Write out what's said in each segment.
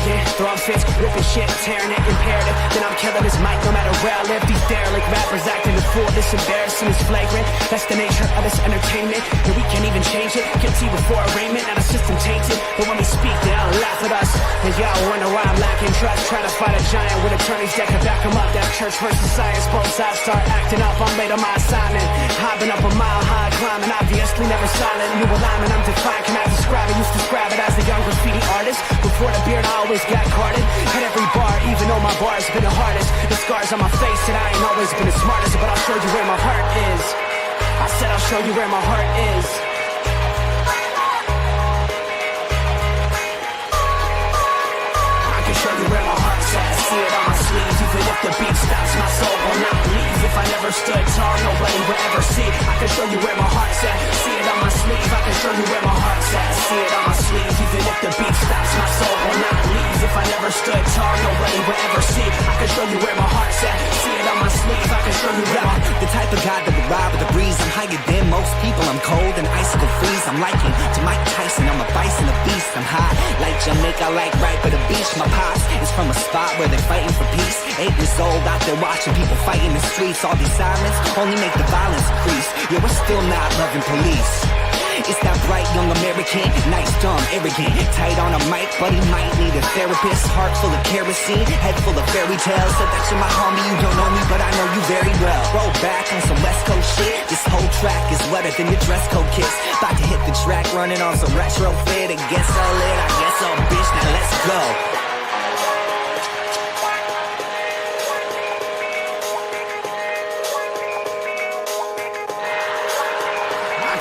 arrogant, throwing fits, ripping shit, tearing it, imperative. Then I'm killing this mic no matter where I live. These derelict rappers acting the fool, this embarrassing is flagrant. That's the nature of this entertainment, and we can't even change it. Guilty before arraignment, now the system tainted. But when we speak, they all laugh at us. And y'all wonder why I'm lacking trust. Try to fight a giant with attorneys that can back them up. That's church versus science, both sides start acting up. I'm late on my assignment, hopping up a mile high, climbing, obviously never silent. New alignment, I'm defiant, cannot describe it. Used to describe it as a young graffiti artist. Before the beard, I always got carded. At every bar, even though my bar's been the hardest. The scars on my face, and I ain't always been the smartest. But I'll show you where my heart is. I said I'll show you where my heart is. I can show you where my heart's at. See it on my sleeve. Even if the beat stops, my soul will not leave. If I never stood tall, nobody will ever see. I can show you where my heart's at. See it on my sleeve. I can show you where my heart's at. See it on my sleeve. Even if the beat stops, my soul will not leave. If I never stood tall, nobody will ever see. I can show you where my heart's at. See it on my sleeve. I can show you where the type of guy that would ride with the breeze. I'm higher than most people. I'm cold and icicle freeze. I'm liking to Mike Tyson. I'm a bison, a beast. I'm high like Jamaica, like right by the beach. My pops is from a spot where they're fighting for peace. 8 years old, out there watching people fight in the streets. All these sirens only make the violence increase. Yeah, we're still not loving police. It's that bright young American, nice, dumb, arrogant. Tight on a mic, but he might need a therapist. Heart full of kerosene, head full of fairy tales. Said that you're my homie, you don't know me, but I know you very well. Roll back on some West Coast shit. This whole track is wetter than your dress code kiss. About to hit the track, running on some retro fit. I guess I'll lit, I guess I'll bitch, now let's go.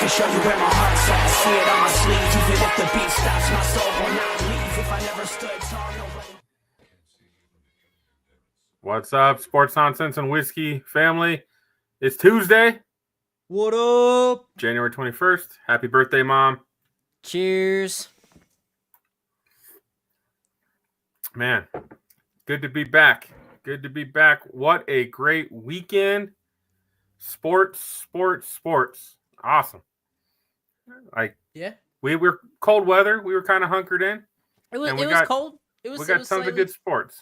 Show you where my heart's at. See it on my sleeve. Even if the beat stops, my soul will not leave. If I never stood tall, nobody. What's up, Sports Nonsense and Whiskey family? It's Tuesday. What up? January 21st. Happy birthday, Mom. Cheers. Man, good to be back. Good to be back. What a great weekend. Sports. Awesome. We were cold weather. We were kind of hunkered in. It was cold. We got tons of good sports.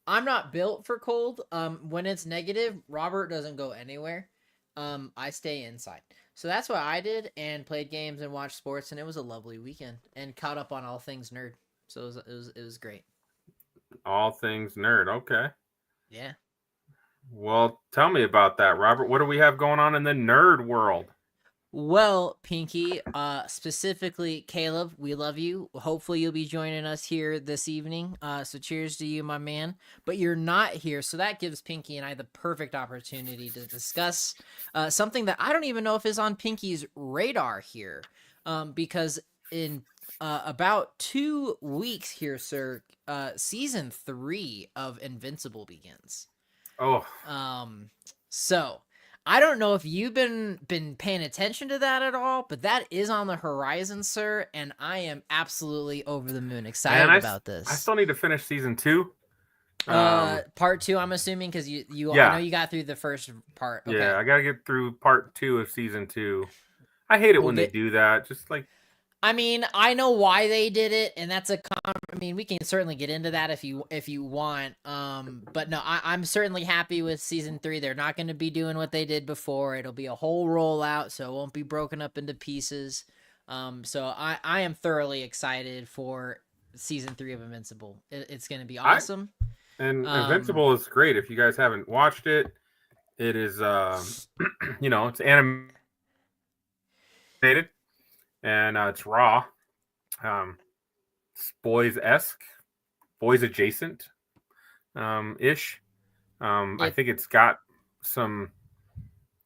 I'm not built for cold. When it's negative, Robert doesn't go anywhere. I stay inside. So that's what I did and played games and watched sports, and it was a lovely weekend and caught up on all things nerd. So it was great. All things nerd. Okay. Yeah. Well, tell me about that, Robert. What do we have going on in the nerd world? Well, Pinky, specifically Caleb, we love you. Hopefully you'll be joining us here this evening. So cheers to you, my man. But you're not here, so that gives Pinky and I the perfect opportunity to discuss something that I don't even know if is on Pinky's radar here. Because in about 2 weeks here, sir, season 3 of Invincible begins. Oh. So I don't know if you've been paying attention to that at all, but that is on the horizon, sir, and I am absolutely over the moon excited about this. I still need to finish season 2. Part 2, I'm assuming, because I know you got through the first part. Okay. Yeah, I gotta get through part 2 of season 2. I hate it when they do that. Just like, I mean, I know why they did it, and that's we can certainly get into that if you want. But no, I'm certainly happy with season 3. They're not going to be doing what they did before. It'll be a whole rollout, so it won't be broken up into pieces. So I am thoroughly excited for season 3 of Invincible. It's going to be awesome. Invincible is great. If you guys haven't watched it, it is, it's animated. And it's raw, boys-esque, boys adjacent, ish. I think it's got some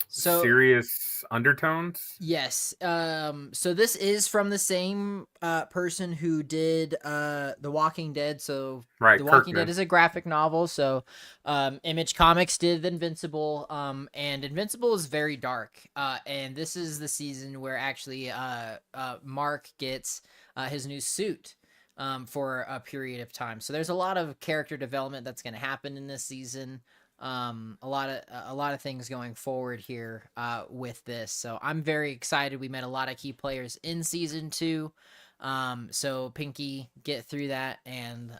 serious undertones. Yes. So this is from the same person who did The Walking Dead. So right, The Walking Dead is a graphic novel. So Image Comics did Invincible. And Invincible is very dark. And this is the season where actually Mark gets his new suit for a period of time. So there's a lot of character development that's going to happen in this season. A lot of things going forward here with this, so I'm very excited. We met a lot of key players in season 2, So Pinky, get through that, and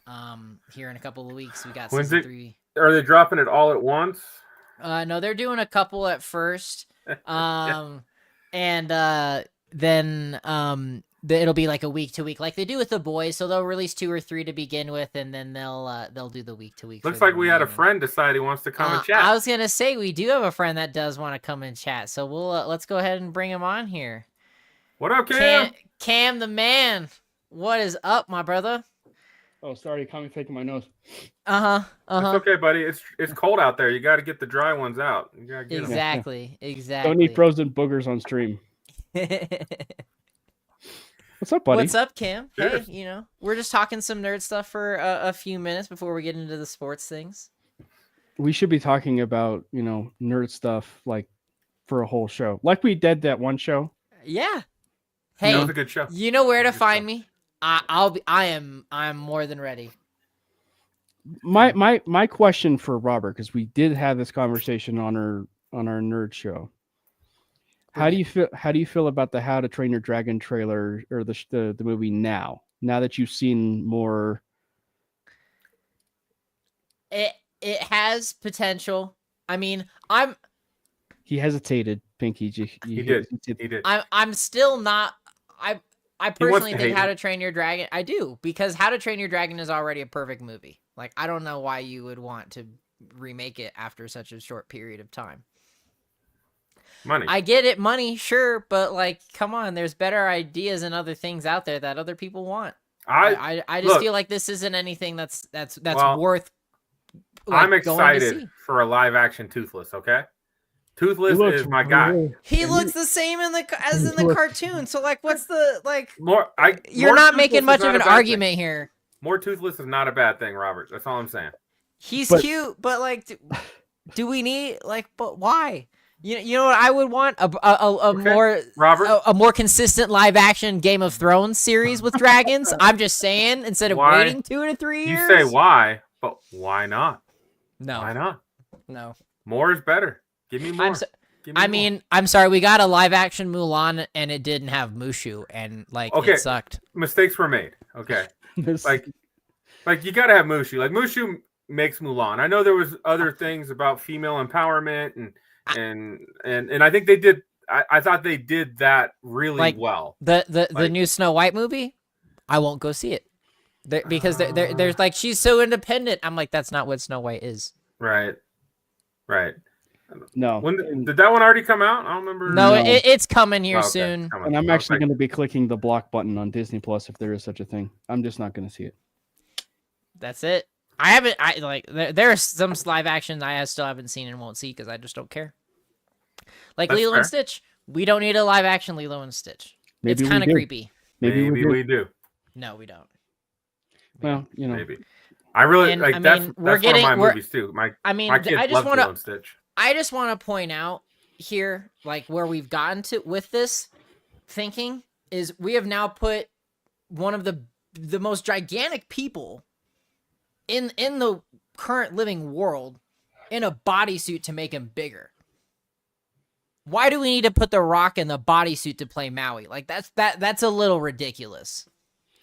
here in a couple of weeks we got When's season it- 3. Are they dropping it all at once? No, they're doing a couple at first. And then it'll be like a week to week, like they do with The Boys. So they'll release 2 or 3 to begin with, and then they'll do the week to week. Looks like we had a friend decide he wants to come and chat. I was gonna say we do have a friend that does want to come and chat, so we'll let's go ahead and bring him on here. What up, Cam? Cam the man, what is up, my brother? Oh, sorry, you caught me faking my nose. It's okay, buddy. It's cold out there. You got to get the dry ones out. You gotta get 'em. Exactly. Don't eat frozen boogers on stream. What's up, buddy? What's up, Cam? Cheers. Hey, we're just talking some nerd stuff for a few minutes before we get into the sports things. We should be talking about, nerd stuff like for a whole show. Like we did that one show. Yeah. Hey, That was a good show. you know where to find me? I'm more than ready. My question for Robert, because we did have this conversation on our nerd show. How do you feel about the How to Train Your Dragon trailer or the movie now that you've seen more? It has potential. I mean, He hesitated, Pinky. He did. I'm still not. I personally to think hate How it. to Train Your Dragon. I do, because How to Train Your Dragon is already a perfect movie. Like, I don't know why you would want to remake it after such a short period of time. Money. I get it, money, sure, but like, come on, there's better ideas and other things out there that other people want. I just look, feel like this isn't anything that's Well, worth. Like, I'm going to excited see. for a live action Toothless. Okay, Toothless He looks is my guy. real- He looks the same as in the cartoon. So like, what's the like? You're More not Toothless making is much not of a an bad thing. argument here. More Toothless is not a bad thing, Robert. That's all I'm saying. He's But- cute, but like, do we need like? But why? You know what I would want a Okay, more Robert. a more consistent live action Game of Thrones series with dragons. I'm just saying, instead of Why? waiting 2 to 3 You years. say why, but why not? No, Why not? no. More is better. Give me more. Give me I more. mean, I'm sorry, we got a live action Mulan and it didn't have Mushu, and like Okay. it sucked. mistakes were made. Okay, This- like you gotta have Mushu. Like Mushu makes Mulan. I know there was other things about female empowerment and I think they did. I thought they did that really Like, well. The Like- new Snow White movie, I won't go see it. Because there's like, she's so independent. I'm like, that's not what Snow White is. Right. no. When did that one already come out? I don't remember. No, No. it's coming here Oh, okay. soon. Come on. And I'm I was actually like, going to be clicking the block button on Disney Plus if there is such a thing. I'm just not going to see it. That's it. I haven't. There are some live action I still haven't seen and won't see because I just don't care. Like That's Lilo fair. and Stitch. We don't need a live action Lilo and Stitch. Maybe It's we kind of do. creepy. Maybe we do. No, we don't. Well, Maybe. I really And, like I that's mean, that's we're one getting- of my we're- movies too. My I kids I just love want Lilo and to. Stitch. I just want to point out here, like where we've gotten to with this thinking is we have now put one of the most gigantic people in the current living world in a bodysuit to make him bigger. Why do we need to put The Rock in the bodysuit to play Maui? Like that's a little ridiculous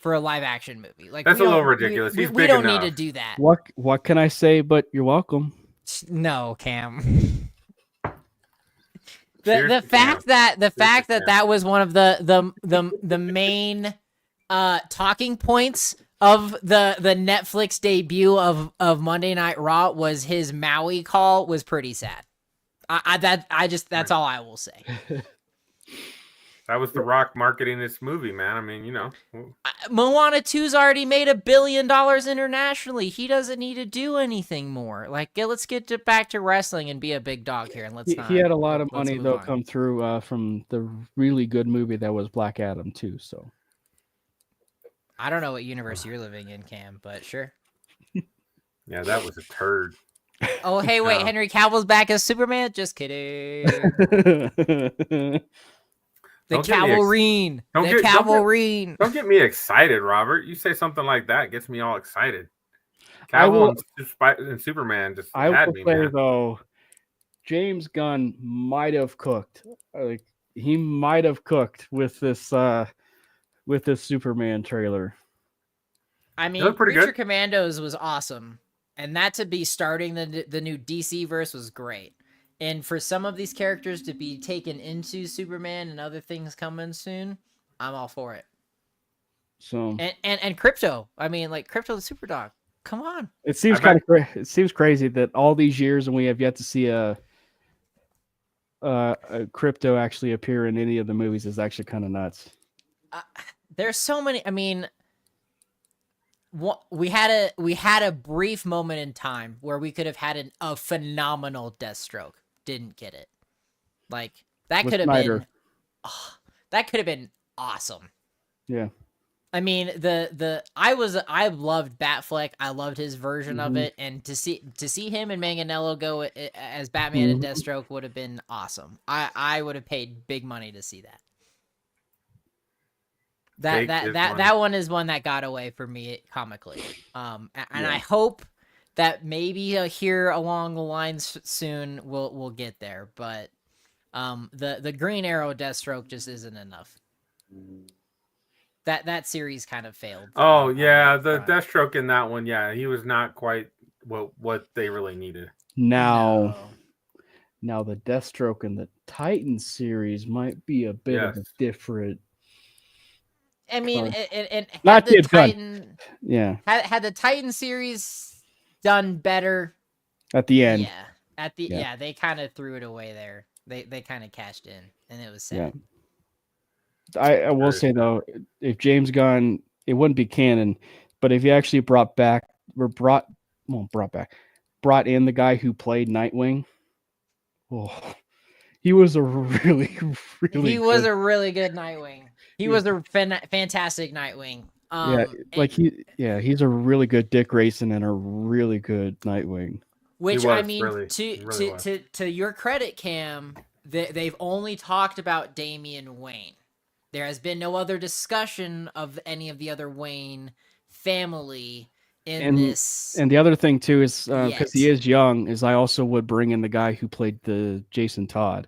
for a live action movie. Like That's we a little don't- ridiculous. We, He's we big don't enough. need to do that. what can I say? But you're welcome. No, Cam. Cheers The to fact Cam. that Cam. that was one of the main talking points of the Netflix debut of Monday Night Raw was his Maui call was pretty sad. That's all I will say. That was The Rock marketing this movie, man. I mean, Moana 2's already made $1 billion internationally. He doesn't need to do anything more. Like, let's get back to wrestling and be a big dog here, and let's He, not. he had a lot of let's money move though on. come through from the really good movie that was Black Adam too. So I don't know what universe you're living in, Cam, but sure. yeah, that was a turd. Oh, hey, wait, No. Henry Cavill's back as Superman? Just kidding. The Don't get me Cavalrine. Don't The get- don't get- Cavalrine. Don't get me excited, Robert. You say something like that, it gets me all excited. I will- Cavill and Superman just I had will me, say man. though, James Gunn might have cooked. Like he might have cooked with this with this Superman trailer. I mean, look pretty Creature good. Commandos was awesome, and that to be starting the new DC verse was great. And for some of these characters to be taken into Superman and other things coming soon, I'm all for it. So And Crypto, I mean, like Crypto the Superdog. Come on. it seems it seems crazy that all these years and we have yet to see a Crypto actually appear in any of the movies is actually kind of nuts. There's so many. I mean, we had a brief moment in time where we could have had a phenomenal Deathstroke. Didn't get it. Like that With could have Snyder. been. That could have been awesome. Yeah. I mean, I loved Batfleck. I loved his version of it, and to see him and Manganiello go as Batman and Deathstroke would have been awesome. I would have paid big money to see that. That one is one that got away for me comically. And I hope that maybe here along the lines soon we'll get there, but the Green Arrow Deathstroke just isn't enough. That series kind of failed. Oh yeah, the Deathstroke in that one, yeah, he was not quite what they really needed. Now the Deathstroke in the Titan series might be a bit of a different. I mean, it Not had the the Titan. Yeah. Had the Titan series done better At the end. Yeah, they kind of threw it away there. They kind of cashed in, and it was sad. Yeah. I will say though, if James Gunn, it wouldn't be canon, but if he actually brought in the guy who played Nightwing, he was a really He was a really good Nightwing. He was a fantastic Nightwing. He's a really good Dick Grayson and a really good Nightwing. Which I mean, to your credit, Cam, they've only talked about Damian Wayne. There has been no other discussion of any of the other Wayne family in this. And the other thing too is because he is young, is I also would bring in the guy who played the Jason Todd.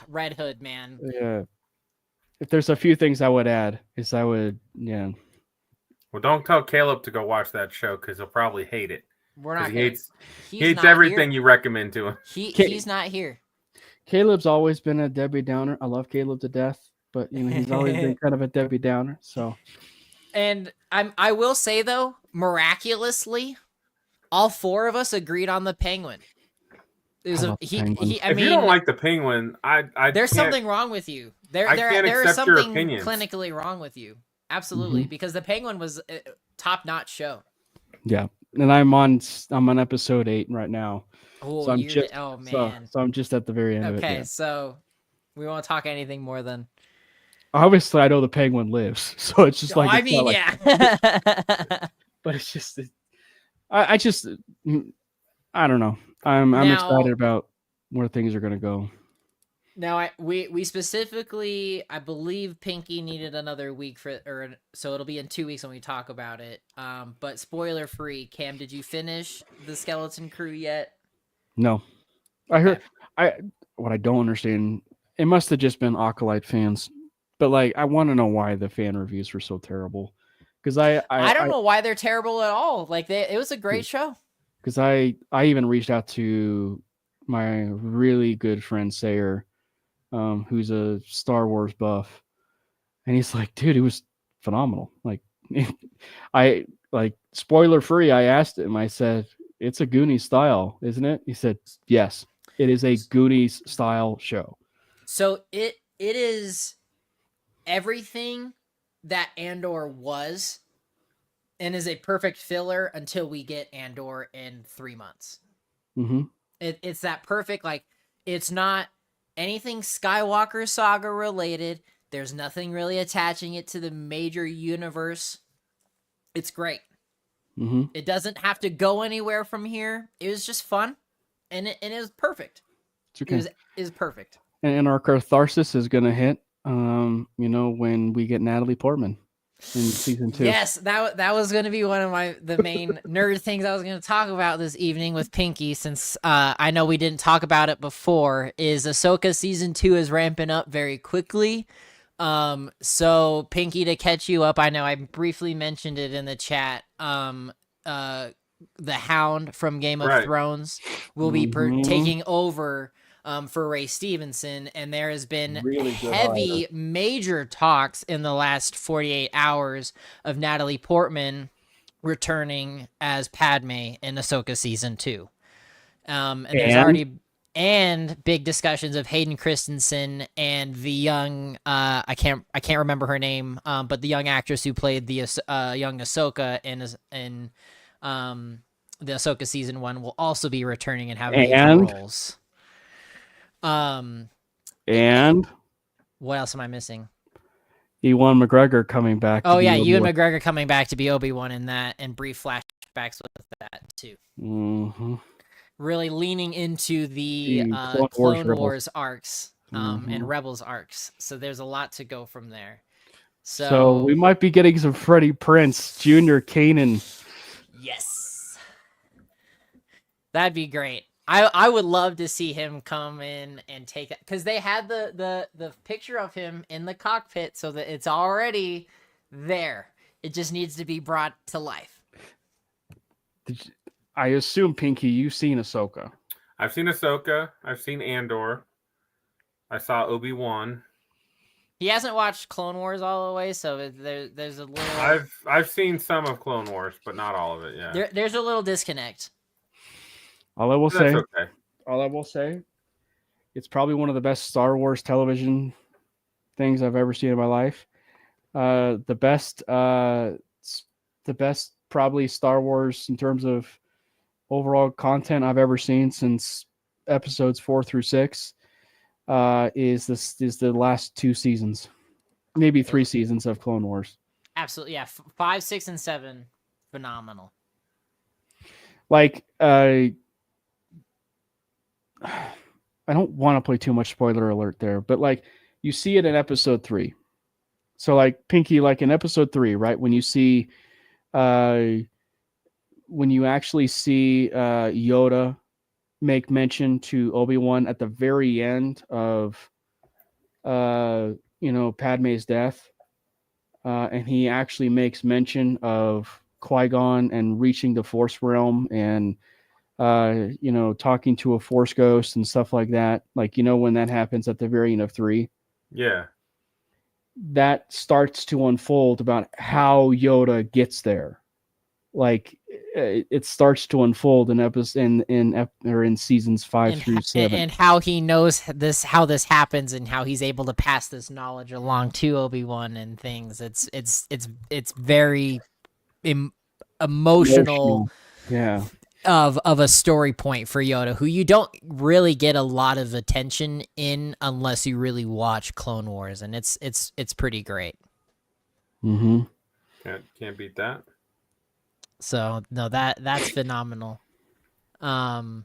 Red Hood, man. Yeah. If there's a few things I would add, Well, don't tell Caleb to go watch that show because he'll probably hate it. We're not. He hates everything you recommend to him. He's not here. Caleb's always been a Debbie Downer. I love Caleb to death, but he's always been kind of a Debbie Downer. So, and I will say though, miraculously, all four of us agreed on the Penguin. If you don't like the Penguin, there's something wrong with you. There is something clinically wrong with you. Absolutely, because the Penguin was a top-notch show. Yeah, and I'm on episode 8 right now. Oh, so I'm just at the very end of it. Okay, so we won't talk anything more than. Obviously, I know the Penguin lives, so it's just like. I mean, yeah. But it's just, I don't know. I'm excited about where things are going to go. Now, we specifically, I believe Pinky needed another week so it'll be in 2 weeks when we talk about it. But spoiler free, Cam, did you finish the Skeleton Crew yet? No, I heard. What I don't understand, it must have just been Acolyte fans, but I want to know why the fan reviews were so terrible. Because I don't know why they're terrible at all. It was a great show. Because I even reached out to my really good friend Sayer, who's a Star Wars buff, and he's like, dude, it was phenomenal. Spoiler free, I asked him, I said, it's a Goonies style, isn't it? He said, yes, it is a Goonies style show. So it is everything that Andor was, and is a perfect filler until we get Andor in 3 months. Mm-hmm. It's that perfect, it's not anything Skywalker saga related. There's nothing really attaching it to the major universe. It's great. Mm-hmm. It doesn't have to go anywhere from here. It was just fun, and it was perfect. It's okay. It is perfect. And our catharsis is going to hit, when we get Natalie Portman in season 2. Yes, that was going to be one of the main nerd things I was going to talk about this evening with Pinky, since I know we didn't talk about it before, is Ahsoka season 2 is ramping up very quickly. So Pinky, to catch you up, I know I briefly mentioned it in the chat. The Hound from Game of Right. Thrones will be Mhm. taking over for Ray Stevenson, and there has been Really good heavy, major talks in the last 48 hours of Natalie Portman returning as Padme in Ahsoka season 2. And there's already big discussions of Hayden Christensen and the young I can't remember her name, but the young actress who played the young Ahsoka in the Ahsoka season 1 will also be returning and have major roles. And what else am I missing? Ewan McGregor coming back. Oh yeah, Ewan McGregor coming back to be Obi-Wan in that, and brief flashbacks with that too. Mm-hmm. Really leaning into the Clone Wars arcs and Rebels arcs. So there's a lot to go from there. So we might be getting some Freddie Prinze Jr. Kanan. Yes. That'd be great. I would love to see him come in and take it, because they had the picture of him in the cockpit, so that it's already there. It just needs to be brought to life. I assume, Pinky, you've seen Ahsoka. I've seen Ahsoka. I've seen Andor. I saw Obi-Wan. He hasn't watched Clone Wars all the way, so there's a little. I've seen some of Clone Wars, but not all of it. Yeah, there's a little disconnect. All I will say, it's probably one of the best Star Wars television things I've ever seen in my life. The best probably Star Wars in terms of overall content I've ever seen since episodes 4 through 6 is the last 2 seasons, maybe 3 seasons of Clone Wars. Absolutely, yeah. 5, 6, and 7, phenomenal. Like, I don't want to play too much spoiler alert there, but like you see it in episode 3. So like Pinky, like in episode 3, right? When you see, when you actually see Yoda make mention to Obi-Wan at the very end of, Padme's death, and he actually makes mention of Qui-Gon and reaching the Force realm and talking to a Force ghost and stuff like that. Like, when that happens at the very end of 3. yeah, that starts to unfold about how Yoda gets there. Like, it starts to unfold in in seasons 5 through 7, and how he knows how this happens, and how he's able to pass this knowledge along to Obi-Wan and things. It's very emotional. Yeah. Of a story point for Yoda, who you don't really get a lot of attention in unless you really watch Clone Wars, and it's pretty great. Mm-hmm. Can't beat that. So no, that's phenomenal. I'm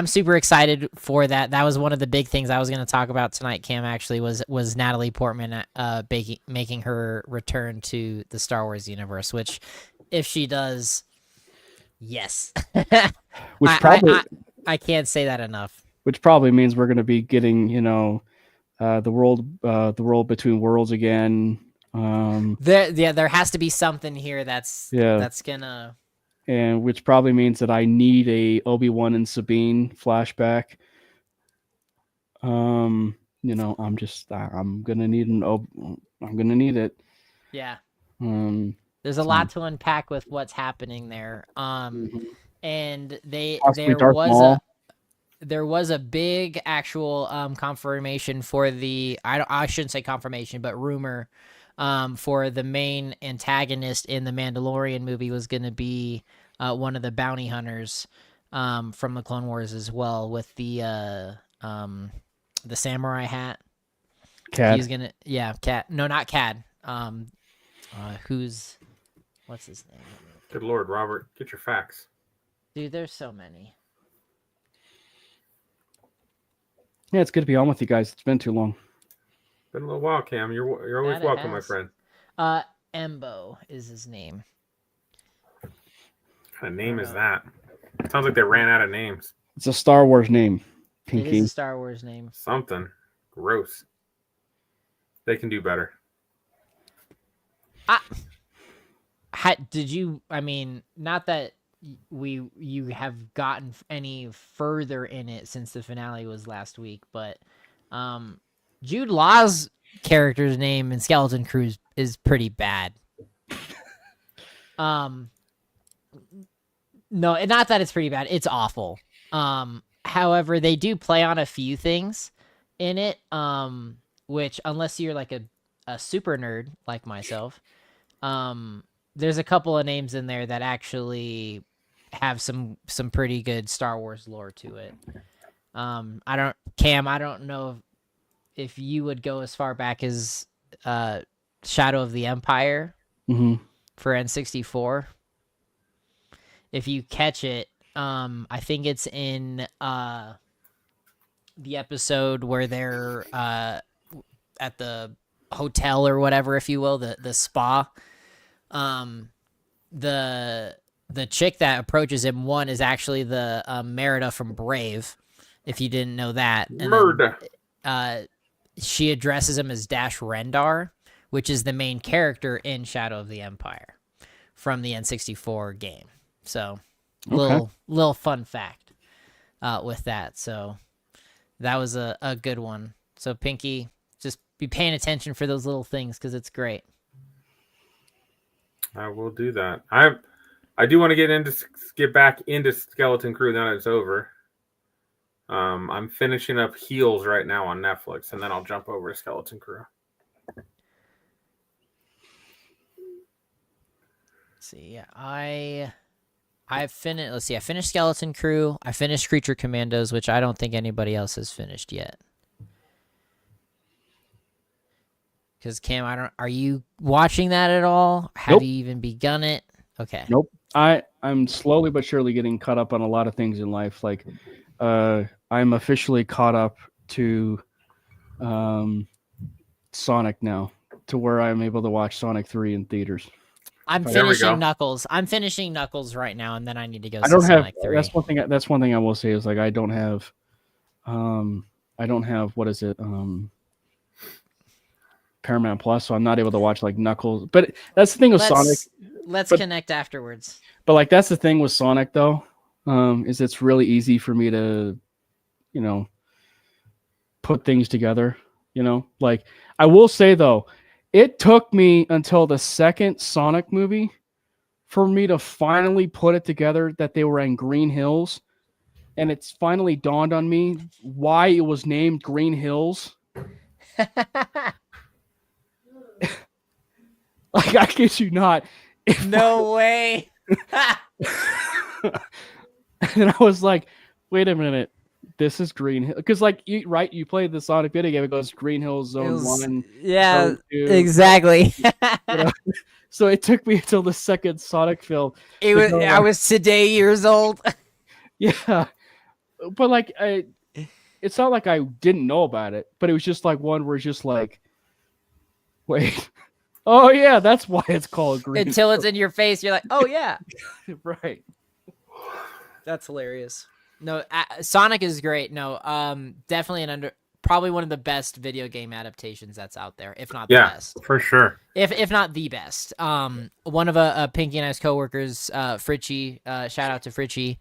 super excited for that. That was one of the big things I was going to talk about tonight, Cam, actually, was Natalie Portman making her return to the Star Wars universe, which, if she does, yes. Which probably I can't say that enough. Which probably means we're going to be getting, the world between worlds again. There has to be something here that's gonna, and which probably means that I need a Obi-Wan and Sabine flashback. I'm gonna need it. Yeah. There's a lot to unpack with what's happening there. And there was a big actual confirmation for the I shouldn't say confirmation, but rumor for the main antagonist in the Mandalorian movie was going to be one of the bounty hunters from the Clone Wars as well, with the samurai hat. Cad. He's gonna Cad. No, not Cad. What's his name? Good Lord, Robert, get your facts. Dude, there's so many. Yeah, it's good to be on with you guys. It's been too long. Been a little while, Cam. You're always welcome, my friend. Embo is his name. What kind of name is that? It sounds like they ran out of names. It's a Star Wars name, Pinky. It is a Star Wars name. Something gross. They can do better. Did you? I mean, not that you have gotten any further in it since the finale was last week, but Jude Law's character's name in Skeleton Crew is pretty bad. No, not that it's pretty bad. It's awful. However, they do play on a few things in it, which unless you're like a super nerd like myself, there's a couple of names in there that actually have some pretty good Star Wars lore to it. I don't know if you would go as far back as Shadow of the Empire for N64. If you catch it, I think it's in the episode where they're at the hotel or whatever, if you will, the spa. The chick that approaches him is actually the Merida from Brave, if you didn't know that. And then, she addresses him as Dash Rendar, which is the main character in Shadow of the Empire from the N64 game. So, little fun fact with that. So, that was a good one. So, Pinky, just be paying attention for those little things because it's great. I will do that. I do want to get back into Skeleton Crew now that it's over. I'm finishing up Heels right now on Netflix, and then I'll jump over to Skeleton Crew. Let's see, yeah, I finished. Let's see, I finished Skeleton Crew. I finished Creature Commandos, which I don't think anybody else has finished yet. Because Cam, are you watching that at all? Have you even begun it? Okay. Nope. I'm slowly but surely getting caught up on a lot of things in life. Like, I'm officially caught up to Sonic now, to where I'm able to watch Sonic 3 in theaters. I'm finishing Knuckles. I'm finishing Knuckles right now, and then I need to go. Sonic 3. That's one thing. That's one thing I will say is, like, I don't have what is it? Paramount Plus, so I'm not able to watch like Knuckles. But that's the thing with Sonic. Let's connect afterwards. But like, that's the thing with Sonic though, is it's really easy for me to, put things together. Like, I will say though, it took me until the second Sonic movie for me to finally put it together that they were in Green Hills, and it's finally dawned on me why it was named Green Hills. Like, I kid you not. No way. And I was like, wait a minute. This is Green Hill. Because, like, you played the Sonic video game, it goes Green Hills Zone 1. Yeah, Zone 2, exactly. So it took me until the second Sonic film. I was today years old. Yeah. But, like, it's not like I didn't know about it, but it was just like one where it's just like, wait. Oh, yeah, that's why it's called Green Until it's in your face, you're like, oh, yeah. Right. That's hilarious. No, Sonic is great. No, definitely probably one of the best video game adaptations that's out there, if not the best. Yeah, for sure. If not the best. One of Pinky and I's coworkers, Fritchie, shout out to Fritchie.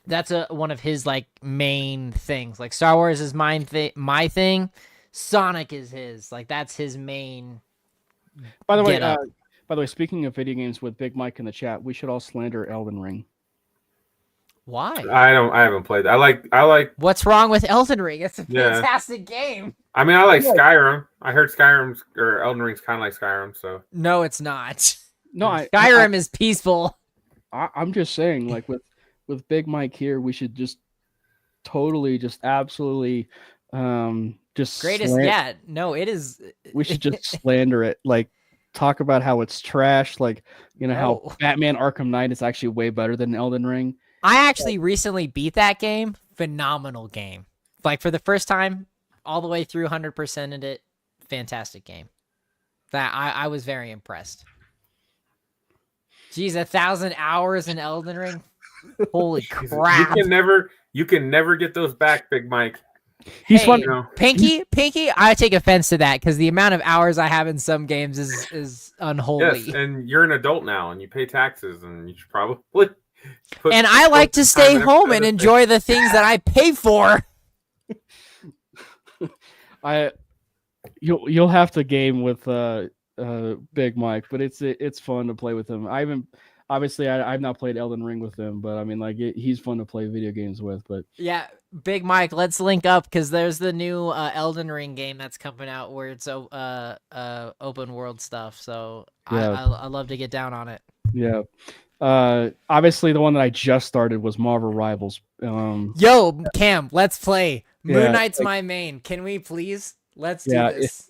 That's one of his like main things. Like, Star Wars is my thing. Sonic is his. Like, that's his main. By the way, speaking of video games with Big Mike in the chat, we should all slander Elden Ring. Why? I haven't played that. I like. What's wrong with Elden Ring? It's a fantastic game. I mean, I like Skyrim. I heard Elden Ring's kind of like Skyrim. So no, it's not. No, Skyrim is peaceful. I'm just saying, like, with Big Mike here, we should just totally, just absolutely, just greatest. Yeah, no, it is. We should just slander it. Like, talk about how it's trash. Like, how Batman Arkham Knight is actually way better than Elden Ring. I actually recently beat that game. Phenomenal game. Like, for the first time, all the way through 100%ed it. Fantastic game. That I was very impressed. Jeez, 1,000 hours in Elden Ring. Holy crap! You can never get those back, Big Mike. He's Hey, fun. You know, Pinky, I take offense to that because the amount of hours I have in some games is unholy. yes, and you're an adult now, and you pay taxes, and you should probably put. And I like to time stay and home effort and into enjoy the things that I pay for. You'll have to game with Big Mike, but it's fun to play with him. I've not played Elden Ring with him, but I mean, like he's fun to play video games with. But Yeah, Big Mike, let's link up because there's the new Elden Ring game that's coming out where it's open world stuff. So Yeah. I love to get down on it. yeah, obviously the one that I just started was Marvel Rivals. Yo, Cam, let's play. Yeah, Moon Knight's my main. Can we please? Let's do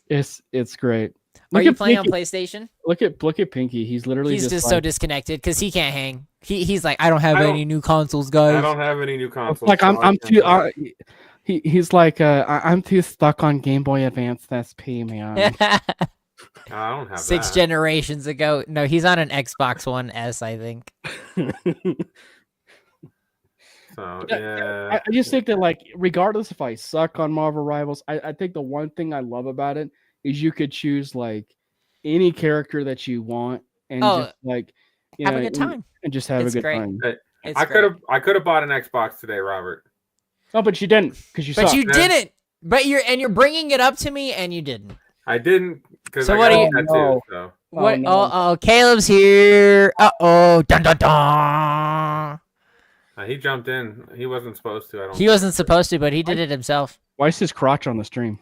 this. It's great. Are Look you at playing on Pinky. PlayStation? Look at Pinky. He's literally He's just like, so disconnected because he can't hang. He's like, I don't have I any new consoles, guys. I don't have any new consoles. like so I I'm can't too. play. He's like I'm too stuck on Game Boy Advance SP, man. I don't have Six that. generations ago. No, he's on an Xbox One S, I think. So yeah, I just think that, like, regardless if I suck on Marvel Rivals, I think the one thing I love about it is you could choose like any character that you want and just like Have a good time. and just have It's a good great. time. It's I great. could have bought an Xbox today, Robert. Oh, but you didn't because you But suck. you didn't. But you're bringing it up to me, and you didn't. I didn't because So I what got do a you- tattoo. No. So What? no. Oh, Caleb's here. Dun dun dun. he jumped in. He wasn't supposed to. I don't. He wasn't supposed to, but he did it himself. Why is his crotch on the stream?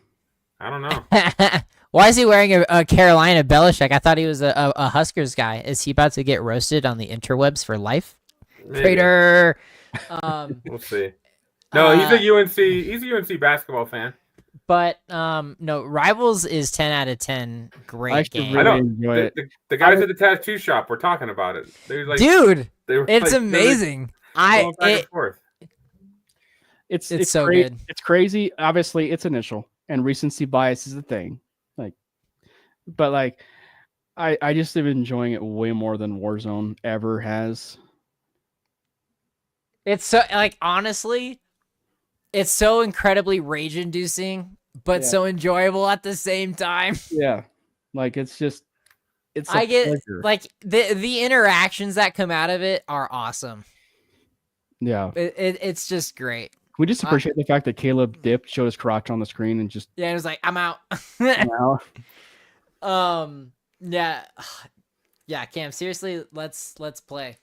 I don't know. Why is he wearing a Carolina Belichick? I thought he was a Huskers guy. Is he about to get roasted on the interwebs for life? Maybe. Traitor. We'll see. No, he's a UNC. He's a UNC basketball fan. But no, Rivals is 10 out of 10. Great actually game. I really know. enjoy it. The guys at the tattoo shop were talking about it. They were like, Dude, they were it's like, amazing. They were going back and forth. It's so cra- good. It's crazy. Obviously, it's initial, and recency bias is a thing. Like, but like, I just am enjoying it way more than Warzone ever has. It's so, like, honestly, it's so incredibly rage-inducing, but Yeah. so enjoyable at the same time. Yeah, like it's just it's. I a get pleasure. like the interactions that come out of it are awesome. Yeah, It's just great. we just appreciate the fact that Caleb dipped, showed his crotch on the screen, and just Yeah, it was like, I'm out. now. Yeah, yeah, Cam. Seriously, let's play.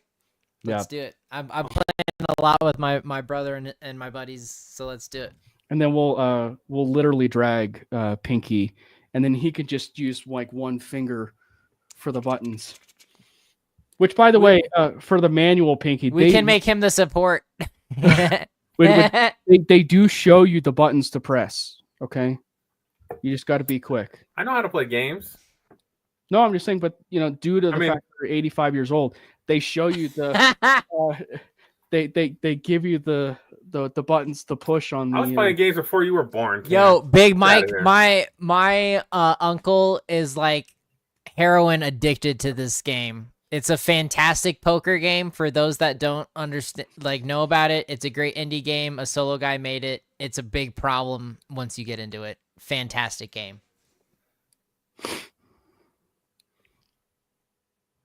Let's do it. I'm playing a lot with my brother and my buddies, so let's do it. And then we'll literally drag Pinky, and then he could just use like one finger for the buttons. Which, by the way, for the manual Pinky, We can make him the support. they do show you the buttons to press. Okay, you just got to be quick. I know how to play games. No, I'm just saying, but due to the mean- fact that you're 85 years old, they show you the they give you the buttons to push on the. I was playing games before you were born. Ken. Yo, Big Mike, here. my uncle is like heroin addicted to this game. It's a fantastic poker game for those that don't understand, like, know about it. It's a great indie game. A solo guy made it. It's a big problem once you get into it. Fantastic game.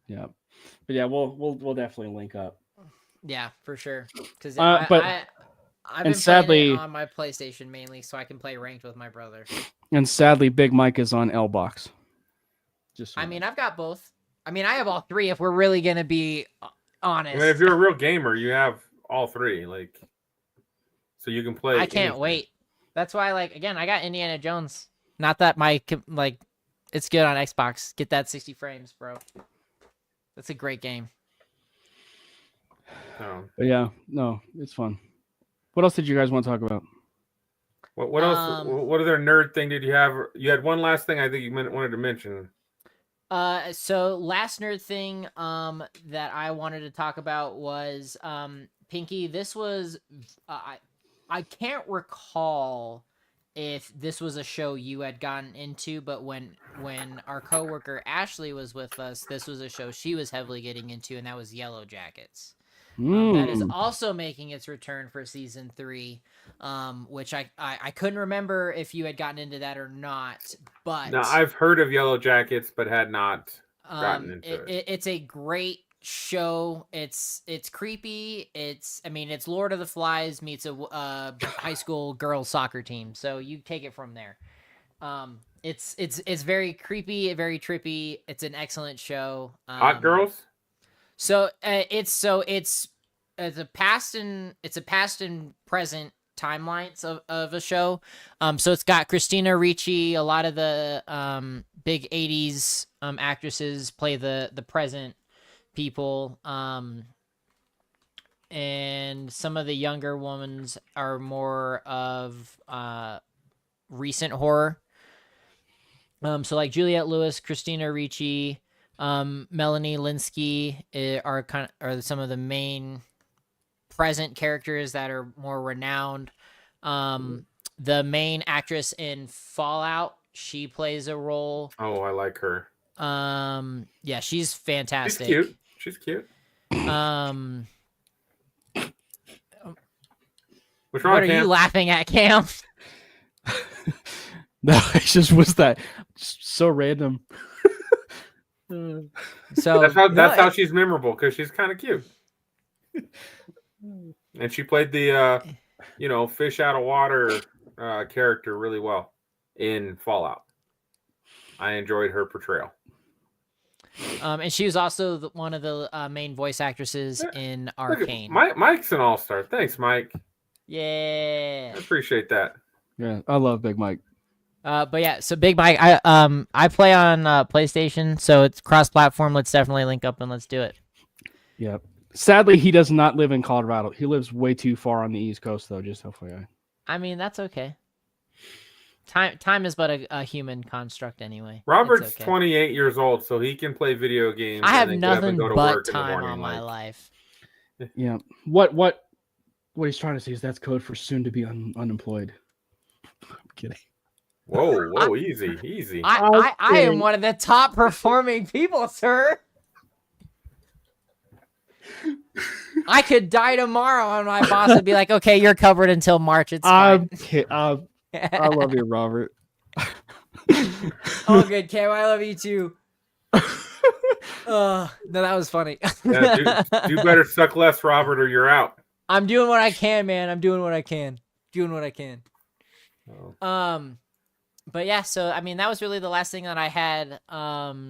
Yeah, but yeah, we'll definitely link up. Yeah, for sure. Because But- I've been sadly- playing it on my PlayStation mainly, so I can play ranked with my brother. And sadly, Big Mike is on L box. Just so I you know. mean, I've got both. I mean, I have all three. If we're really gonna be honest, I mean, if you're a real gamer, you have all three. Like, so you can play. I can't anything. wait. That's why, like, again, I got Indiana Jones. Not that it's good on Xbox. Get that 60 frames, bro. That's a great game. So, But yeah, no, it's fun. What else did you guys want to talk about? what else? What other nerd thing did you have? You had one last thing I think you wanted to mention. So last nerd thing that I wanted to talk about was Pinky. This was I can't recall if this was a show you had gotten into, but when our coworker Ashley was with us, this was a show she was heavily getting into, and that was Yellow Jackets. That is Mm. also making its return for season 3, which I couldn't remember if you had gotten into that or not, but Now I've heard of Yellow Jackets, but had not gotten into it. it's a great show. It's creepy. It's Lord of the Flies meets a high school girls soccer team. So you take it from there. It's very creepy, very trippy. It's an excellent show. Hot Girls? It's a past and present timelines of a show. So it's got Christina Ricci. A lot of the big 80s actresses play the present people. And some of the younger ones are more of recent horror. So like Juliette Lewis, Christina Ricci, Melanie Linsky are some of the main present characters that are more renowned. The main actress in Fallout, she plays a role. Oh, I like her. Yeah, she's fantastic. She's cute. What's wrong, what are Cam? you laughing at, Cam? No, it just was that so random. So that's how she's memorable, because she's kind of cute. And she played the fish out of water character really well in Fallout. I enjoyed her portrayal. And she was also one of the main voice actresses in Arcane. Mike's an all-star. Thanks, Mike. Yeah. I appreciate that. Yeah, I love Big Mike. But yeah, so Big Mike, I play on PlayStation, so it's cross-platform. Let's definitely link up and let's do it. Yeah. Sadly, he does not live in Colorado. He lives way too far on the East Coast, though. Just FYI. I mean, that's okay. Time is but a human construct anyway. Robert's 28 years old, so he can play video games. I have and then get up and nothing go to but work in the time morning, on my like- life. Yeah. What he's trying to say is that's code for soon to be unemployed. I'm kidding. Whoa, easy. I am one of the top performing people, sir. I could die tomorrow and my boss would be like, okay, you're covered until March. It's fine. I love you, Robert. Oh, good, Cam. I love you too. No, that was funny. Yeah, do better suck less, Robert, or you're out. I'm doing what I can, man. I'm doing what I can. Oh. But yeah, so I mean that was really the last thing that I had. I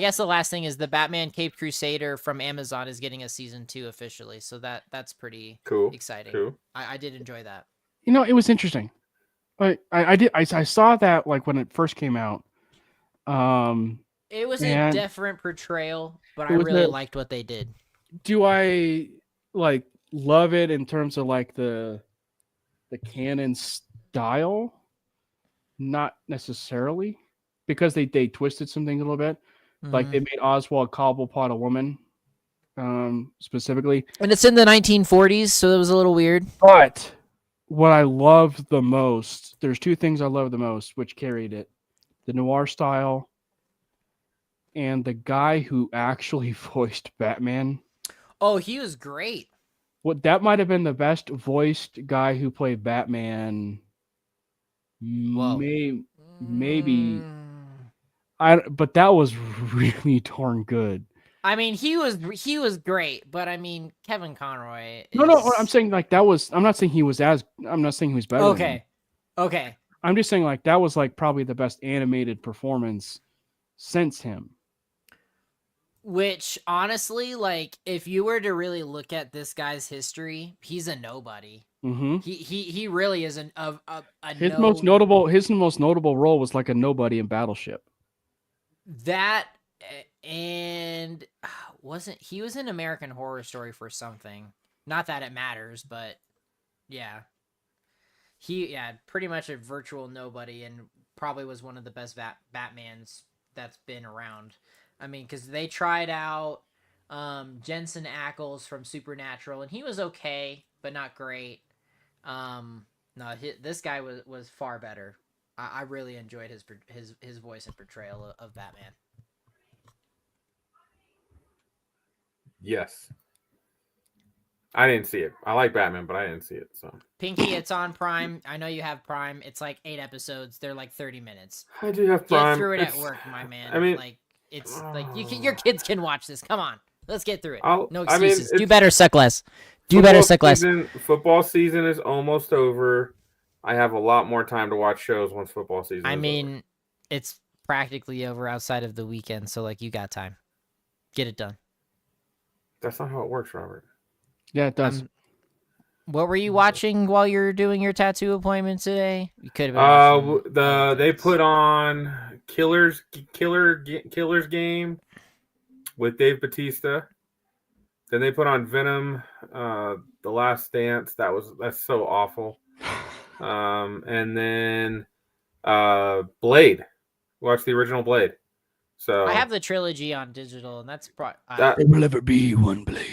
guess the last thing is the Batman Caped Crusader from Amazon is getting a season 2 officially, so that's pretty exciting. Cool. I did enjoy that. You know, it was interesting. I saw that like when it first came out. It was a different portrayal, but I really liked what they did. Do I like love it in terms of like the canon style? Not necessarily, because they twisted some things a little bit. Like they made Oswald Cobblepot a woman, specifically, and it's in the 1940s, so it was a little weird. But what I loved the most, there's two things I love the most, which carried it: the noir style and the guy who actually voiced Batman. Oh, he was great. That might have been the best voiced guy who played Batman. Maybe. But that was really darn good. I mean, he was great, but I mean, Kevin Conroy. No. I'm saying like that was. I'm not saying he was better. Okay. I'm just saying like that was like probably the best animated performance since him. Which honestly, like, if you were to really look at this guy's history, he's a nobody. Mm-hmm. He really is his most notable role was like a nobody in Battleship. That and he was in American Horror Story for something. Not that it matters, but yeah. Pretty much a virtual nobody, and probably was one of the best Batmans that's been around. I mean, because they tried out Jensen Ackles from Supernatural, and he was okay, but not great. This guy was far better. I really enjoyed his voice and portrayal of Batman. Yes. I didn't see it. I like Batman, but I didn't see it. So Pinky, it's on Prime. I know you have Prime. It's like 8 episodes. They're like 30 minutes. I do have Prime. Get through it It's- at work, my man. I mean, like it's like your kids can watch this. Come on, let's get through it. I No mean, excuses. Do it's- better, suck less. Do better, suck less. Football season is almost over. I have a lot more time to watch shows once football season. I is mean, over. it's practically over outside of the weekend, so like you got time. Get it done. That's not how it works, Robert. Yeah, it does. What were you watching while you were doing your tattoo appointment today? You could have been watching They put on Killers Game with Dave Bautista. Then they put on Venom, The Last Dance. That's so awful. And then Blade. Watch the original Blade. So I have the trilogy on digital, and that's That- There will ever be one blade.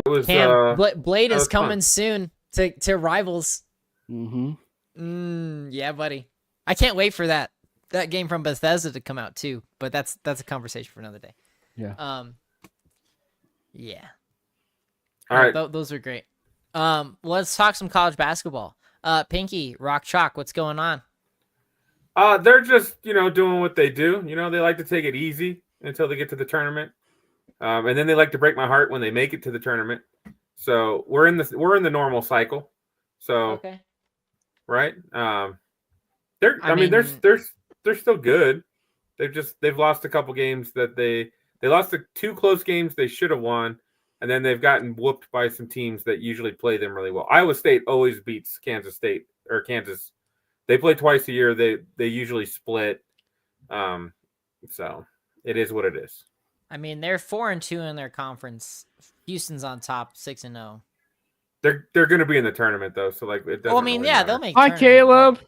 it was Blade that is was fun. coming soon to Rivals. Mm-hmm. Yeah, buddy. I can't wait for that game from Bethesda to come out too. But that's a conversation for another day. Yeah. Yeah. all right. Those are great. Let's talk some college basketball. Pinky, Rock Chalk, what's going on? They're just doing what they do. They like to take it easy until they get to the tournament, and then they like to break my heart when they make it to the tournament. So we're in the normal cycle. So Okay. right, they're still good. They've lost a couple games that they lost the 2 close games they should have won, and then they've gotten whooped by some teams that usually play them really well. Iowa State always beats Kansas State or Kansas. They play twice a year. They usually split. So it is what it is. I mean, they're 4-2 in their conference. Houston's on top, 6-0. They're going to be in the tournament though, so like it doesn't. Well, I mean, really yeah, matter. they'll make. Hi, tournament, Caleb. but-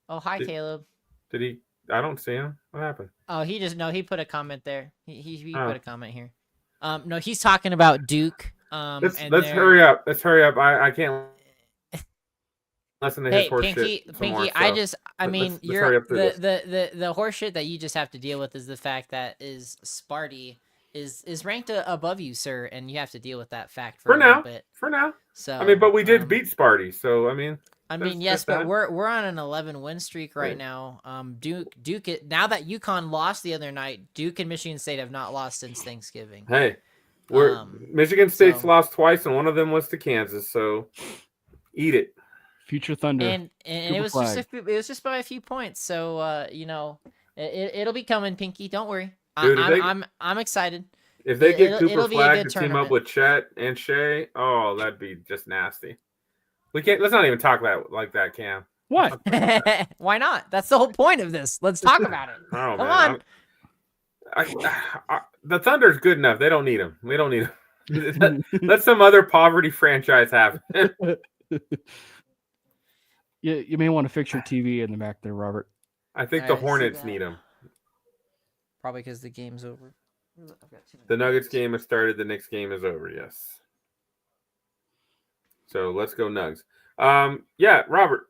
Oh, hi, Caleb. Did he? I don't see him. What happened? Oh, he put a comment there. He Oh. put a comment here. No, he's talking about Duke. Let's and hurry up. Let's hurry up. I can't listen to his Hey, horse Pinky, shit some Pinky, more, I so just, I mean, let's hurry up through the horse shit that you just have to deal with is the fact that Sparty is ranked above you, sir, and you have to deal with that fact for for a now. little bit. For now. So I mean, but we did beat Sparty, so I mean. Yes, but that. we're on an 11 win streak right Right. now. Duke. Now that UConn lost the other night, Duke and Michigan State have not lost since Thanksgiving. Hey, Michigan State's lost twice, and one of them was to Kansas. So eat it. Future Thunder. And it was just by a few points. So it'll be coming, Pinky. Don't worry. Dude, I'm excited. If they get It'll Cooper be a Flag good to team tournament. up with Chet and Shea, oh, that'd be just nasty. We can't. Let's not even talk like that, Cam. What? Why not? That's the whole point of this. Let's talk about it. Oh, Come man. on. The Thunder's good enough. They don't need him. We don't need him. Let some other poverty franchise have him. You may want to fix your TV in the back there, Robert. I think I the see Hornets that. need him. Probably because the game's over. I've got too many The Nuggets points. game has started. The Knicks game is over. Yes. So let's go Nugs. Yeah, Robert,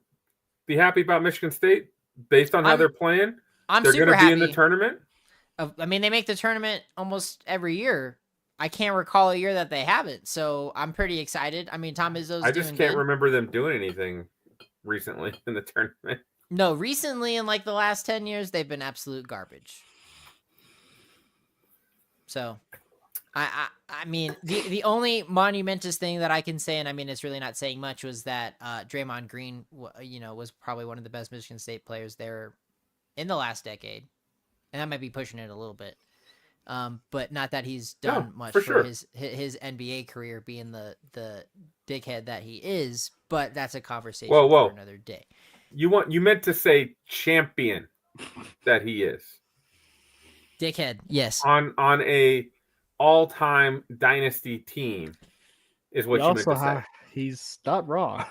be happy about Michigan State based on how they're playing. I'm They're super going to be happy. in the tournament. I mean, they make the tournament almost every year. I can't recall a year that they haven't, so I'm pretty excited. I mean, Tom Izzo's I just doing can't good. remember them doing anything recently in the tournament. No, recently in like the last 10 years, they've been absolute garbage. So, I mean, the only monumentous thing that I can say, and I mean, it's really not saying much, was that Draymond Green, was probably one of the best Michigan State players there in the last decade, and that might be pushing it a little bit. But not that he's done much for sure. his NBA career, being the dickhead that he is. But that's a conversation Whoa. for another day. You meant to say champion that he is Dickhead, yes. on a all-time dynasty team is what you meant to say. He's not wrong.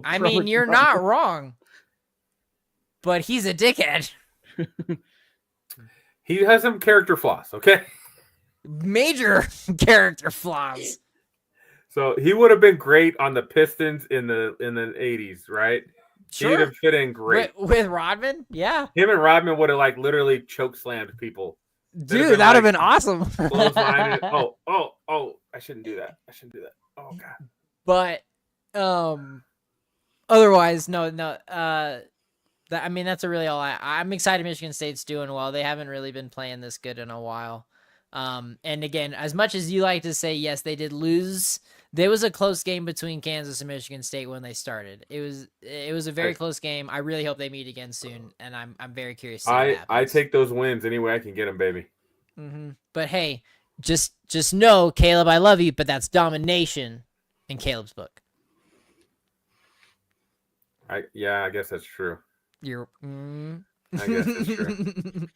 I mean, you're not wrong. But he's a dickhead. He has some character flaws, okay? Major character flaws. So he would have been great on the Pistons in the 80s, right? He'd Sure. have fit in great. With Rodman? Yeah. Him and Rodman would have like literally choke slammed people Dude, that would have been awesome. Blows mine. Oh! I shouldn't do that. Oh god. But otherwise, no. That's a really all. I'm excited. Michigan State's doing well. They haven't really been playing this good in a while. And again, as much as you like to say, yes, they did lose. There was a close game between Kansas and Michigan State when they started. It was a very close game. I really hope they meet again soon, and I'm very curious to see what happens. I take those wins any way I can get them, baby. Mm-hmm. But hey, just know, Caleb, I love you, but that's domination in Caleb's book. I guess that's true. You're. I guess that's true.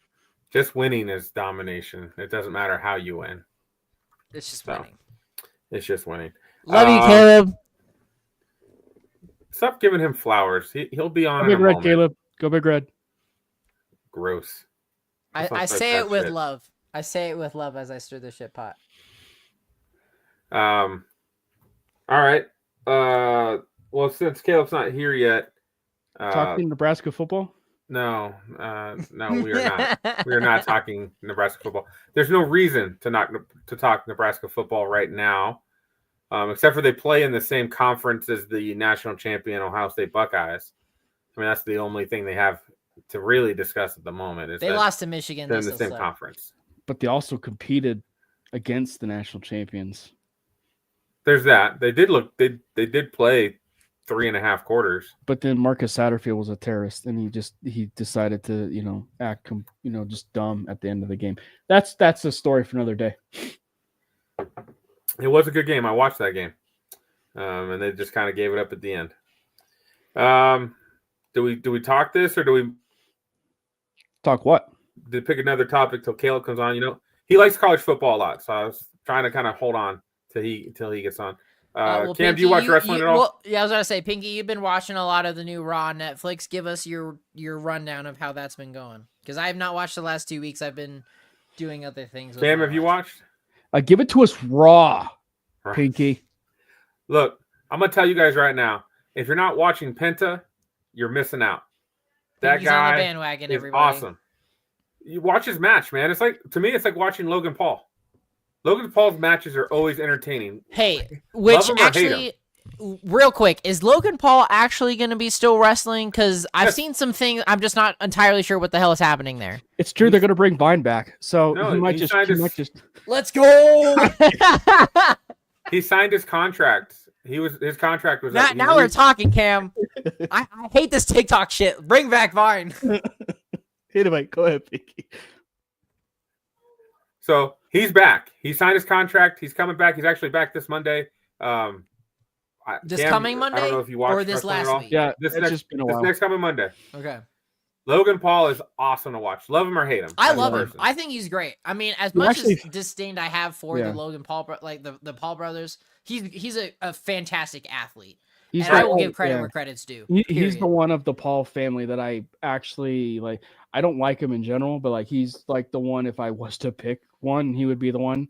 Just winning is domination. It doesn't matter how you win. It's just winning. It's just winning. Love you, Caleb. Stop giving him flowers. He'll be on. Go Big Red, Caleb. Go Big Red. Gross. I say it with love. I say it with love as I stir the shit pot. All right. Well, since Caleb's not here yet, talking Nebraska football. No, we are not. We are not talking Nebraska football. There's no reason to talk Nebraska football right now, except for they play in the same conference as the national champion Ohio State Buckeyes. I mean, that's the only thing they have to really discuss at the moment. They lost to Michigan. They're in the same conference, but they also competed against the national champions. There's that. They did play 3.5 quarters. But then Marcus Satterfield was a terrorist, and he decided to act just dumb at the end of the game. That's a story for another day. It was a good game. I watched that game, and they just kind of gave it up at the end. Do we talk this, or do we talk what? To pick another topic till Caleb comes on? He likes college football a lot, so I was trying to kind of hold on till he gets on. Cam, Pinky, do you watch wrestling at all? Well, yeah, I was gonna say, Pinky, you've been watching a lot of the new Raw on Netflix. Give us your rundown of how that's been going, because I have not watched the last 2 weeks. I've been doing other things. Cam, have you watched? Give it to us raw, Pinky. Look, I'm gonna tell you guys right now. If you're not watching Penta, you're missing out. That Pinky's guy on the bandwagon, is everybody. awesome. You watch his match, man. To me, it's like watching Logan Paul. Logan Paul's matches are always entertaining. Hey, which him or hate actually, real quick, is Logan Paul actually going to be still wrestling? Because I've seen some things. I'm just not entirely sure what the hell is happening there. It's true. They're going to bring Vine back. So No, he might he just. Let's go. He signed his contract. His contract was up. Now we're talking, Cam. I hate this TikTok shit. Bring back Vine. Anyway, go ahead, Pinky. So he's back. He signed his contract. He's coming back. He's actually back this Monday. Coming Monday? I don't know if you watched or this wrestling at all. last week? Yeah, This just been a while. next coming Monday. Okay. Logan Paul is awesome to watch. Love him or hate him. I as a love him. person. I think he's great. I mean, as You much actually- as disdain I have for the Logan Paul, like the Paul brothers, he's a fantastic athlete. And I will give credit where credit's due. He's the one of the Paul family that I actually like. I don't like him in general, but like he's like the one. If I was to pick one, he would be the one.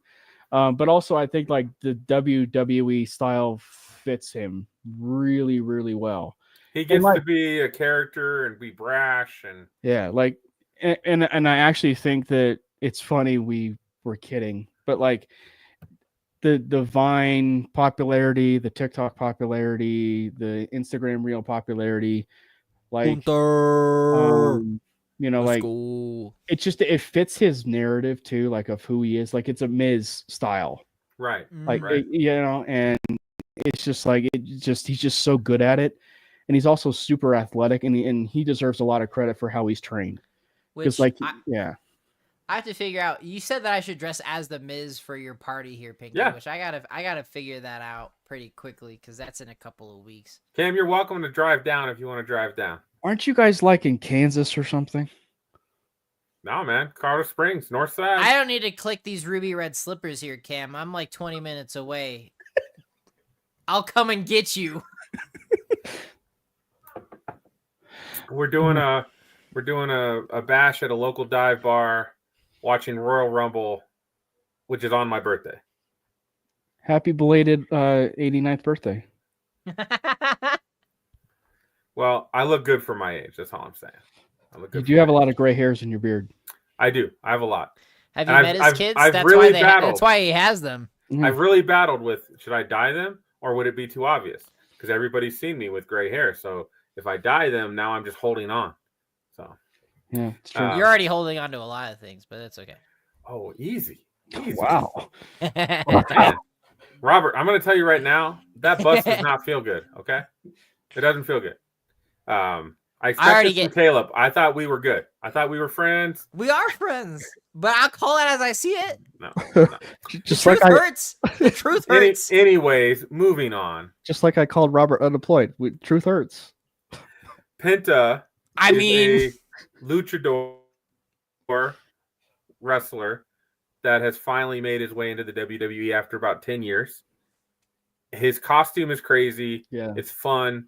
But also, I think like the WWE style fits him really, really well. He gets to be a character and be brash and and I actually think that it's funny. We were kidding, but like the Vine popularity, the TikTok popularity, the Instagram Reel popularity, like it fits his narrative too, like of who he is. Like it's a Miz style, right? Like right. And it's just like he's just so good at it, and he's also super athletic, and he deserves a lot of credit for how he's trained. Because I have to figure out. You said that I should dress as the Miz for your party here, Pinky. Yeah. Which I gotta figure that out pretty quickly because that's in a couple of weeks. Cam, you're welcome to drive down if you want to drive down. Aren't you guys like in Kansas or something? No, man. Colorado Springs, north side. I don't need to click these ruby red slippers here, Cam. I'm like 20 minutes away. I'll come and get you. We're doing a bash at a local dive bar, watching Royal Rumble, which is on my birthday. Happy belated 89th birthday. Well, I look good for my age. That's all I'm saying. I look good. You do have a lot of gray hairs in your beard. I do. I have a lot. Have you And met his kids? I've That's really why battled. that's why he has them. I've really battled with, should I dye them or would it be too obvious? Because everybody's seen me with gray hair. So if I dye them, now I'm just holding on. So Yeah, it's true. You're already holding on to a lot of things, but that's okay. oh, easy. Wow. Man, Robert, I'm going to tell you right now, that bus does not feel good. Okay, it doesn't feel good. I expected from Caleb. I thought we were good. I thought we were friends. We are friends, but I'll call it as I see it. No. Just The like truth hurts. The truth hurts. Anyways, moving on. Just like I called Robert unemployed. Truth hurts. Penta. I mean, a luchador wrestler that has finally made his way into the WWE after about 10 years. His costume is crazy. Yeah. It's fun.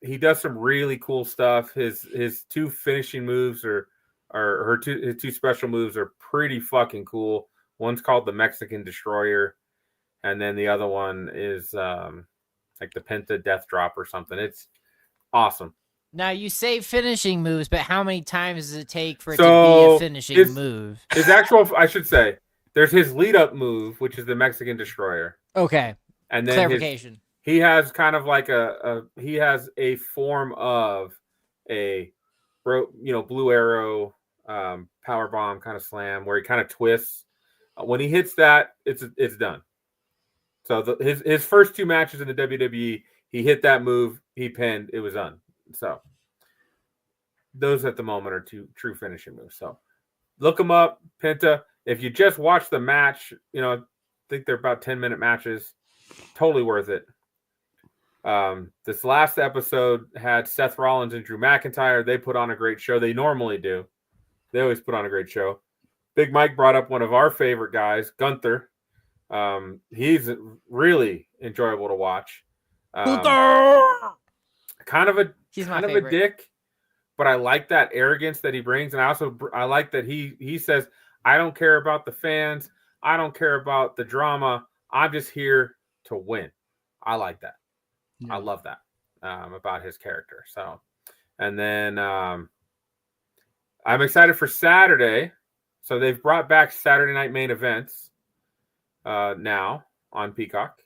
He does some really cool stuff. His two finishing moves his two special moves are pretty fucking cool. One's called the Mexican Destroyer, and then the other one is like the Penta Death Drop or something. It's awesome. Now you say finishing moves, but how many times does it take for it to be a finishing move? His actual, I should say, there's his lead up move, which is the Mexican Destroyer. Okay. And then clarification. He has kind of like he has a form of a blue arrow power bomb kind of slam where he kind of twists. When he hits that, it's done. So his first two matches in the WWE, he hit that move, he pinned, it was done. So those at the moment are two true finishing moves. So look them up, Penta. If you just watch the match, I think they're about 10-minute matches. Totally worth it. This last episode had Seth Rollins and Drew McIntyre. They put on a great show. They normally do. They always put on a great show. Big Mike brought up one of our favorite guys, Gunther. He's really enjoyable to watch. Kind of a dick, but I like that arrogance that he brings, and I like that he says, I don't care about the fans, I don't care about the drama, I'm just here to win. I like that. I love that about his character. So, and then I'm excited for Saturday. So they've brought back Saturday night main events now on Peacock,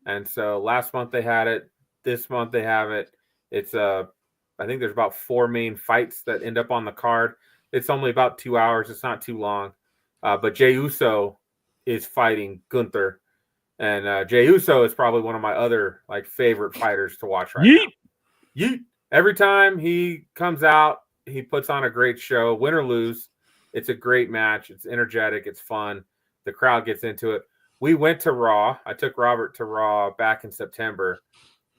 and so last month they had it. This month they have it. It's I think there's about 4 main fights that end up on the card. It's only about 2 hours. It's not too long. But Jey Uso is fighting Gunther. And Jey Uso is probably one of my other favorite fighters to watch right now. Yeet. Every time he comes out, he puts on a great show. Win or lose, it's a great match. It's energetic. It's fun. The crowd gets into it. We went to Raw. I took Robert to Raw back in September.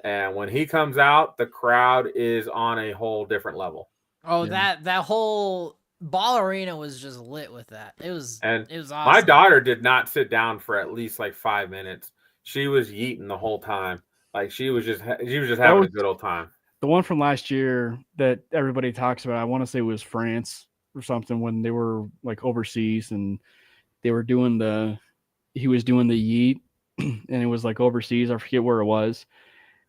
And when he comes out, the crowd is on a whole different level. Oh, that whole Ball Arena was just lit with that. It was awesome. My daughter did not sit down for at least 5 minutes. She was yeeting the whole time. She was just having a good old time. The one from last year that everybody talks about, I want to say was France or something, when they were overseas and they were he was doing the yeet and it was overseas. I forget where it was.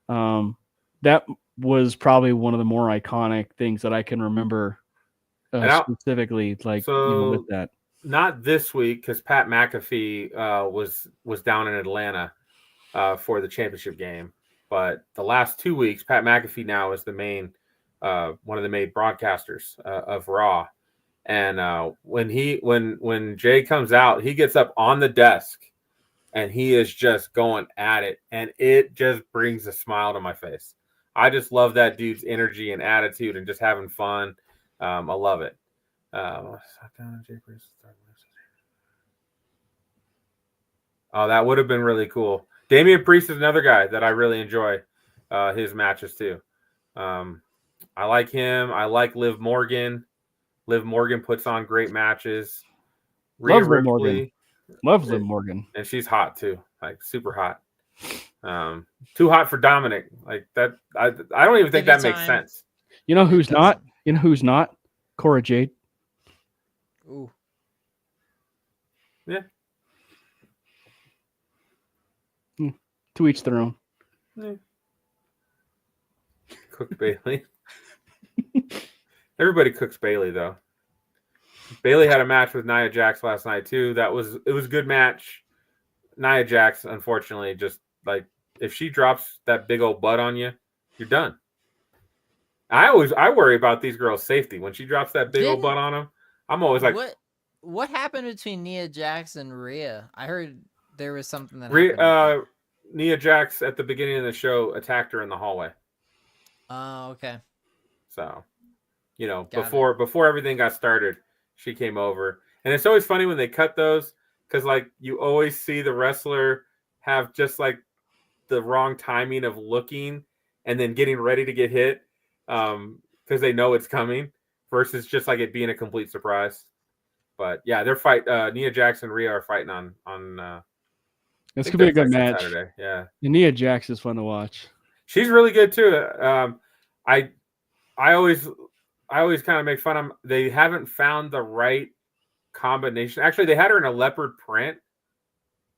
That was probably one of the more iconic things that I can remember specifically with that. Not this week because Pat McAfee was down in Atlanta for the championship game, but the last 2 weeks Pat McAfee now is the main one of the main broadcasters of Raw, and when Jay comes out, he gets up on the desk and he is just going at it, and it just brings a smile to my face. I just love that dude's energy and attitude and just having fun. I love it. Oh, that would have been really cool. Damian Priest is another guy that I really enjoy his matches too. I like him. I like Liv Morgan. Liv Morgan puts on great matches. Love Liv Morgan. Love Liv Morgan. And she's hot too, super hot. Too hot for Dominic. That. I don't even think that makes sense. You know who's not? You know who's not? Cora Jade. Ooh. Yeah. To each their own. Yeah. Cook Bailey. Everybody cooks Bailey though. Bailey had a match with Nia Jax last night too. It was a good match. Nia Jax, unfortunately, just like if she drops that big old butt on you, you're done. I worry about these girls' safety when she drops that big old butt on them. I'm always like, what happened between Nia Jax and Rhea? I heard there was something that happened. Nia Jax at the beginning of the show attacked her in the hallway. Oh, okay. So, before everything got started, she came over, and it's always funny when they cut those because like you always see the wrestler have just like the wrong timing of looking and then getting ready to get hit because they know it's coming versus just like it being a complete surprise. But yeah, they're Nia Jax and Rhea are fighting on This could be a good match. Saturday. Yeah. And Nia Jax is fun to watch. She's really good too. I always kind of make fun of them. They haven't found the right combination. Actually, they had her in a leopard print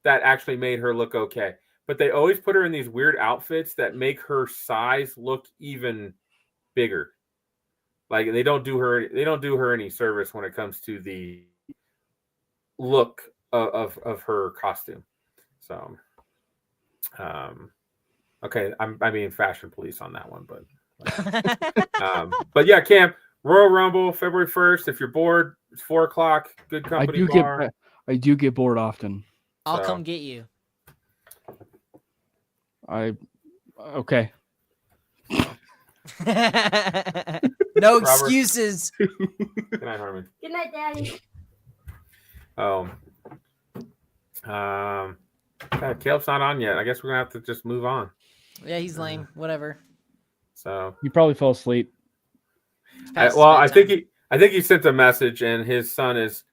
that actually made her look okay. But they always put her in these weird outfits that make her size look even bigger. Like they don't do her any service when it comes to the look of her costume. So, okay, I'm being fashion police on that one, but yeah, Cam, Royal Rumble, February 1st. If you're bored, it's 4:00. Good company bar. I do get bored often. I'll come get you. Okay. No excuses. Good night, Harmon. Good night, Daddy. Oh. God, Caleb's not on yet. I guess we're gonna have to just move on. Yeah, he's lame. Whatever. So he probably fell asleep. I think he sent a message, and his son is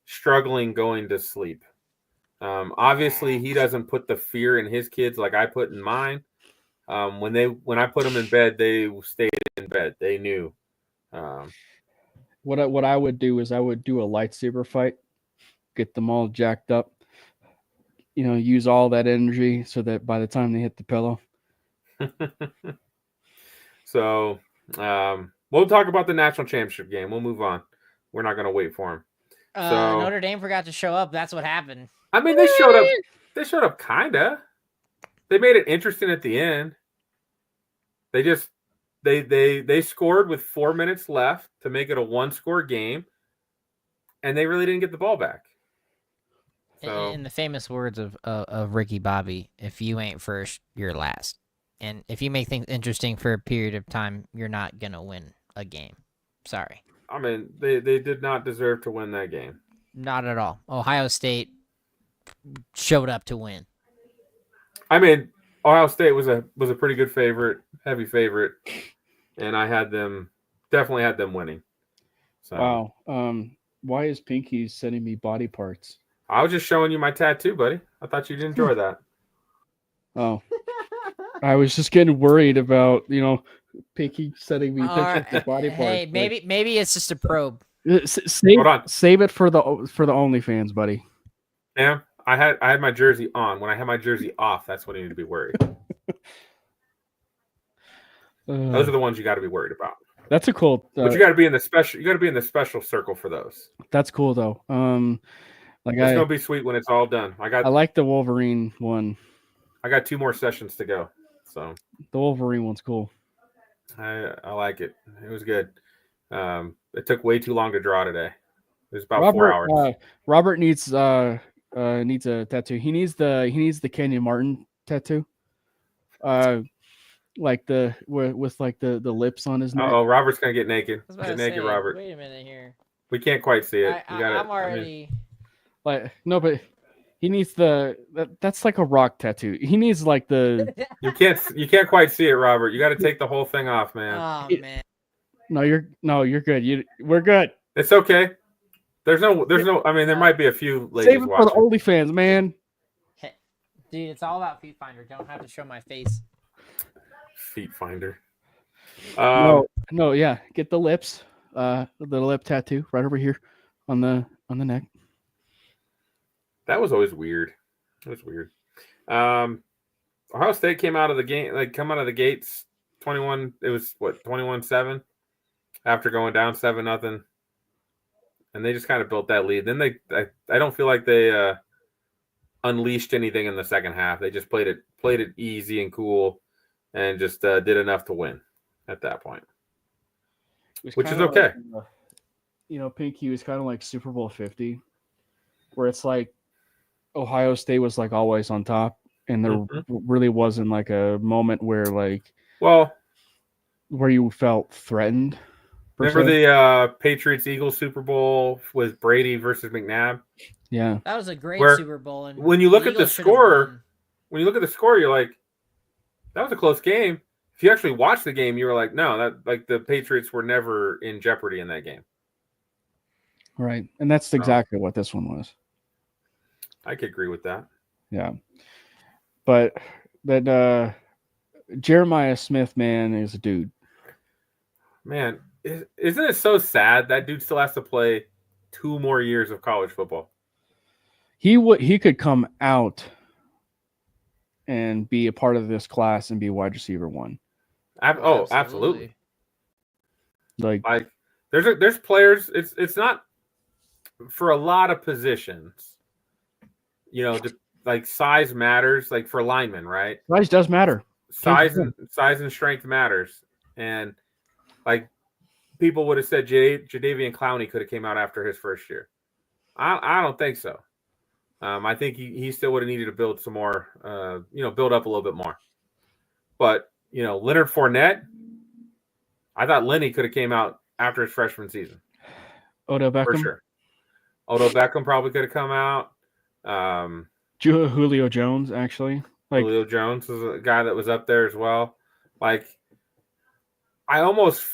struggling going to sleep. Obviously, he doesn't put the fear in his kids like I put in mine. When I put them in bed, they stayed in bed. They knew. What I would do is I would do a lightsaber fight, get them all jacked up. Use all that energy so that by the time they hit the pillow. So, we'll talk about the national championship game. We'll move on. We're not going to wait for him. Notre Dame forgot to show up. That's what happened. I mean, they showed up. They showed up, kinda. They made it interesting at the end. They just they scored with 4 minutes left to make it a 1-score game, and they really didn't get the ball back. So, in the famous words of Ricky Bobby, if you ain't first, you're last. And if you make things interesting for a period of time, you're not going to win a game. Sorry. I mean, they did not deserve to win that game. Not at all. Ohio State showed up to win. I mean, Ohio State was a pretty good favorite, heavy favorite, and I definitely had them winning. So. Wow. Why is Pinky sending me body parts? I was just showing you my tattoo, buddy. I thought you'd enjoy that. Oh. I was just getting worried about, Pinky sending me pictures of body parts. Hey, maybe it's just a probe. Save it for the OnlyFans, buddy. Yeah, I had my jersey on. When I had my jersey off, that's when you need to be worried. Those are the ones you got to be worried about. That's a cool. But you got to be in the special. You got to be in the special circle for those. That's cool though. It's gonna be sweet when it's all done. I like the Wolverine one. I got 2 more sessions to go. So the Wolverine one's cool. I like it. It was good. It took way too long to draw today. It was about 4 hours. Robert needs a tattoo. He needs the Kenyon Martin tattoo. Like with like the lips on his neck. Oh, Robert's gonna get naked. Get naked, Robert. Wait a minute here. We can't quite see it. I'm already. No, but he needs that's like a rock tattoo. He needs like the. You can't quite see it, Robert. You got to take the whole thing off, man. Oh man. No, you're good. We're good. It's okay. There's no. I mean, there might be a few ladies Save it watching. for the OnlyFans, man. Hey, dude, it's all about Feet Finder. Don't have to show my face. Feet Finder. No, yeah. Get the lips. The lip tattoo right over here on the neck. That was always weird. It was weird. Ohio State came out of the game, come out of the gates 21. It was 21-7 after going down 7-0. and they just kind of built that lead. Then I don't feel like they unleashed anything in the second half. They just played it easy and cool, and just did enough to win at that point, which is okay. Like, Pinky was kind of like Super Bowl 50, where it's like Ohio State was like always on top, and there really wasn't like a moment where where you felt threatened. Remember the Patriots-Eagles Super Bowl with Brady versus McNabb? Yeah, that was a great Super Bowl. And when you look at the score, you're like, that was a close game. If you actually watch the game, you were like, no, that like the Patriots were never in jeopardy in that game. Right, and that's exactly what this one was. I could agree with that. Yeah, but that Jeremiah Smith, man, is a dude. Man, isn't it so sad that dude still has to play 2 more years of college football? He could come out and be a part of this class and be wide receiver 1. Absolutely. Like there's players. It's not for a lot of positions. Like size matters. Like for linemen, right? Size does matter. Size and strength matters. And like people would have said, Jadeveon Clowney could have came out after his first year. I don't think so. I think he still would have needed to build some more. Build up a little bit more. But Leonard Fournette, I thought Lenny could have came out after his freshman season. Odell Beckham, for sure. Odell Beckham probably could have come out. Julio Jones, actually. Julio Jones was a guy that was up there as well. Like, I almost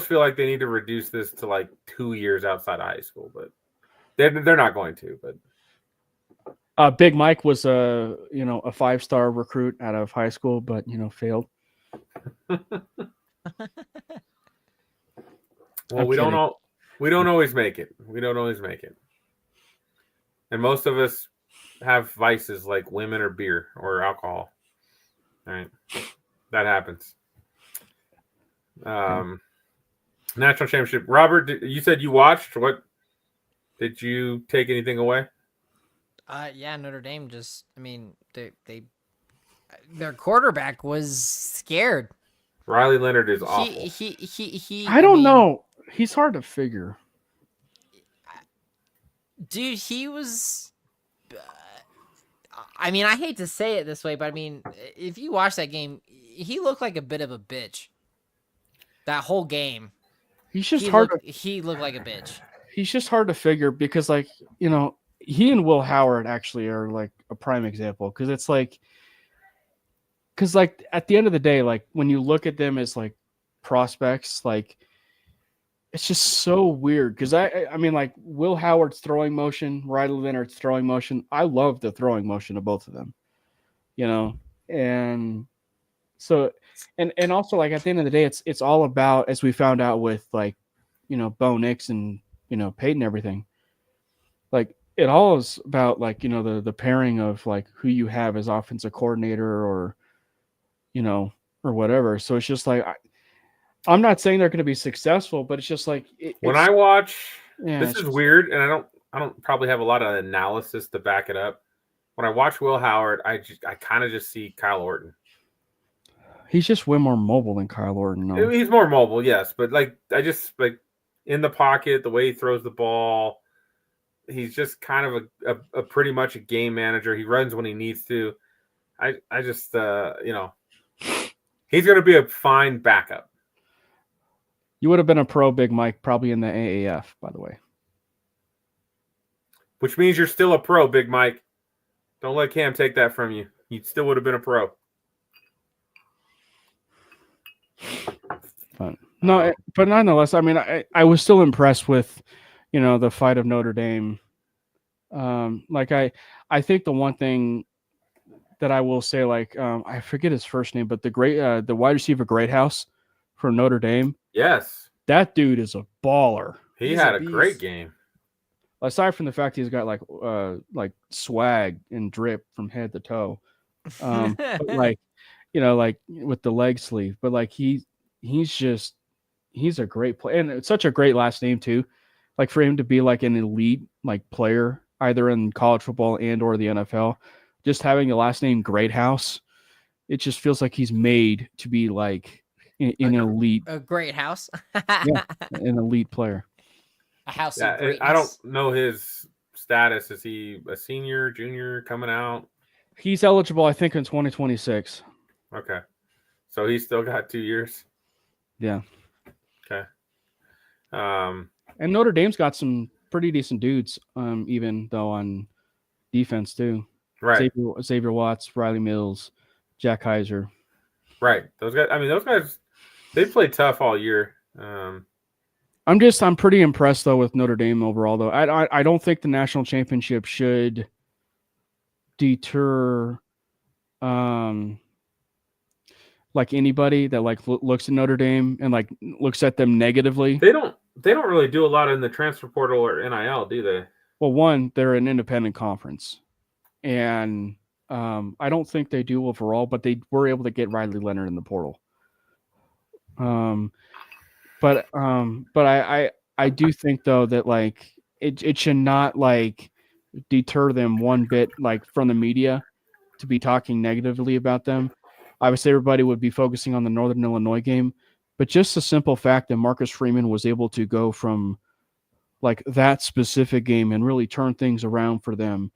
feel like they need to reduce this to like 2 years outside of high school, but they're not going to. But Big Mike was a 5-star recruit out of high school, but failed. Well, we don't always make it. We don't always make it. And most of us have vices like women or beer or alcohol. All right. That happens. National championship. Robert, you said you watched. What did you take anything away? Yeah, Notre Dame just, their quarterback was scared. Riley Leonard is awful. I don't know. He's hard to figure. Dude, he was. I hate to say it this way, but if you watch that game, he looked like a bit of a bitch. That whole game. He looked like a bitch. He's just hard to figure because, he and Will Howard actually are like a prime example because it's like, at the end of the day, like when you look at them as like prospects, like it's just so weird because like Will Howard's throwing motion, Riley Leonard's throwing motion. I love the throwing motion of both of them, and so and also like at the end of the day, it's all about, as we found out with like Bo Nix and Peyton, everything. Like it all is about like the pairing of like who you have as offensive coordinator or or whatever. So it's just like I'm not saying they're going to be successful, but it's just like when I watch, this is weird, and I don't probably have a lot of analysis to back it up. When I watch Will Howard, I kind of just see Kyle Orton. He's just way more mobile than Kyle Orton. No. He's more mobile, yes, but like I just like in the pocket, the way he throws the ball, he's just kind of a pretty much a game manager. He runs when he needs to. I just he's going to be a fine backup. You would have been a pro, Big Mike, probably in the AAF, by the way. Which means you're still a pro, Big Mike. Don't let Cam take that from you. You still would have been a pro. But nonetheless, I was still impressed with, the fight of Notre Dame. I think the one thing that I will say, I forget his first name, but the wide receiver Greathouse from Notre Dame. Yes. That dude is a baller. He's had a great game. Aside from the fact he's got like swag and drip from head to toe. But with the leg sleeve, but like he's just he's a great player, and it's such a great last name too. Like for him to be like an elite like player, either in college football and or the NFL, just having the last name Greathouse, it just feels like he's made to be like an elite, A great house. yeah, an elite player. A house Yeah, of greatness. I don't know his status. Is he a senior, junior, coming out? He's eligible, I think, in 2026. Okay, so he's still got 2 years. Yeah. Okay. And Notre Dame's got some pretty decent dudes, even though on defense too. Right. Xavier Watts, Riley Mills, Jack Heiser. Right. Those guys. I mean, those guys. They played tough all year. I'm pretty impressed though with Notre Dame overall. Though I don't think the national championship should deter, like anybody that like looks at Notre Dame and like looks at them negatively. They don't really do a lot in the transfer portal or NIL, do they? Well, one, they're an independent conference, and I don't think they do overall, but they were able to get Riley Leonard in the portal. But I do think though that like it should not like deter them one bit like from the media to be talking negatively about them. Obviously, everybody would be focusing on the Northern Illinois game, but just the simple fact that Marcus Freeman was able to go from like that specific game and really turn things around for them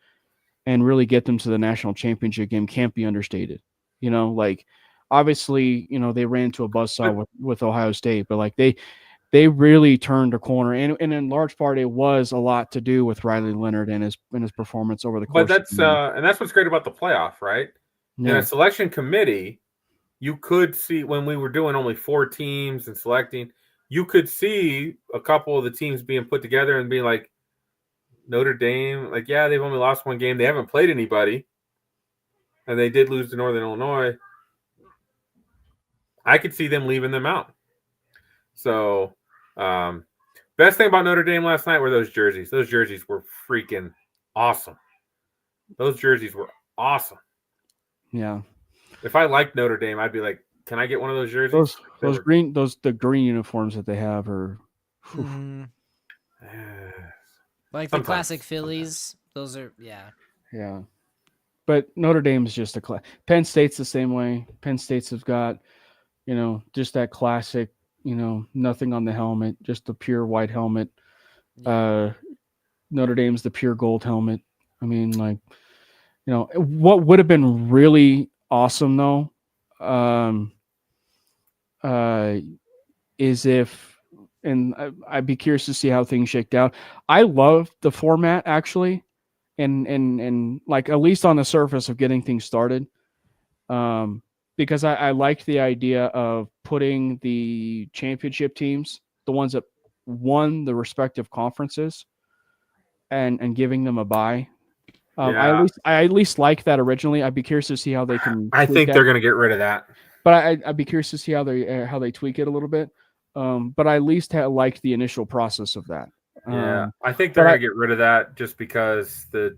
and really get them to the national championship game can't be understated. You know, like obviously, you know, they ran into a buzzsaw with Ohio State, but like they really turned a corner, and in large part it was a lot to do with Riley Leonard and his performance over the course. But that's and that's what's great about the playoff, right? Yeah. In a selection committee, you could see when we were doing only 4 teams and selecting, you could see a couple of the teams being put together and being like Notre Dame, like, yeah, they've only lost 1 game. They haven't played anybody. And they did lose to Northern Illinois. I could see them leaving them out. So, best thing about Notre Dame last night were those jerseys. Those jerseys were freaking awesome. Those jerseys were awesome. Yeah. If I liked Notre Dame, I'd be like, can I get one of those jerseys? The green uniforms that they have are like the classic Phillies. Those are yeah. But Notre Dame's just a Penn State's the same way. Penn State's have got, you know, just that classic, you know, nothing on the helmet, just the pure white helmet. Notre Dame's the pure gold helmet. I mean, like, you know, what would have been really awesome though, is if, and I'd be curious to see how things shaked out. I love the format actually, and like at least on the surface of getting things started, because I liked the idea of putting the championship teams, the ones that won the respective conferences, and giving them a bye. I at least like that originally. I'd be curious to see how they can. I think they're going to get rid of that. But I'd be curious to see how they tweak it a little bit. But I at least liked the initial process of that. Yeah, I think they're going to get rid of that just because the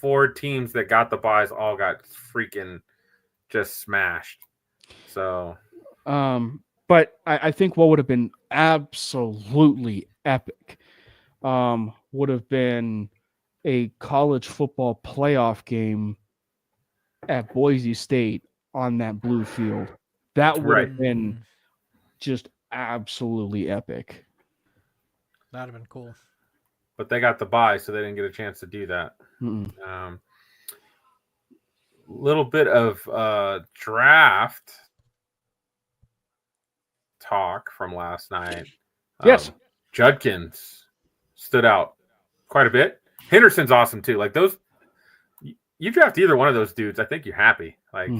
4 teams that got the buys all got freaking just smashed. So, but I think what would have been absolutely epic would have been a college football playoff game at Boise State on that blue field. That would have been just absolutely epic. That'd have been cool. But they got the bye, so they didn't get a chance to do that. Little bit of draft talk from last night. Yes. Judkins stood out quite a bit. Henderson's awesome too. Like those, you draft either one of those dudes, I think you're happy. Like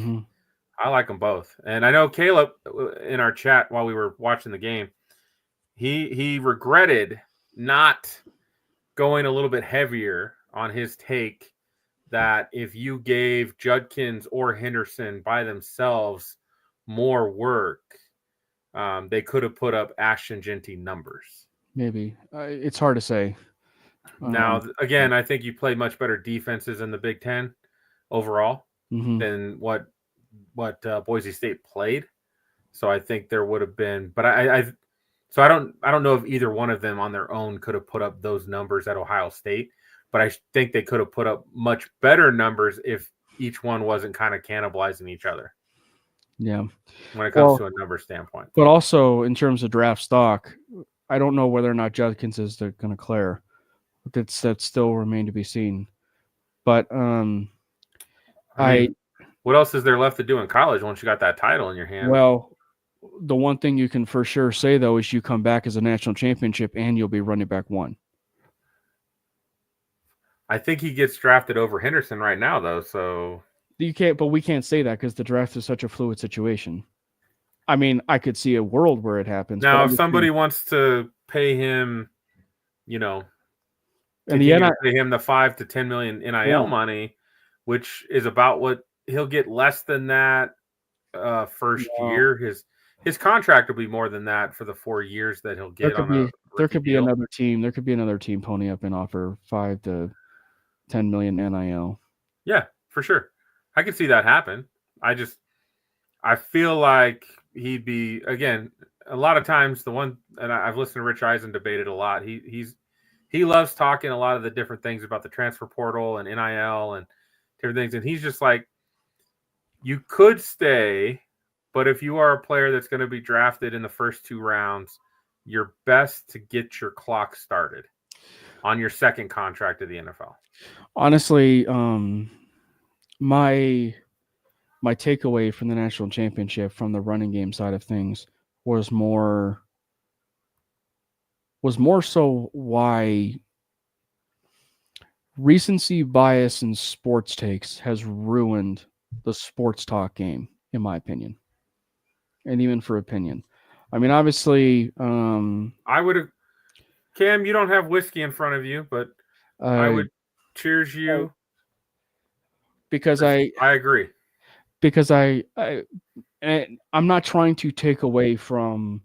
I like them both. And I know Caleb in our chat while we were watching the game, he regretted not going a little bit heavier on his take that if you gave Judkins or Henderson by themselves more work, they could have put up Ashton Genty numbers. Maybe. It's hard to say. Now, again, I think you play much better defenses in the Big Ten overall than what Boise State played. So I think there would have been, but So I don't know if either one of them on their own could have put up those numbers at Ohio State, but I think they could have put up much better numbers if each one wasn't kind of cannibalizing each other. Yeah. When it comes to a number standpoint. But also in terms of draft stock, I don't know whether or not Judkins is going to clear. That's still remain to be seen. But I mean, what else is there left to do in college once you got that title in your hand? Well, the one thing you can for sure say though is you come back as a national championship and you'll be running back one. I think he gets drafted over Henderson right now though, so you can't. But we can't say that because the draft is such a fluid situation. I mean, I could see a world where it happens. Now, if somebody wants to pay him, you know, and pay him the 5 to 10 million NIL money, which is about what he'll get less than that first year. His contract will be more than that for the 4 years that he'll get. There could be another team. There could be another team pony up and offer 5 to 10 million NIL. Yeah, for sure. I could see that happen. I feel like he'd be, again, a lot of times the one, and I've listened to Rich Eisen debate it a lot. He loves talking a lot of the different things about the transfer portal and NIL and different things. And he's just like, you could stay, but if you are a player that's going to be drafted in the first 2 rounds, you're best to get your clock started on your second contract of the NFL. Honestly, my takeaway from the national championship from the running game side of things was more so why recency bias in sports takes has ruined the sports talk game, in my opinion. And even for opinion. I mean, obviously, I would have, Cam, you don't have whiskey in front of you, but I would cheers you. Because I agree. Because I'm not trying to take away from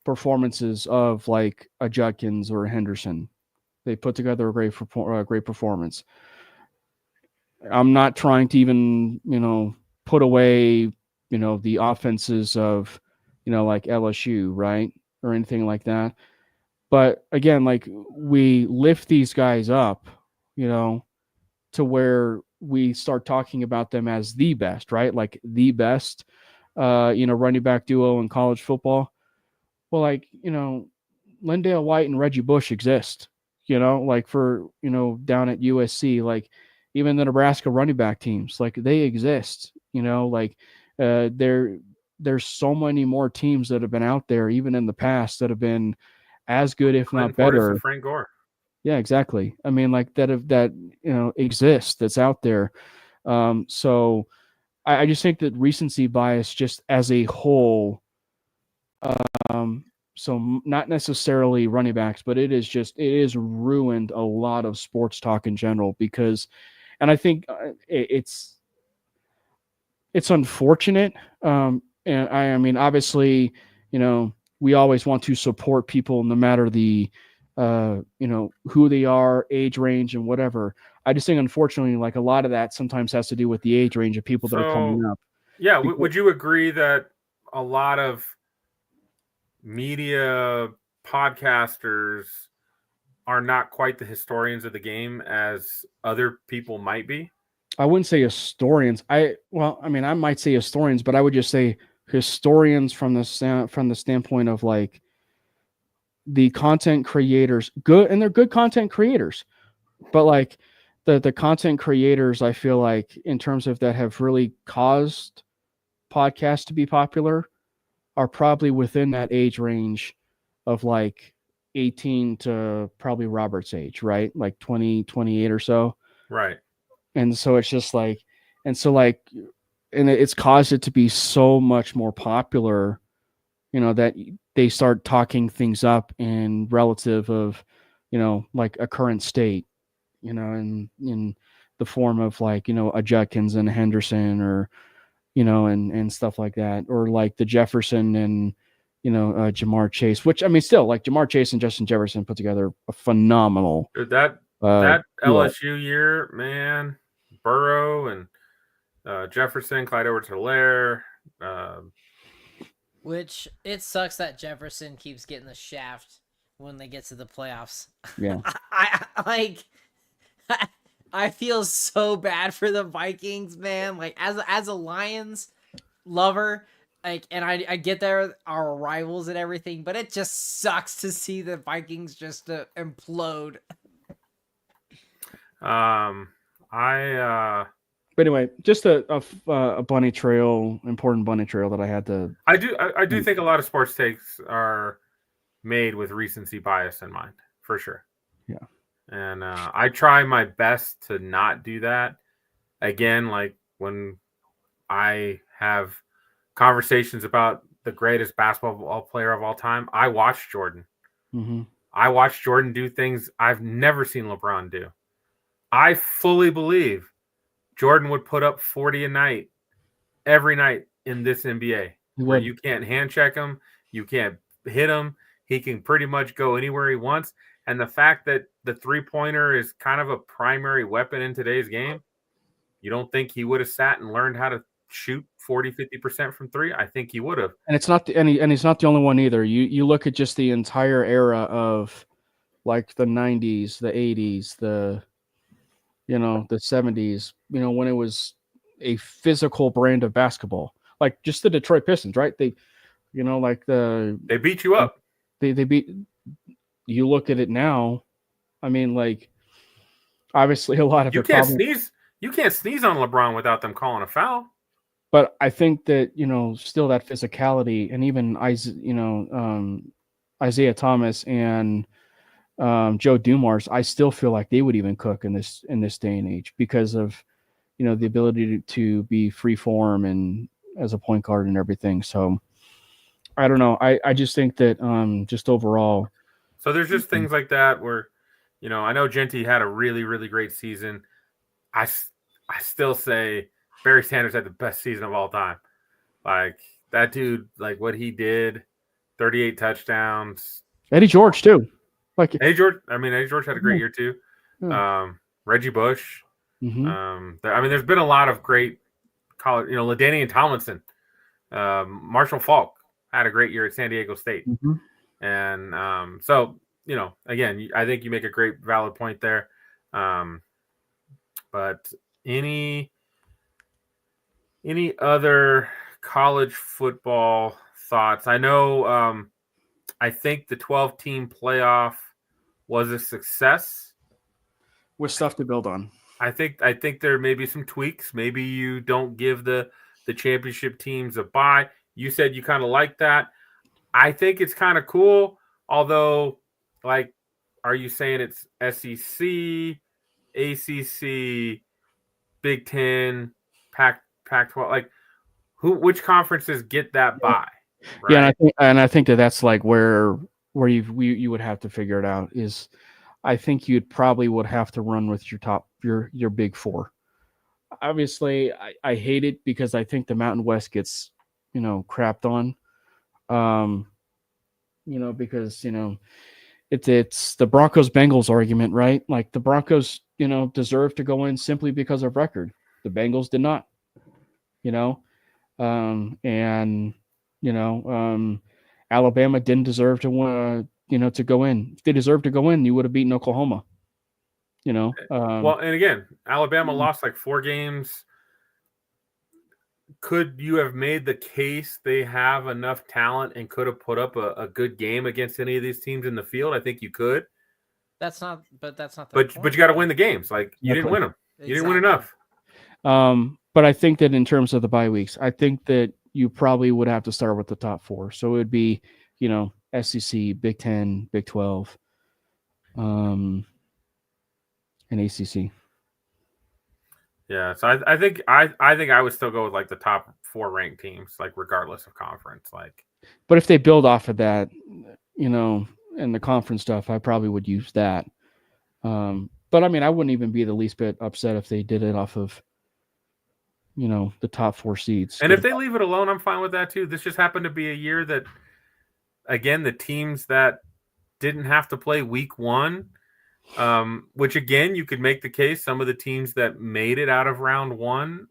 performances of like a Judkins or a Henderson. They put together a great performance. I'm not trying to even, put away, the offenses of, like LSU, right? Or anything like that. But again, like we lift these guys up, to where we start talking about them as the best, right? Like the best, running back duo in college football. Well, like, Lindale White and Reggie Bush exist, like for, down at USC, like even the Nebraska running back teams, like they exist, like there's so many more teams that have been out there, even in the past, that have been as good, if not better. Frank Gore. Yeah, exactly. I mean, like that exists, that's out there. So I just think that recency bias, just as a whole, so not necessarily running backs, but it is ruined a lot of sports talk in general because, and I think it's unfortunate. And I mean, obviously, we always want to support people no matter the, who they are, age range, and whatever. I just think, unfortunately, like a lot of that sometimes has to do with the age range of people that are coming up. Yeah. Would you agree that a lot of media podcasters are not quite the historians of the game as other people might be? I wouldn't say historians. I might say historians, but I would just say historians from the standpoint of like the content creators, good, and they're good content creators, but like the content creators, I feel like in terms of that have really caused podcasts to be popular are probably within that age range of like 18 to probably Robert's age, right? Like 20, 28 or so. Right. And so it's just like, and it's caused it to be so much more popular, that they start talking things up in relative of, like a current state, in the form of like, a Judkins and a Henderson or, and stuff like that, or like the Jefferson and, Jamar Chase, which I mean, still like Jamar Chase and Justin Jefferson put together a phenomenal. Dude, that LSU year, man, Burrow and Jefferson, Clyde Edwards-Helaire, Which it sucks that Jefferson keeps getting the shaft when they get to the playoffs. Yeah. I like. I feel so bad for the Vikings, man. Like as a Lions lover, like, and I get there our rivals and everything, but it just sucks to see the Vikings just implode. But anyway, just a bunny trail, important bunny trail that I had to. I do think a lot of sports takes are made with recency bias in mind, for sure. Yeah. And I try my best to not do that. Again, like when I have conversations about the greatest basketball player of all time, I watched Jordan. Mm-hmm. I watched Jordan do things I've never seen LeBron do. I fully believe Jordan would put up 40 a night every night in this NBA, where you can't hand check him, you can't hit him. He can pretty much go anywhere he wants. And the fact that the three-pointer is kind of a primary weapon in today's game, you don't think he would have sat and learned how to shoot 40, 50% from three? I think he would have. And it's not and he's not the only one either. You look at just the entire era of like the 90s, the 80s, the 70s, when it was a physical brand of basketball. Like just the Detroit Pistons, right? They they beat you up. They beat. You look at it now. I mean, like, obviously, a lot of you can't sneeze. You can't sneeze on LeBron without them calling a foul. But I think that still that physicality, and even Isaiah Thomas and Joe Dumars, I still feel like they would even cook in this day and age because of the ability to be free form and as a point guard and everything. So I don't know. I just think that just overall. So there's just things like that where, I know Genty had a really, really great season. I still say Barry Sanders had the best season of all time. Like that dude, like what he did, 38 touchdowns. Eddie George too. Like Eddie George had a great year too. Yeah. Reggie Bush. Mm-hmm. There's been a lot of great college, LaDainian Tomlinson, Marshall Falk had a great year at San Diego State. Mm-hmm. And so, again, I think you make a great valid point there. But any other college football thoughts? I know I think the 12-team playoff was a success. With stuff to build on. I think there may be some tweaks. Maybe you don't give the championship teams a bye. You said you kind of like that. I think it's kind of cool. Although, like, are you saying it's SEC, ACC, Big Ten, Pac-12? Like, which conferences get that bye? Right? Yeah, and I think that's like where you would have to figure it out is. I think you'd probably would have to run with your big four. Obviously, I hate it because I think the Mountain West gets, crapped on. Because, it's the Broncos Bengals argument, right? Like the Broncos, deserve to go in simply because of record. The Bengals did not, Alabama didn't deserve to win. To go in. If they deserved to go in, you would have beaten Oklahoma. Well, and again, Alabama lost like 4 games. Could you have made the case they have enough talent and could have put up a good game against any of these teams in the field? I think you could. That's not the But point. you got to win the games. Like you didn't win them. You didn't win enough. But I think that in terms of the bye weeks, I think that you probably would have to start with the top 4. So it would be, SEC, Big 10, Big 12, and ACC. Yeah, so I think I would still go with like the top 4 ranked teams, like regardless of conference. Like, but if they build off of that, and the conference stuff, I probably would use that. But I mean, I wouldn't even be the least bit upset if they did it off of, the top 4 seeds. And if they leave it alone, I'm fine with that too. This just happened to be a year that, again, the teams that didn't have to play week 1, which again, you could make the case some of the teams that made it out of round 1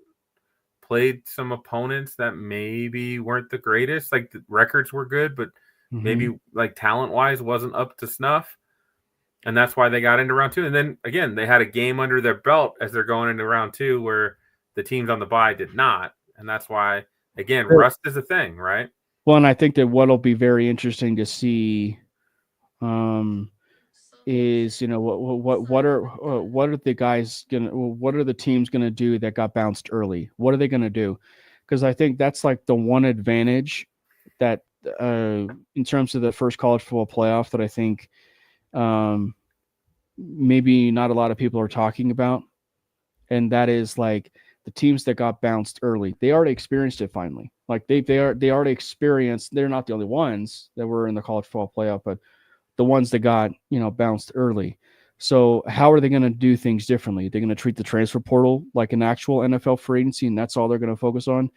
played some opponents that maybe weren't the greatest. Like the records were good, but maybe like talent wise wasn't up to snuff. And that's why they got into round 2. And then again, they had a game under their belt as they're going into round 2 where the teams on the bye did not. And that's why, again, rust is a thing, right? Well, and I think that what'll be very interesting to see is, you know, what are the guys what are the teams gonna do that got bounced early? What are they gonna do? Because I think that's like the one advantage that in terms of the first college football playoff that I think maybe not a lot of people are talking about, and that is like the teams that got bounced early. They already experienced it finally. Like they already experienced. They're not the only ones that were in the college football playoff, but the ones that got, you know, bounced early. So how are they going to do things differently? They're going to treat the transfer portal like an actual NFL free agency, and that's all they're going to focus on,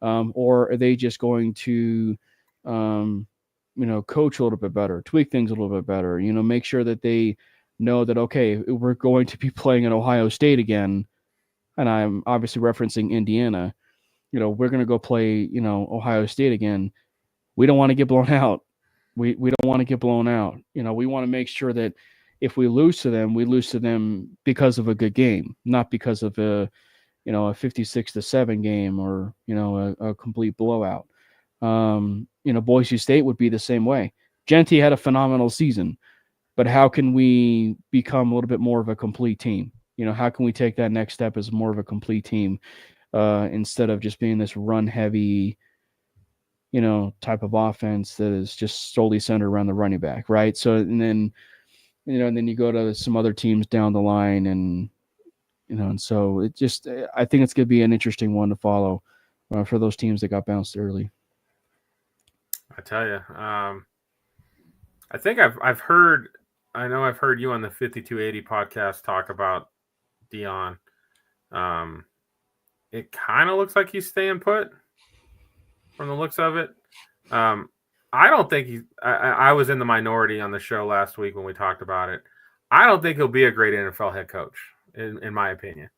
or are they just going to, you know, coach a little bit better, tweak things a little bit better, you know, make sure that they know that, okay, we're going to be playing at Ohio State again, and I'm obviously referencing Indiana. You know, we're going to go play, you know, Ohio State again. We don't want to get blown out. We don't want to get blown out. You know, we want to make sure that if we lose to them, we lose to them because of a good game, not because of a 56-7 game or, you know, a complete blowout. You know, Boise State would be the same way. Genty had a phenomenal season, but how can we become a little bit more of a complete team? You know, how can we take that next step as more of a complete team instead of just being this run heavy, you know, type of offense that is just solely centered around the running back, right? So, and then, you know, and then you go to some other teams down the line, and, you know, and so it just, I think it's going to be an interesting one to follow for those teams that got bounced early. I tell you, I think I've heard you on the 5280 podcast talk about Dion. It kind of looks like he's staying put from the looks of it. I don't think I was in the minority on the show last week when we talked about it. I don't think he'll be a great NFL head coach, in my opinion.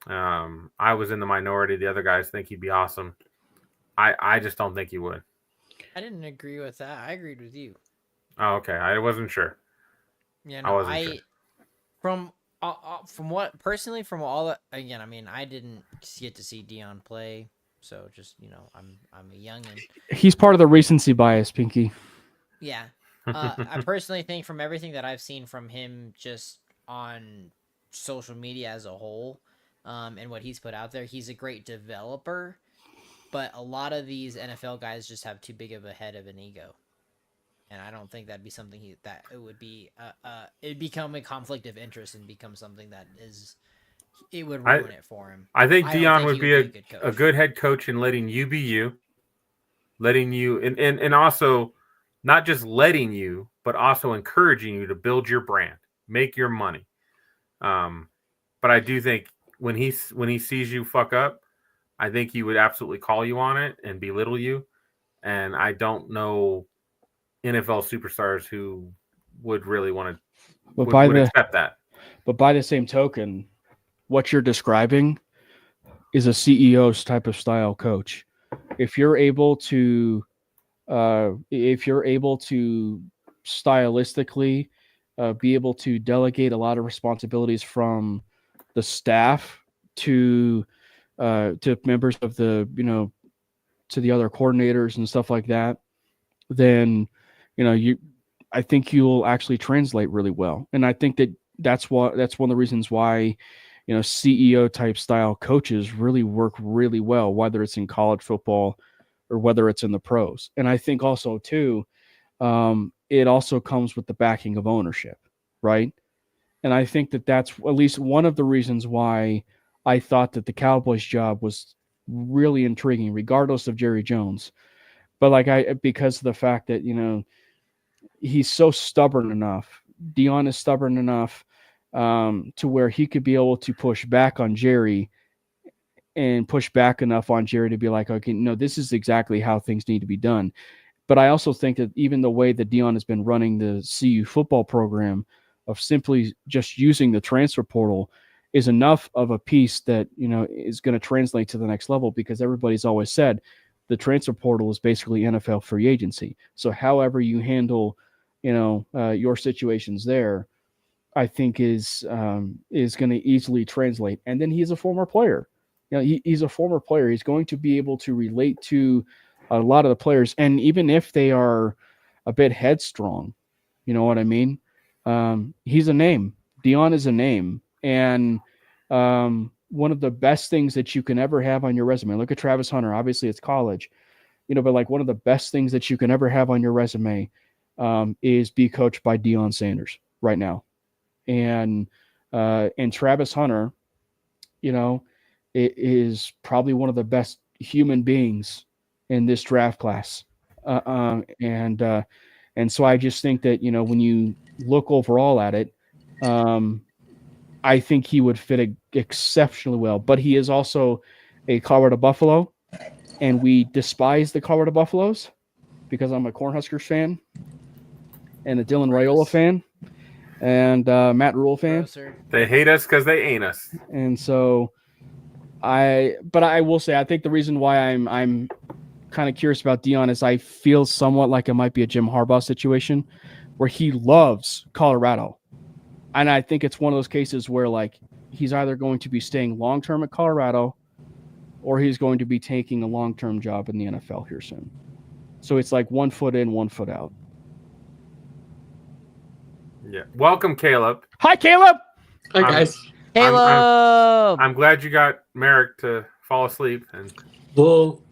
I was in the minority. The other guys think he'd be awesome. I just don't think he would. I didn't agree with that. I agreed with you. Oh, okay. I wasn't sure. Yeah, no, I wasn't sure. From what personally, from all that, again, I mean, I didn't get to see Dion play. So just, you know, I'm a youngin. He's part of the recency bias, Pinky. Yeah. I personally think from everything that I've seen from him just on social media as a whole, and what he's put out there, he's a great developer, but a lot of these NFL guys just have too big of a head of an ego. And I don't think that'd be something that it would be, it'd become a conflict of interest and become something that is, it would ruin it for him. I think Dion would be a good head coach in letting you be you, letting you, and also not just letting you, but also encouraging you to build your brand, make your money. But I do think when he sees you fuck up, I think he would absolutely call you on it and belittle you. And I don't know NFL superstars who would really want to would accept that. But by the same token, what you're describing is a CEO's type of style coach. If you're able to stylistically be able to delegate a lot of responsibilities from the staff to members of the, you know, to the other coordinators and stuff like that, then, you know, I think you'll actually translate really well. And I think that's one of the reasons why, you know, CEO type style coaches really work really well, whether it's in college football or whether it's in the pros. And I think also too, it also comes with the backing of ownership, right? And I think that's at least one of the reasons why I thought that the Cowboys job was really intriguing, regardless of Jerry Jones. But because of the fact that, you know, he's so stubborn enough, Dion is stubborn enough to where he could be able to push back on Jerry and push back enough on Jerry to be like, okay, no, this is exactly how things need to be done. But I also think that even the way that Dion has been running the CU football program of simply just using the transfer portal is enough of a piece that, is going to translate to the next level, because everybody's always said the transfer portal is basically NFL free agency. So however you handle, your situations there, I think is going to easily translate. And then he's a former player. He's a former player. He's going to be able to relate to a lot of the players. And even if they are a bit headstrong, you know what I mean? He's a name. Dion is a name. And one of the best things that you can ever have on your resume, look at Travis Hunter. Obviously it's college, but like one of the best things that you can ever have on your resume is be coached by Deion Sanders right now. And Travis Hunter, it is probably one of the best human beings in this draft class. And so I just think that, when you look overall at it, I think he would fit exceptionally well. But he is also a Colorado Buffalo, and we despise the Colorado Buffaloes because I'm a Cornhuskers fan and a Dylan Raiola fan and Matt Rule fan. They hate us because they ain't us. And so I will say, I think the reason why I'm kind of curious about Dion is I feel somewhat like it might be a Jim Harbaugh situation where he loves Colorado. And I think it's one of those cases where like he's either going to be staying long-term at Colorado or he's going to be taking a long-term job in the NFL here soon. So it's like 1 foot in, 1 foot out. Yeah. Welcome, Caleb. Hi, Caleb. Hi, guys. Caleb. I'm glad you got Merrick to fall asleep. And We'll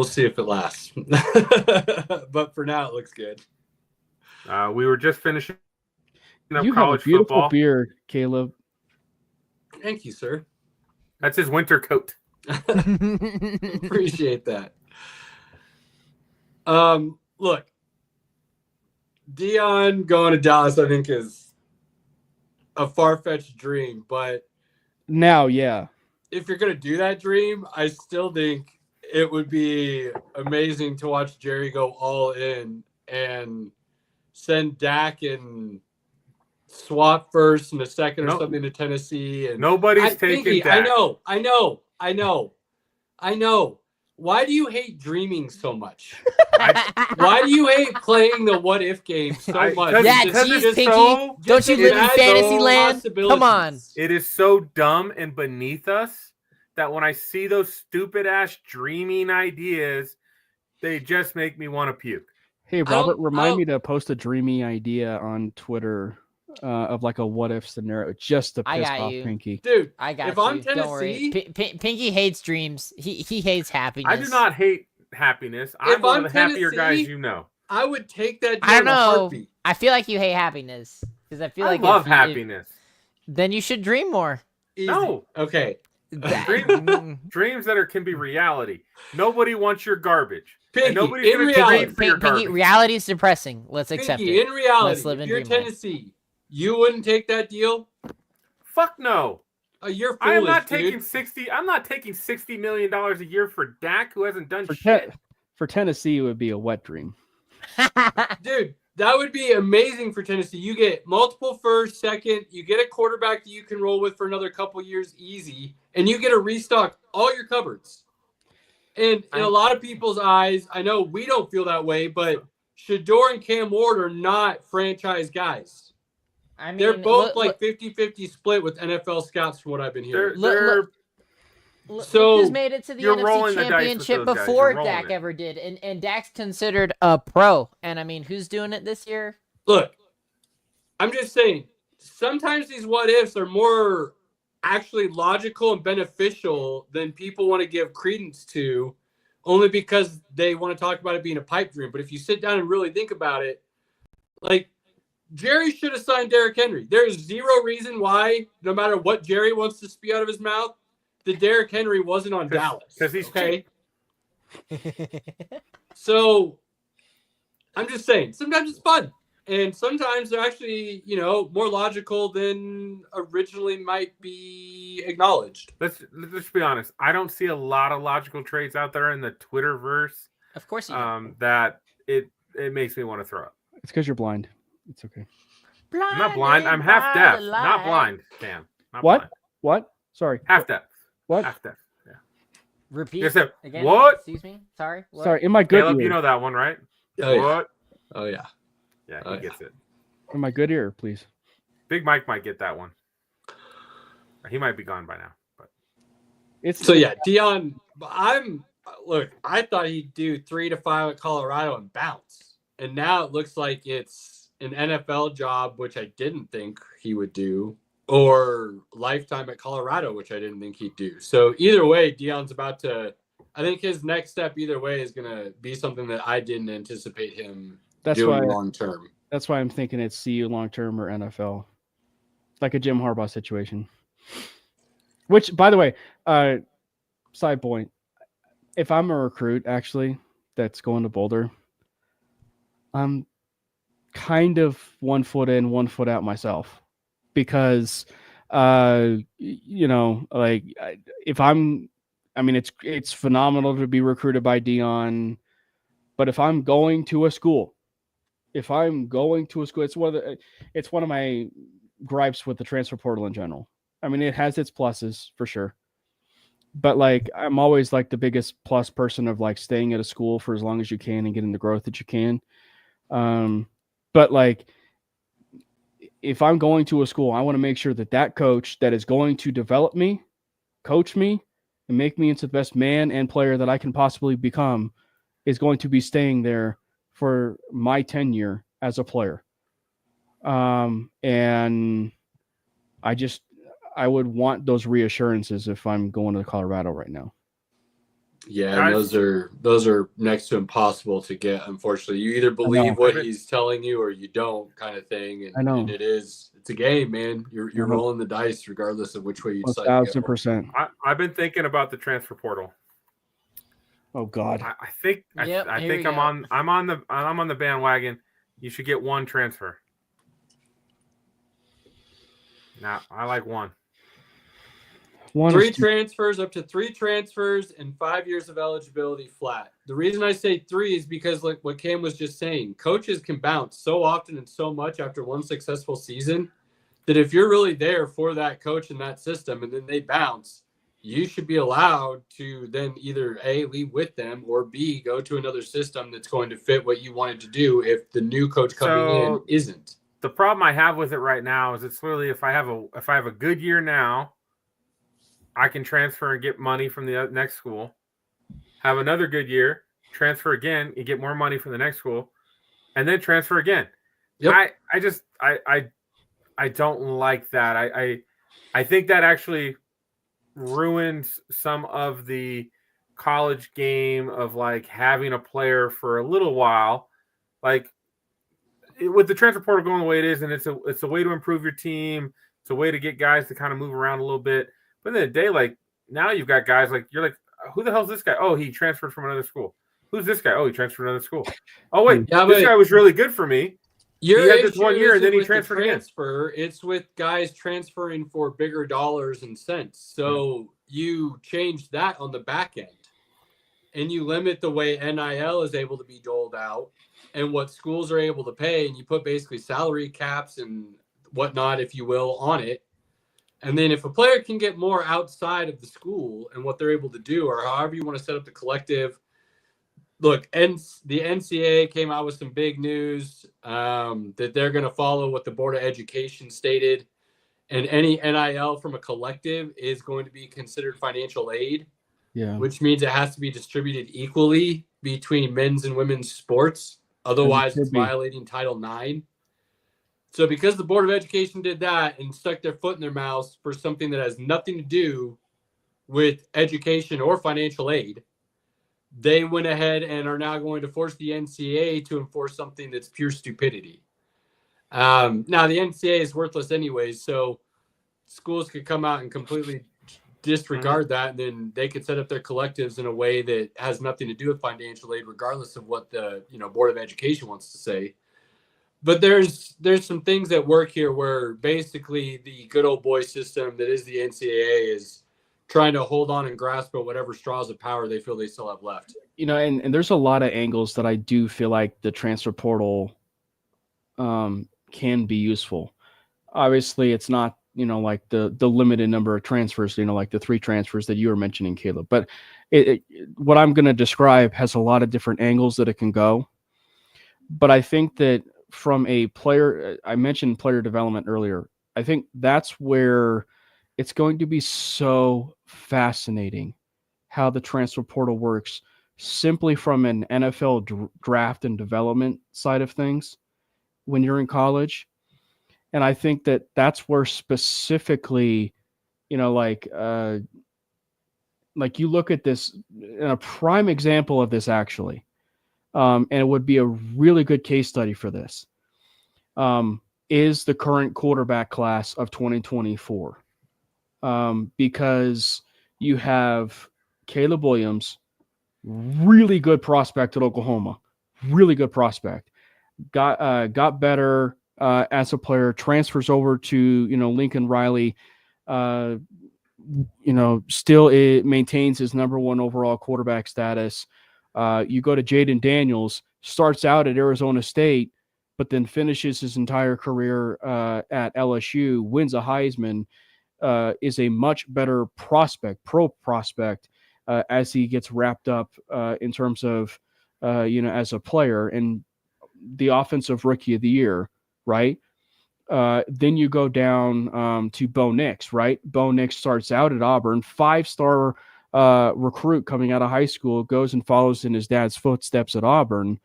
see if it lasts. But for now, it looks good. we were just finishing up You have a college beautiful football. beard, Caleb. Thank you, sir. That's his winter coat. Appreciate that. Look, Dion going to Dallas, I think, is a far-fetched dream. But Now, yeah. if you're going to do that dream, I still think it would be amazing to watch Jerry go all in and send Dak and swap first and a second or something to Tennessee. And Nobody's taking Dak. I know. Why do you hate dreaming so much? Why do you hate playing the what if game so much? Yeah, Because geez, it's Pinky. so- Don't you live in imagine fantasy land? Come on. It is so dumb and beneath us that when I see those stupid ass dreaming ideas, they just make me want to puke. Hey, Robert, remind me to post a dreamy idea on Twitter of like a what if scenario just to I piss got off you. Pinky. Dude, I got if you. I'm Don't worry. Tennessee, Pinky hates dreams. He hates happiness. I do not hate happiness. I'm If one I'm of the happier Tennessee, guys you know. I would take that I don't deal in a know. heartbeat. I feel like you hate happiness because I feel I like love happiness. then you should dream more. Easy. No. Okay. Dreams that can be reality. Nobody wants your garbage. Pinky, And nobody's in going to reality- trade for your Pinky, garbage. reality is depressing. Let's accept Pinky, it. in reality, Let's live in if you're dreamland. Tennessee, you wouldn't take that deal? Fuck no. You're foolish, I am not dude. taking $60 million a year for Dak, who hasn't done For, shit. for Tennessee, it would be a wet dream. Dude, that would be amazing for Tennessee. You get multiple first, second, you get a quarterback that you can roll with for another couple years easy, and you get to restock all your cupboards. And in a lot of people's eyes, I know we don't feel that way, but Shador and Cam Ward are not franchise guys. I mean, They're both look, like 50-50 split with NFL scouts from what I've been hearing. They're Look So, who's made it to the you're NFC rolling the dice with Championship those guys. before You're rolling Dak it. ever did, and Dak's considered a pro. And I mean, who's doing it this year? Look, I'm just saying, sometimes these what ifs are more actually logical and beneficial than people want to give credence to, only because they want to talk about it being a pipe dream. But if you sit down and really think about it, like, Jerry should have signed Derrick Henry. There is zero reason why, no matter what Jerry wants to spew out of his mouth, that Derrick Henry wasn't on Dallas. Because he's okay. So I'm just saying, sometimes it's fun. And sometimes they're actually, more logical than originally might be acknowledged. Let's be honest. I don't see a lot of logical trades out there in the Twitterverse. Of course you do. That it makes me want to throw up. It's because you're blind. It's okay. I'm not blind. I'm half deaf. Not blind, Cam. Not What? blind. What? Sorry. Half depth. What? Half depth. Yeah. Repeat You said, again. what? Excuse me. Sorry. What? Sorry. In my good Caleb, ear. you know that one, right? Oh, yeah. What? Oh yeah. Yeah, Oh, he gets it. In my good ear, please. Big Mike might get that one. He might be gone by now. But It's So yeah, Dion. I thought he'd do 3 to 5 at Colorado and bounce, and now it looks like it's an NFL job, which I didn't think he would do, or lifetime at Colorado, which I didn't think he'd do. So either way, Dion's about to. I think his next step, either way, is going to be something that I didn't anticipate him doing long term. That's why I'm thinking it's CU long term or NFL, like a Jim Harbaugh situation. Which, by the way, side point, if I'm a recruit actually that's going to Boulder, I'm kind of 1 foot in, 1 foot out myself, because it's phenomenal to be recruited by Dion, but if I'm going to a school, it's one of my gripes with the transfer portal in general. I mean, it has its pluses for sure, but like, I'm always like the biggest plus person of like staying at a school for as long as you can and getting the growth that you can. But like, if I'm going to a school, I want to make sure that coach that is going to develop me, coach me, and make me into the best man and player that I can possibly become is going to be staying there for my tenure as a player. And I would want those reassurances if I'm going to Colorado right now. Yeah, and those are next to impossible to get. Unfortunately, you either believe what he's telling you or you don't, kind of thing. And, I know. And it's a game, man. You're rolling the dice regardless of which way you decide. 1,000%. I've been thinking about the transfer portal. Oh God. I think I'm on the bandwagon. You should get one transfer. Now I like one. Transfers, up to 3 transfers and 5 years of eligibility flat. The reason I say 3 is because, like what Cam was just saying, coaches can bounce so often and so much after one successful season that if you're really there for that coach and that system and then they bounce, you should be allowed to then either A, leave with them, or B, go to another system that's going to fit what you wanted to do if the new coach coming in isn't. The problem I have with it right now is it's literally if I have a good year now, I can transfer and get money from the next school. Have another good year, transfer again, and get more money from the next school, and then transfer again. Yep. I don't like that. I think that actually ruins some of the college game of like having a player for a little while. Like with the transfer portal going the way it is, and it's a way to improve your team. It's a way to get guys to kind of move around a little bit. But in the day, like now you've got guys like you're like, who the hell's this guy? Oh, he transferred from another school. Who's this guy? Oh, he transferred from another school. Oh, wait, this guy was really good for me. He had this 1 year and then he transferred again. It's with guys transferring for bigger dollars and cents. So you change that on the back end, and you limit the way NIL is able to be doled out and what schools are able to pay, and you put basically salary caps and whatnot, if you will, on it. And then if a player can get more outside of the school and what they're able to do, or however you want to set up the collective. Look, the NCAA came out with some big news that they're going to follow what the Board of Education stated. And any NIL from a collective is going to be considered financial aid, which means it has to be distributed equally between men's and women's sports. Otherwise, it's violating Title IX. So because the Board of Education did that and stuck their foot in their mouths for something that has nothing to do with education or financial aid, they went ahead and are now going to force the NCAA to enforce something that's pure stupidity. Now, the NCAA is worthless anyways, so schools could come out and completely disregard that, and then they could set up their collectives in a way that has nothing to do with financial aid, regardless of what the Board of Education wants to say. But there's some things that work here where basically the good old boy system that is the NCAA is trying to hold on and grasp at whatever straws of power they feel they still have left. And there's a lot of angles that I do feel like the transfer portal can be useful. Obviously, it's not like the limited number of transfers, like the 3 transfers that you were mentioning, Caleb. But what I'm going to describe has a lot of different angles that it can go. But I think that from a player, I mentioned player development earlier. I think that's where it's going to be so fascinating how the transfer portal works, simply from an NFL draft and development side of things when you're in college. And I think that that's where specifically, like you look at this, and a prime example of this actually, and it would be a really good case study for this, is the current quarterback class of 2024. Because you have Caleb Williams, really good prospect at Oklahoma, really good prospect, got better as a player, transfers over to Lincoln Riley, still it maintains his number 1 overall quarterback status. You go to Jaden Daniels, starts out at Arizona State, but then finishes his entire career at LSU, wins a Heisman, is a much better pro prospect, as he gets wrapped up in terms of, as a player and the offensive rookie of the year, right? Then you go down to Bo Nix, right? Bo Nix starts out at Auburn, 5-star recruit coming out of high school, goes and follows in his dad's footsteps at Auburn,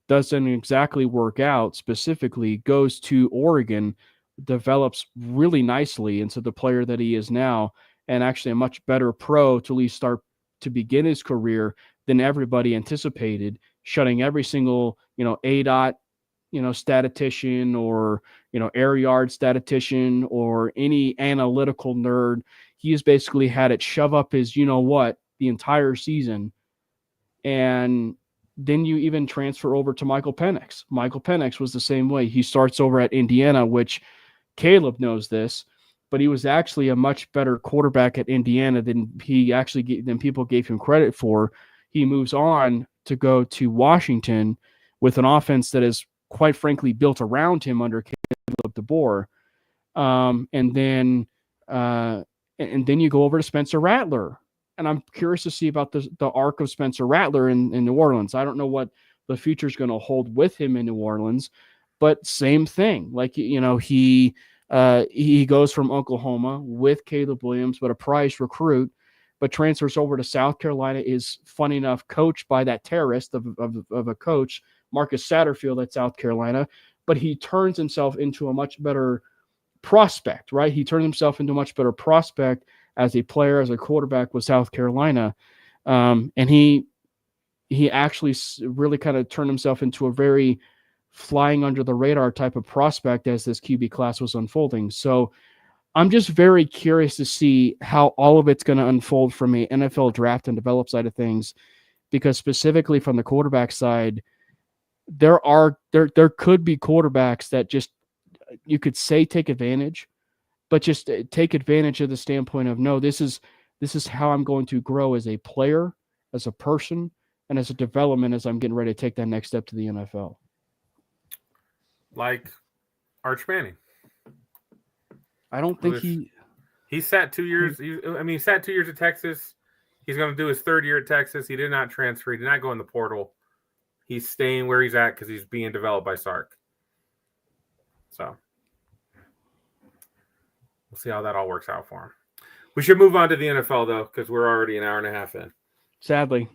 doesn't exactly work out, specifically goes to Oregon, develops really nicely into the player that he is now, and actually a much better pro to at least start to begin his career than everybody anticipated, shutting every single, ADOT, statistician or, air yard statistician or any analytical nerd. He has basically had it shove up his, the entire season. And then you even transfer over to Michael Penix. Michael Penix was the same way. He starts over at Indiana, which Caleb knows this, but he was actually a much better quarterback at Indiana than people gave him credit for. He moves on to go to Washington with an offense that is quite frankly built around him under Caleb DeBoer. And then you go over to Spencer Rattler. And I'm curious to see about the arc of Spencer Rattler in New Orleans. I don't know what the future is going to hold with him in New Orleans, but same thing. Like, he goes from Oklahoma with Caleb Williams, but a prize recruit, but transfers over to South Carolina, is funny enough coached by that terrorist of a coach, Marcus Satterfield at South Carolina, but he turns himself into a much better prospect, right? He turned himself into a much better prospect as a player, as a quarterback with South Carolina. And he actually really kind of turned himself into a very flying under the radar type of prospect as this QB class was unfolding. So I'm just very curious to see how all of it's going to unfold from a NFL draft and develop side of things, because specifically from the quarterback side, there could be quarterbacks that just, you could say, take advantage, but just take advantage of the standpoint of, no, this is how I'm going to grow as a player, as a person, and as a development as I'm getting ready to take that next step to the NFL. Like Arch Manning. I don't think he sat 2 years. He sat 2 years at Texas. He's going to do his 3rd year at Texas. He did not transfer. He did not go in the portal. He's staying where he's at because he's being developed by Sark. So we'll see how that all works out for him. We should move on to the NFL, though, because we're already an hour and a half in. Sadly.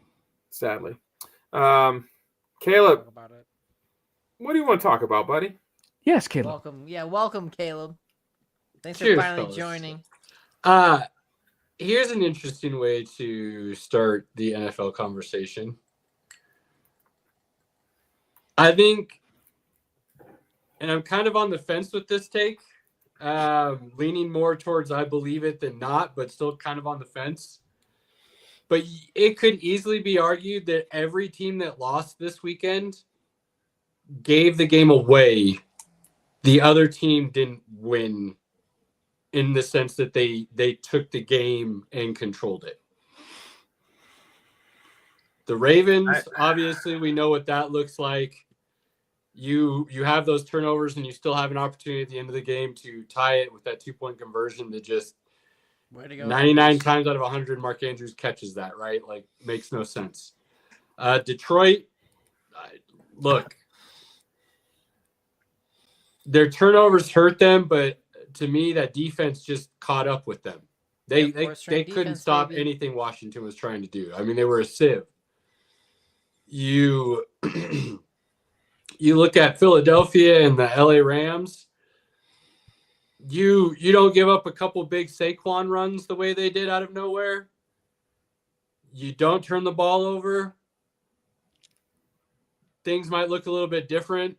Caleb, what do you want to talk about, buddy? Yes, Caleb. Welcome, Caleb. Thanks Cheers, for finally fellas. joining. Here's an interesting way to start the NFL conversation. I think, and I'm kind of on the fence with this take, leaning more towards I believe it than not, but still kind of on the fence. But it could easily be argued that every team that lost this weekend gave the game away. The other team didn't win, in the sense that they took the game and controlled it. The Ravens, obviously, we know what that looks like. you have those turnovers and you still have an opportunity at the end of the game to tie it with that 2-point conversion that just Way to go, 99 Andrews. times out of 100, Mark Andrews catches that, right? Like, makes no sense. Detroit, look, their turnovers hurt them, but to me, that defense just caught up with them. They couldn't defense, stop baby. anything Washington was trying to do. I mean, they were a sieve. You you look at Philadelphia and the LA Rams. You don't give up a couple big Saquon runs the way they did out of nowhere. You don't turn the ball over. Things might look a little bit different,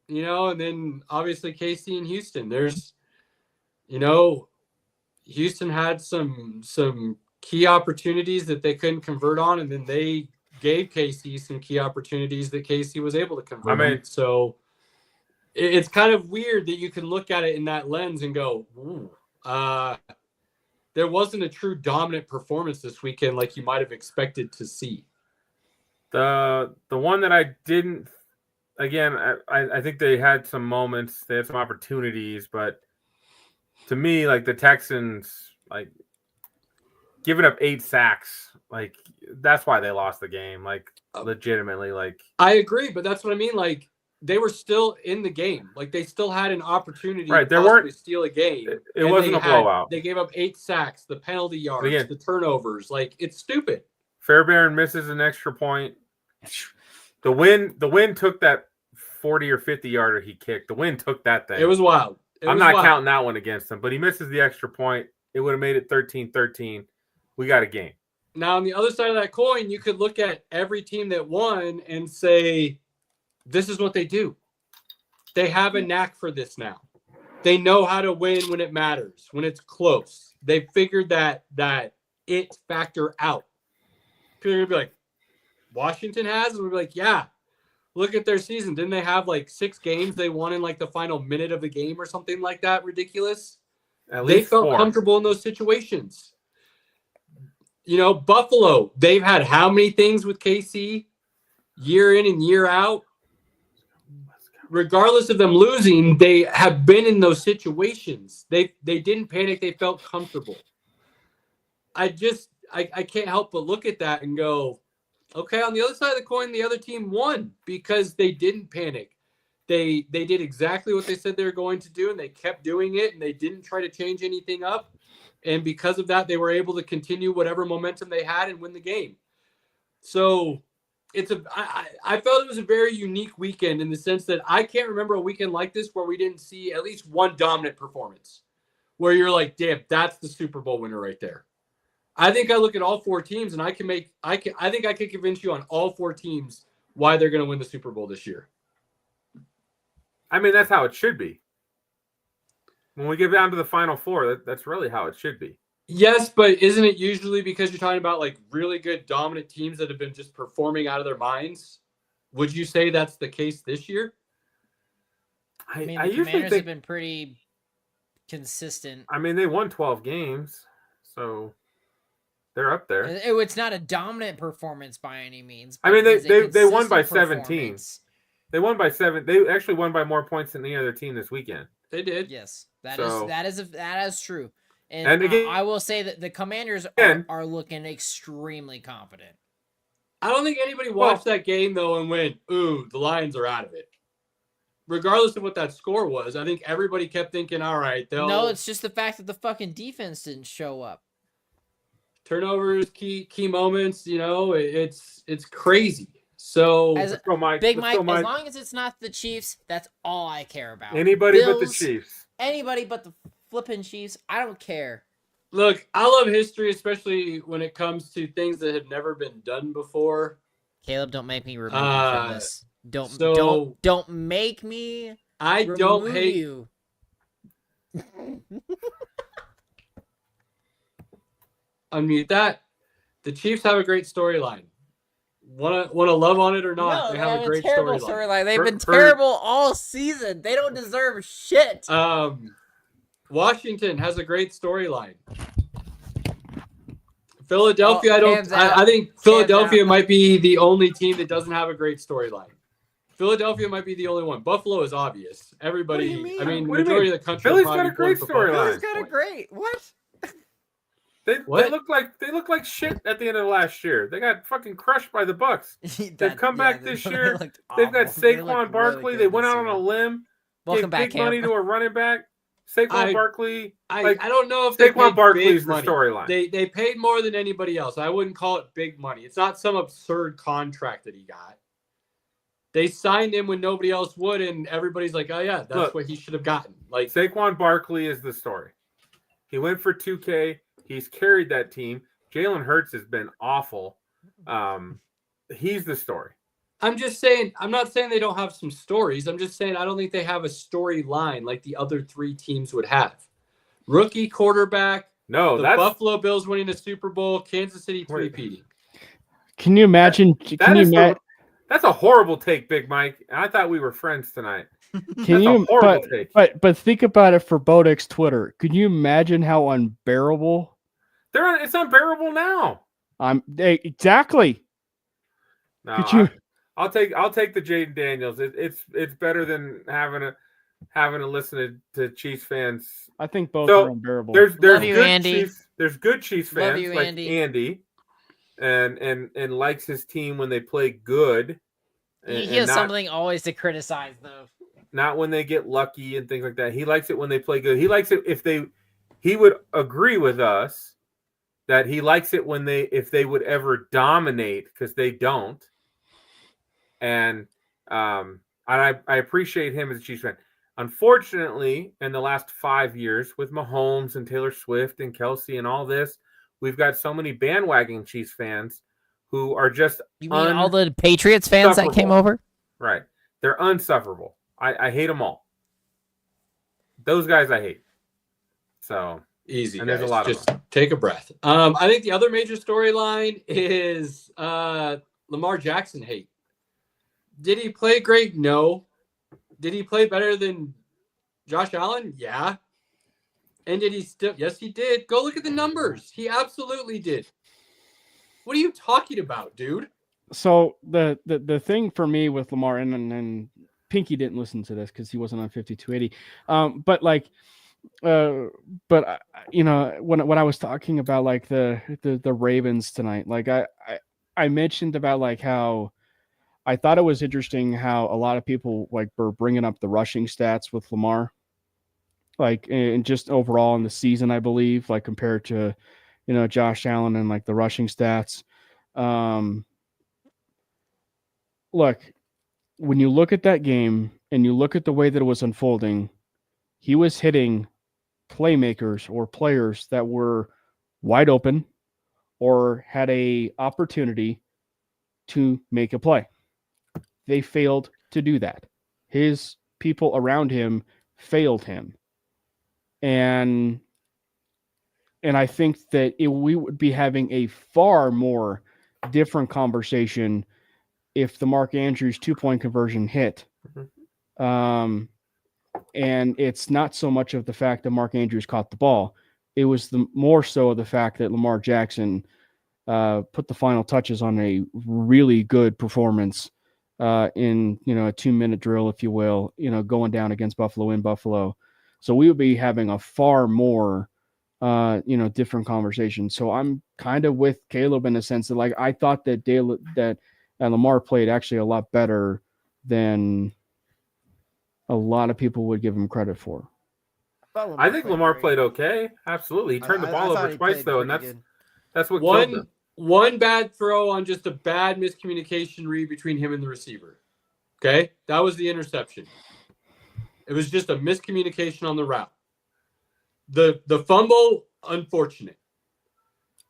you know, and then obviously KC and Houston. There's, you know, Houston had some key opportunities that they couldn't convert on, and then they gave KC some key opportunities that KC was able to convert on. So it's kind of weird that you can look at it in that lens and go, ooh, there wasn't a true dominant performance this weekend like you might have expected to see. The one that I didn't, again, I think they had some moments, they had some opportunities, but to me, like the Texans, like giving up 8 sacks, like that's why they lost the game. Like legitimately, like I agree, but that's what I mean. Like they were still in the game. Like they still had an opportunity right. to possibly steal a game. It wasn't a blowout. They gave up 8 sacks, the penalty yards, again, the turnovers. Like it's stupid. Fairbairn misses an extra point. The wind took that 40 or 50 yarder he kicked. The wind took that thing. It was wild. I'm not counting that one against him, but he misses the extra point. It would have made it 13-13. We got a game. Now, on the other side of that coin, you could look at every team that won and say, this is what they do. They have a knack for this now. They know how to win when it matters, when it's close. They figured that it factor out. People are going to be like, Washington has? And we'll be like, yeah. Look at their season. Didn't they have like 6 games they won in like the final minute of the game or something like that? Ridiculous. They felt 4. comfortable in those situations. You know, Buffalo, they've had how many things with KC year in and year out? Regardless of them losing, they have been in those situations. They didn't panic. They felt comfortable. I can't help but look at that and go, okay, on the other side of the coin, the other team won because they didn't panic. They did exactly what they said they were going to do, and they kept doing it, and they didn't try to change anything up. And because of that, they were able to continue whatever momentum they had and win the game. So I felt it was a very unique weekend in the sense that I can't remember a weekend like this where we didn't see at least one dominant performance where you're like, damn, that's the Super Bowl winner right there. I think I look at all 4 teams and I think I could convince you on all 4 teams why they're going to win the Super Bowl this year. I mean, that's how it should be. When we get down to the Final Four, that's really how it should be. Yes, but isn't it usually because you're talking about like really good dominant teams that have been just performing out of their minds? Would you say that's the case this year? I mean, the Commanders have been pretty consistent. I mean, they won 12 games, so they're up there. It's not a dominant performance by any means. I mean, they won by 17. They won by 7. They actually won by more points than any other team this weekend. They did. Yes, that is true. And again, I will say that the Commanders are looking extremely confident. I don't think anybody watched that game though and went, "Ooh, the Lions are out of it." Regardless of what that score was, I think everybody kept thinking, "All right, No, it's just the fact that the fucking defense didn't show up. Turnovers, key moments. You know, it's crazy." So, Big Mike, as long as it's not the Chiefs, that's all I care about. Anybody but the Chiefs. Anybody but the flipping Chiefs. I don't care. Look, I love history, especially when it comes to things that have never been done before. Caleb, don't make me remove you from this. Don't make me. I don't hate you. Unmute that. The Chiefs have a great storyline. Want to love on it or not? No, they have a great terrible storyline. They've been terrible all season. They don't deserve shit. Washington has a great storyline. Philadelphia, I think Philadelphia might be the only team that doesn't have a great storyline. Philadelphia might be the only one. Buffalo is obvious. Everybody, What do you mean? I mean, the What do you majority mean? of the country. Philly's will got a probably great vote for Buffalo. storyline. Philly's got a great what? They What? look like shit at the end of last year. They got fucking crushed by the Bucks. They've come back this year. They've got Saquon Barkley. They went out on a limb. Welcome gave back, big money Cam. to a running back. Saquon Barkley. I don't know if they Saquon paid Barkley's big the money. storyline. They paid more than anybody else. I wouldn't call it big money. It's not some absurd contract that he got. They signed him when nobody else would, and everybody's like, "Oh yeah, that's what he should have gotten." Like Saquon Barkley is the story. He went for 2K. He's carried that team. Jalen Hurts has been awful. He's the story. I'm just saying. I'm not saying they don't have some stories. I'm just saying I don't think they have a storyline like the other three teams would have. Rookie quarterback. No, the that's Buffalo Bills winning the Super Bowl. Kansas City three-peating. Can you imagine? That's a horrible take, Big Mike. And I thought we were friends tonight. Can That's you? a horrible take. But think about it for Bodek's Twitter. Can you imagine how unbearable? It's unbearable now. Exactly. No, Could you? I'll take the Jaden Daniels. It's better than having to listen to Chiefs fans. I think both are unbearable. There's Love you, good Andy. Chiefs. There's good Chiefs fans you, like Andy. and likes his team when they play good. He has something always to criticize, though. Not when they get lucky and things like that. He likes it when they play good. He likes it he would agree with us that he likes it if they would ever dominate, because they don't. And I appreciate him as a Chiefs fan. Unfortunately, in the last 5 years, with Mahomes and Taylor Swift and Kelsey and all this, we've got so many bandwagon Chiefs fans who are just You mean all the Patriots fans that came over? Right. They're unsufferable. I hate them all. Those guys I hate. So easy. And guys. there's a lot Just of them. take a breath. I think the other major storyline is Lamar Jackson hate. Did he play great? No. Did he play better than Josh Allen? Yeah. And did he still? Yes, he did. Go look at the numbers. He absolutely did. What are you talking about, dude? So the thing for me with Lamar, and Pinky didn't listen to this because he wasn't on 5280. But when I was talking about like the Ravens tonight, like I mentioned about like how I thought it was interesting how a lot of people like were bringing up the rushing stats with Lamar, like and just overall in the season, I believe, like compared to Josh Allen and like the rushing stats. Look, when you look at that game and you look at the way that it was unfolding, he was hitting playmakers or players that were wide open or had a opportunity to make a play. They failed to do that. His people around him failed him. And I think that we would be having a far more different conversation if the Mark Andrews 2-point conversion hit. And it's not so much of the fact that Mark Andrews caught the ball. It was more so the fact that Lamar Jackson put the final touches on a really good performance in a 2-minute drill, if you will, going down against Buffalo in Buffalo. So we would be having a far more different conversation. So I'm kind of with Caleb in the sense that like I thought that Lamar played actually a lot better than a lot of people would give him credit for. I think Lamar played okay. Absolutely. He turned the ball over twice though, and that's what killed him. One bad throw on just a bad miscommunication read between him and the receiver. Okay? That was the interception. It was just a miscommunication on the route. The fumble, unfortunate.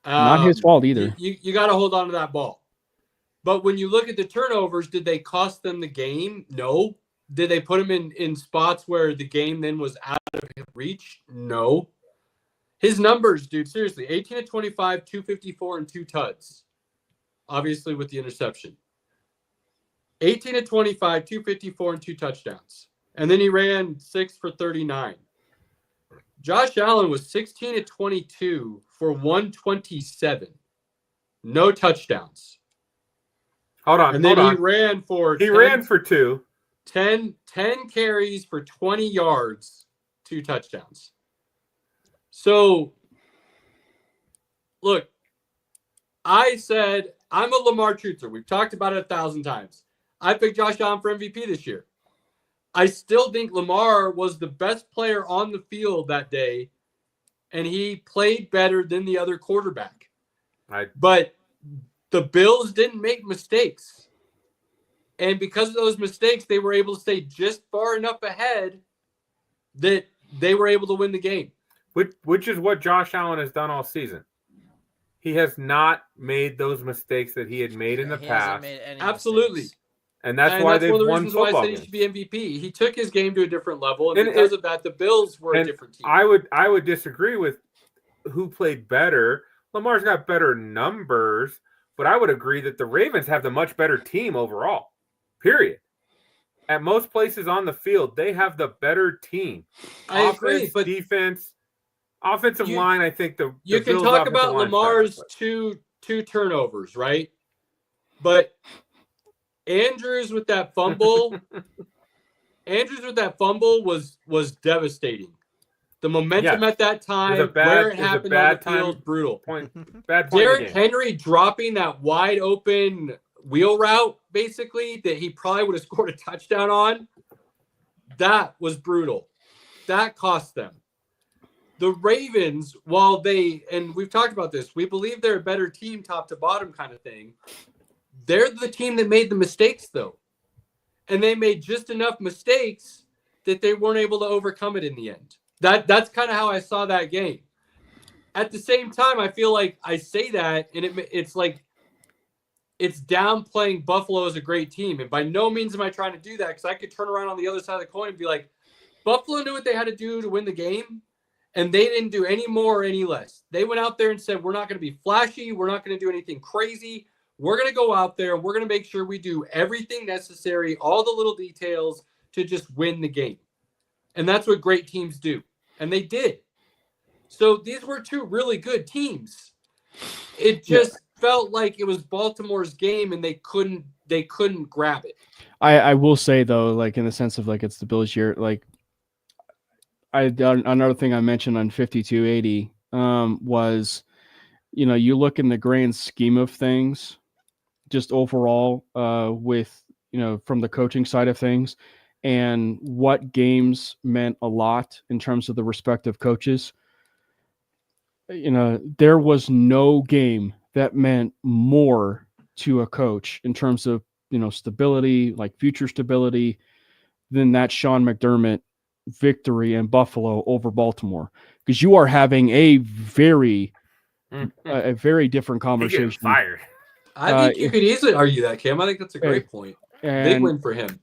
Not his fault either. You got to hold on to that ball. But when you look at the turnovers, did they cost them the game? No. Did they put him in spots where the game then was out of reach? No. His numbers, dude, seriously, 18 to 25, 254, and 2 tuds. Obviously with the interception. 18 to 25, 254, and 2 touchdowns. And then he ran 6 for 39. Josh Allen was 16 to 22 for 127. No touchdowns. Hold on. And then hold he on. ran for He ran for 2. 10 carries for 20 yards, 2 touchdowns. So, look, I said I'm a Lamar truther. We've talked about it 1,000 times. I picked Josh Allen for MVP this year. I still think Lamar was the best player on the field that day, and he played better than the other quarterback. But the Bills didn't make mistakes. And because of those mistakes, they were able to stay just far enough ahead that they were able to win the game. Which is what Josh Allen has done all season. He has not made those mistakes that he had made in the past. Absolutely. Mistakes. And that's why they've one of the won reasons why I football said he games. should be MVP. He took his game to a different level, and And because of that, the Bills were a different team. I would disagree with who played better. Lamar's got better numbers, but I would agree that the Ravens have the much better team overall. Period. At most places on the field, they have the better team. I agree, but defense, offensive line. I think you can Bills' talk offensive about line's Lamar's better, two turnovers, right? But Andrews with that fumble, was devastating. The momentum at that time, where it happened on the field, brutal. Bad point Derrick Henry dropping that wide open wheel route, basically, that he probably would have scored a touchdown on, that was brutal. That cost them. The Ravens, and we've talked about this, we believe they're a better team top to bottom kind of thing. They're the team that made the mistakes, though. And they made just enough mistakes that they weren't able to overcome it in the end. That's kind of how I saw that game. At the same time, I feel like I say that, and it's like it's downplaying Buffalo as a great team. And by no means am I trying to do that, because I could turn around on the other side of the coin and be like, Buffalo knew what they had to do to win the game, and they didn't do any more or any less. They went out there and said, we're not going to be flashy. We're not going to do anything crazy. We're going to go out there. We're going to make sure we do everything necessary, all the little details to just win the game. And that's what great teams do. And they did. So these were 2 really good teams. It just felt like it was Baltimore's game, and they couldn't grab it. I will say, though, like in the sense of like it's the Bills' year, like another thing I mentioned on 5280 was, you look in the grand scheme of things, just overall with, from the coaching side of things, and what games meant a lot in terms of the respective coaches. There was no game that meant more to a coach in terms of, stability, like future stability, than that Sean McDermott victory in Buffalo over Baltimore. Because you are having a very different conversation. Fired. I think you could easily argue that, Cam. I think that's a great point. Big win for him.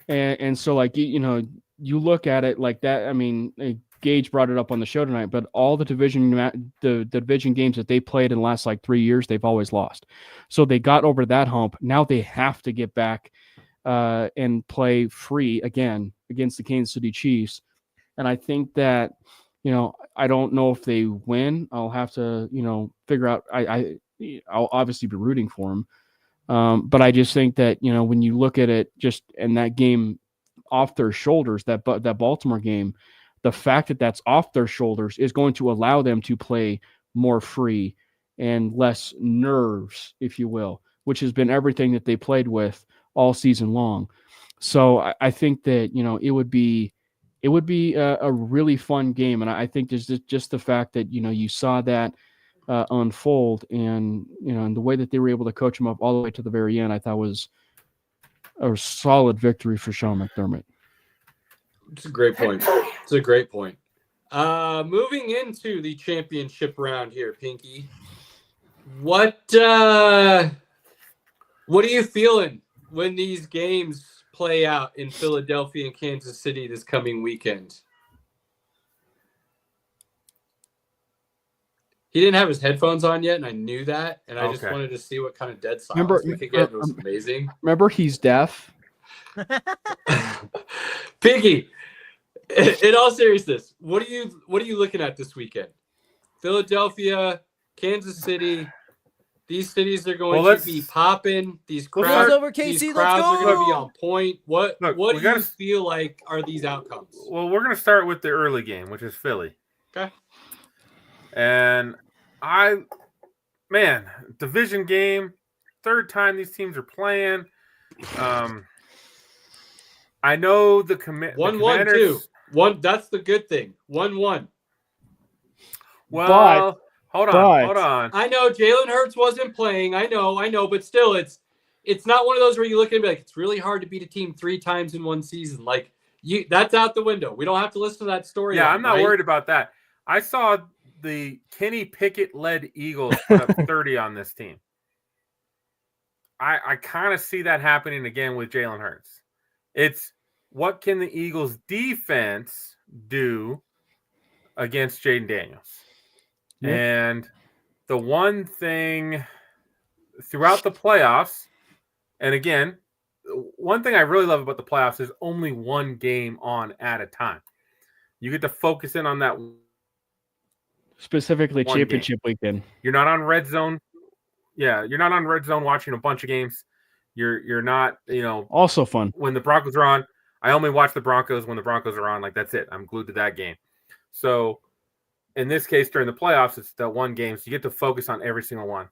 And so, like, you look at it like that. I mean, Gage brought it up on the show tonight, but all the division games that they played in the last like 3 years, they've always lost. So they got over that hump. Now they have to get back and play free again against the Kansas City Chiefs. And I think that, I don't know if they win. I'll have to, figure out. I'll obviously be rooting for them. But I just think that, when you look at it just in that game off their shoulders, that Baltimore game, the fact that that's off their shoulders is going to allow them to play more free and less nerves, if you will, which has been everything that they played with all season long. So I think that, it would be a really fun game. And I think there's just the fact that, you saw that unfold, and, and the way that they were able to coach them up all the way to the very end, I thought was a solid victory for Sean McDermott. It's a great point. Moving into the championship round here, Pinky. What are you feeling when these games play out in Philadelphia and Kansas City this coming weekend? He didn't have his headphones on yet, and I knew that, and I just wanted to see what kind of dead silence we could get. It was amazing. Remember, he's deaf. Pinky, in all seriousness, what are you looking at this weekend? Philadelphia, Kansas City. These cities are going Well, to be popping. These Football's crowds, over, these KC, let's crowds are going to be go! on point. What Look, what we do you gotta- feel like are these outcomes? Well, we're going to start with the early game, which is Philly. Okay. And division game, third time these teams are playing. I know the 1-1 Commanders. too. One. That's the good thing. 1-1. Well, hold on. I know Jalen Hurts wasn't playing. I know, but still, it's not one of those where you look at it and be like, it's really hard to beat a team 3 times in one season. Like that's out the window. We don't have to listen to that story. Yeah, I'm not worried about that. I saw the Kenny Pickett-led Eagles put up 30 on this team. I kind of see that happening again with Jalen Hurts. It's what can the Eagles defense do against Jaden Daniels? Yep. And the one thing throughout the playoffs, and again, one thing I really love about the playoffs is only one game on at a time. You get to focus in on that. Specifically one championship weekend. You're not on red zone. Yeah, you're not on red zone watching a bunch of games. You're not, Also fun. when the Broncos are on. I only watch the Broncos when the Broncos are on. Like, that's it. I'm glued to that game. So in this case, during the playoffs, it's the one game. So you get to focus on every single one.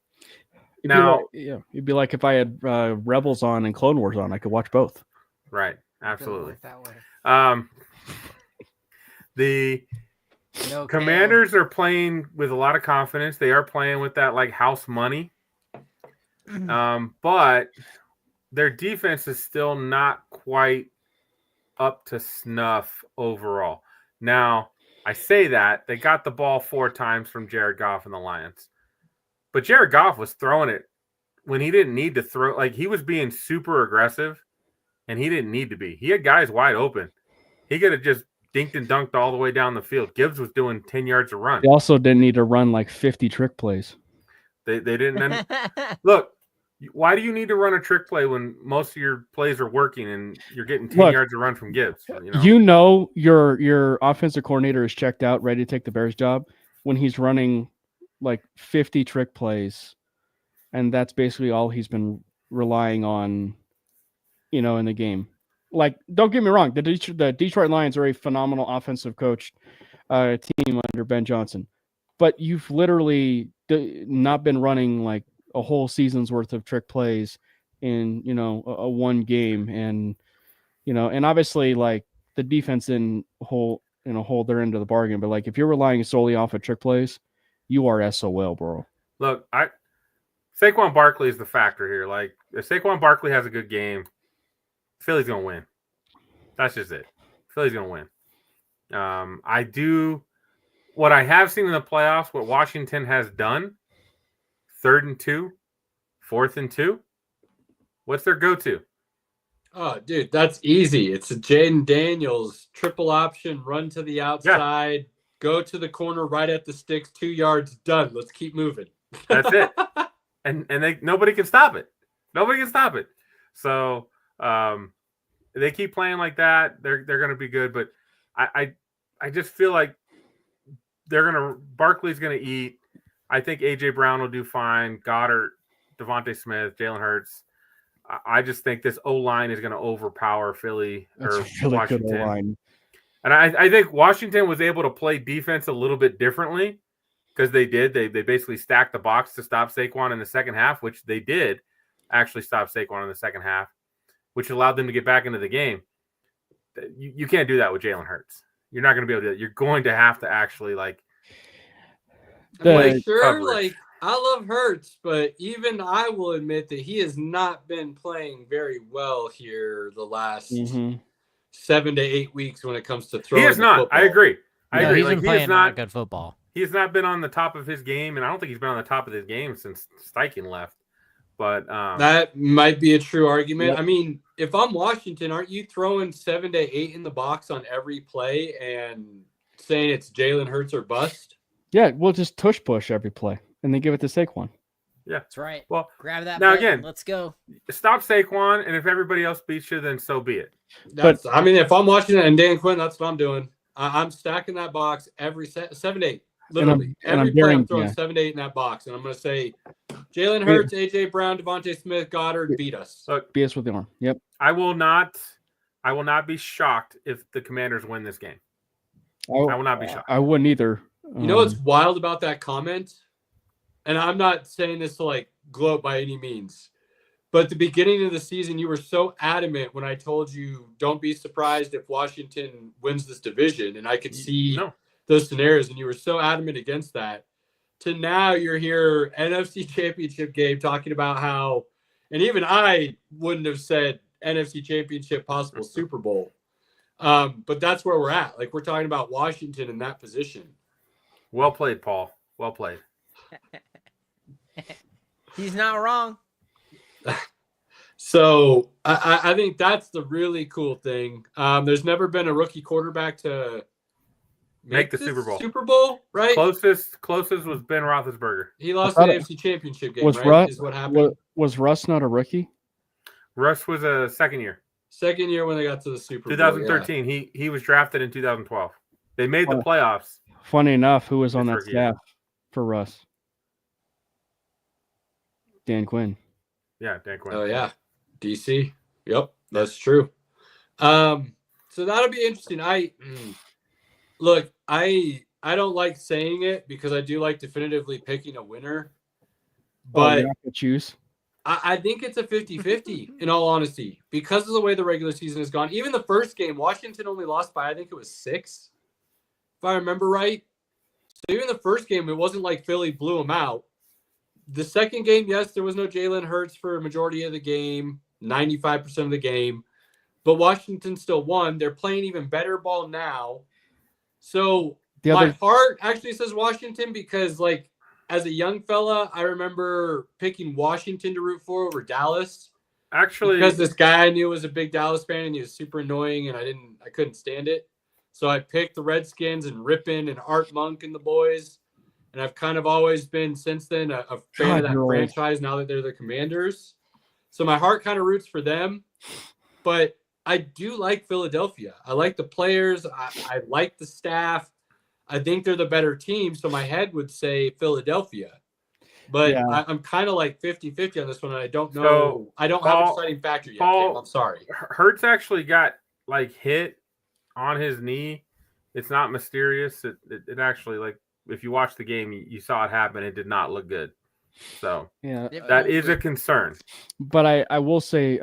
It'd be like if I had Rebels on and Clone Wars on, I could watch both. Right. Absolutely. That way. The No Commanders are playing with a lot of confidence. They are playing with that like house money. But their defense is still not quite up to snuff overall. Now, I say that they got the ball 4 times from Jared Goff and the Lions. But Jared Goff was throwing it when he didn't need to throw. Like, he was being super aggressive, and he didn't need to be. He had guys wide open. He could have just dinked and dunked all the way down the field. Gibbs was doing 10 yards a run. They also didn't need to run like 50 trick plays. They didn't. And look, why do you need to run a trick play when most of your plays are working and you're getting 10 yards a run from Gibbs? Your offensive coordinator is checked out, ready to take the Bears job when he's running like 50 trick plays, and that's basically all he's been relying on, in the game. Like, don't get me wrong, the Detroit Lions are a phenomenal offensive coach team under Ben Johnson, but you've literally not been running like a whole season's worth of trick plays in a one game, and and obviously like the defense hold their end of the bargain, but like if you're relying solely off of trick plays, you are SOL, bro. Look, Saquon Barkley is the factor here. Like, if Saquon Barkley has a good game, Philly's gonna win. That's just it. Philly's gonna win. What I have seen in the playoffs, what Washington has done, 3rd and 2, 4th and 2. What's their go-to? Oh, dude, that's easy. It's a Jaden Daniels triple option, run to the outside, go to the corner right at the sticks, 2 yards, done. Let's keep moving. That's it. And nobody can stop it. Nobody can stop it. So they keep playing like that. They're going to be good. But I just feel like Barkley's going to eat. I think A.J. Brown will do fine. Goddard, Devontae Smith, Jalen Hurts. I just think this O-line is going to overpower Philly or Washington. Good O-line. And I think Washington was able to play defense a little bit differently because they did. They basically stacked the box to stop Saquon in the second half, which they did actually stop Saquon in the second half, which allowed them to get back into the game. You can't do that with Jalen Hurts. You're not going to be able to do that. You're going to have to actually I love Hurts, but even I will admit that he has not been playing very well here the last 7 to 8 weeks when it comes to throwing. He is not. Football. I agree. He's been playing not good football. He has not been on the top of his game, and I don't think he's been on the top of his game since Steichen left. But that might be a true argument. Yep. I mean, if I'm Washington, aren't you throwing 7 to 8 in the box on every play and saying it's Jalen Hurts or bust? Yeah, we'll just push every play and then give it to Saquon. Yeah, That's right. Well, grab that. now button. again, Let's go. Stop Saquon, and if everybody else beats you, then so be it. I mean, if I'm Washington and Dan Quinn, that's what I'm doing. I'm stacking that box every 7 to 8. Literally, every play I'm throwing 7 to 8 in that box, and I'm going to say, Jalen Hurts, AJ Brown, Devontae Smith, Goddard beat us. Look, BS with the arm. Yep. I will not be shocked if the Commanders win this game. I will not be shocked. I wouldn't either. You know what's wild about that comment? And I'm not saying this to like gloat by any means, but at the beginning of the season, you were so adamant when I told you don't be surprised if Washington wins this division, and I could see those scenarios, and you were so adamant against that. To now, you're here NFC Championship game talking about how, and even I wouldn't have said NFC Championship, possible Super Bowl. But that's where we're at. Like, we're talking about Washington in that position. Well played, Paul. Well played. He's not wrong. So I think that's the really cool thing. There's never been a rookie quarterback to make the Super Bowl. Super Bowl, right? Closest was Ben Roethlisberger. He lost the AFC Championship game, right? Russ, is what happened. Was Russ not a rookie? Russ was a second year. Second year when they got to the Super Bowl. 2013. Yeah. He was drafted in 2012. They made the playoffs. Funny enough, who was on that staff for Russ? Dan Quinn. Yeah, Dan Quinn. Oh yeah, DC. Yep, that's true. So that'll be interesting. Look, I don't like saying it because I do like definitively picking a winner, but choose. I think it's a 50-50 in all honesty because of the way the regular season has gone. Even the first game, Washington only lost by I think it was 6, if I remember right. So even the first game, it wasn't like Philly blew them out. The second game, yes, there was no Jalen Hurts for a majority of the game, 95% of the game, but Washington still won. They're playing even better ball now. So my heart actually says Washington because, like, as a young fella, I remember picking Washington to root for over Dallas. Actually, because this guy I knew was a big Dallas fan and he was super annoying and I couldn't stand it. So I picked the Redskins and Rippin and Art Monk and the boys. And I've kind of always been since then a fan of that franchise now that they're the Commanders. So my heart kind of roots for them. But I do like Philadelphia. I like the players. I like the staff. I think they're the better team. So my head would say Philadelphia. But I'm kind of like 50-50 on this one. And I don't know. So I don't have a deciding factor yet, Cam. I'm sorry. Hurts actually got like hit on his knee. It's not mysterious. It actually, like, if you watch the game, you saw it happen. It did not look good. So that is a concern. But I will say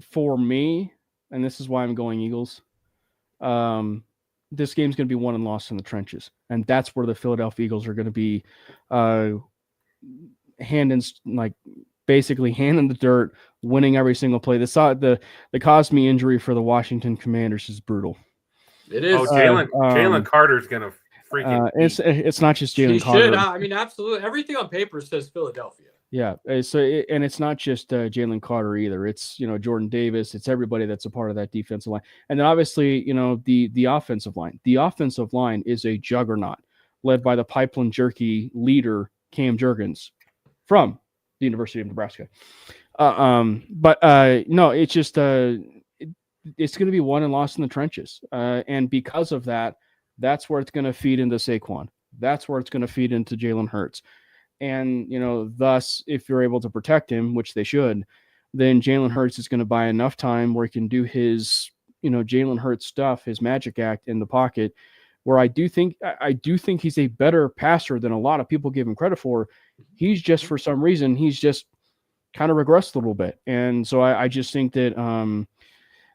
for me, and this is why I'm going Eagles, this game's going to be won and lost in the trenches. And that's where the Philadelphia Eagles are going to be basically hand in the dirt, winning every single play. The Cosme injury for the Washington Commanders is brutal. It is. Oh, Jalen Carter's going to freaking it's not just Jalen Carter. Should. I mean, absolutely. Everything on paper says Philadelphia. Yeah. And it's not just Jalen Carter either. It's, Jordan Davis. It's everybody that's a part of that defensive line. And then obviously, the offensive line. The offensive line is a juggernaut led by the pipeline jerky leader, Cam Jurgens, from the University of Nebraska. No, it's just it's going to be won and lost in the trenches. And because of that, that's where it's going to feed into Saquon. That's where it's going to feed into Jalen Hurts. And, thus, if you're able to protect him, which they should, then Jalen Hurts is going to buy enough time where he can do his, Jalen Hurts stuff, his magic act in the pocket, where I do think he's a better passer than a lot of people give him credit for. He's just, for some reason, he's just kind of regressed a little bit. And so I just think that,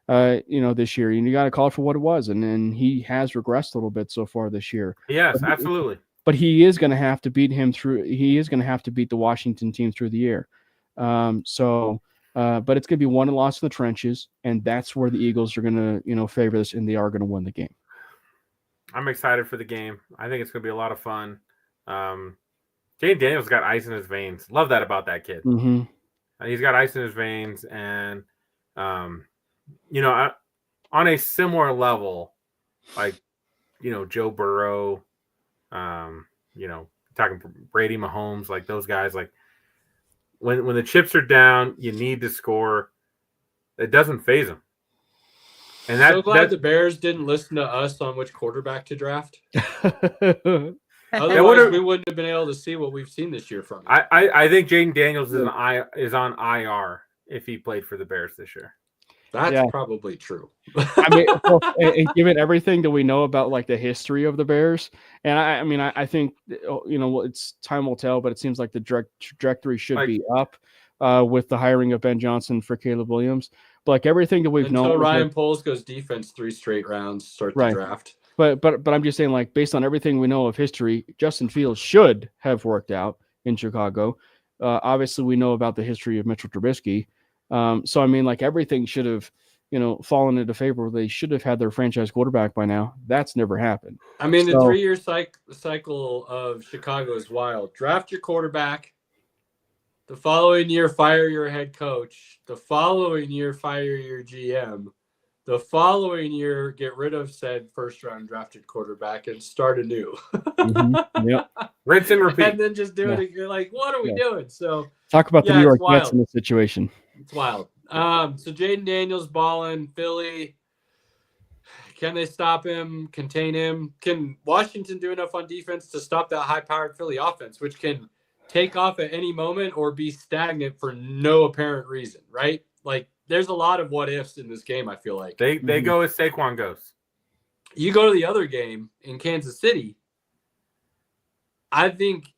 this year, you got to call it for what it was. And then he has regressed a little bit so far this year. Yes, absolutely. But he is going to have to beat he is going to have to beat the Washington team through the year. But it's going to be won and lost in the trenches. And that's where the Eagles are going to, favor this, and they are going to win the game. I'm excited for the game. I think it's going to be a lot of fun. Jaden Daniels got ice in his veins. Love that about that kid. Mm-hmm. He's got ice in his veins, and on a similar level, like Joe Burrow, talking Brady, Mahomes, like those guys, like when the chips are down, you need to score. It doesn't faze them. And so glad the Bears didn't listen to us on which quarterback to draft. Otherwise, we wouldn't have been able to see what we've seen this year from him. I think Jaden Daniels is on IR if he played for the Bears this year. That's probably true. I mean, and given everything that we know about like the history of the Bears, and I think it's time will tell, but it seems like the trajectory should be up with the hiring of Ben Johnson for Caleb Williams. But like everything that we've known, until Ryan Poles goes defense 3 straight rounds, start the draft. But I'm just saying, like based on everything we know of history, Justin Fields should have worked out in Chicago. Obviously, we know about the history of Mitchell Trubisky. So I mean, like everything should have, fallen into favor. They should have had their franchise quarterback by now. That's never happened. I mean, the 3-year cycle of Chicago is wild. Draft your quarterback. The following year, fire your head coach. The following year, fire your GM. The following year, get rid of said first-round drafted quarterback and start anew. Yep. Rinse and repeat. And then just do it again. Like, what are we doing? So talk about the New York Jets in this situation. It's wild. So Jaden Daniels balling, Philly. Can they stop him, contain him? Can Washington do enough on defense to stop that high-powered Philly offense, which can take off at any moment or be stagnant for no apparent reason, right? Like, there's a lot of what-ifs in this game, I feel like. They go as Saquon goes. You go to the other game in Kansas City, I think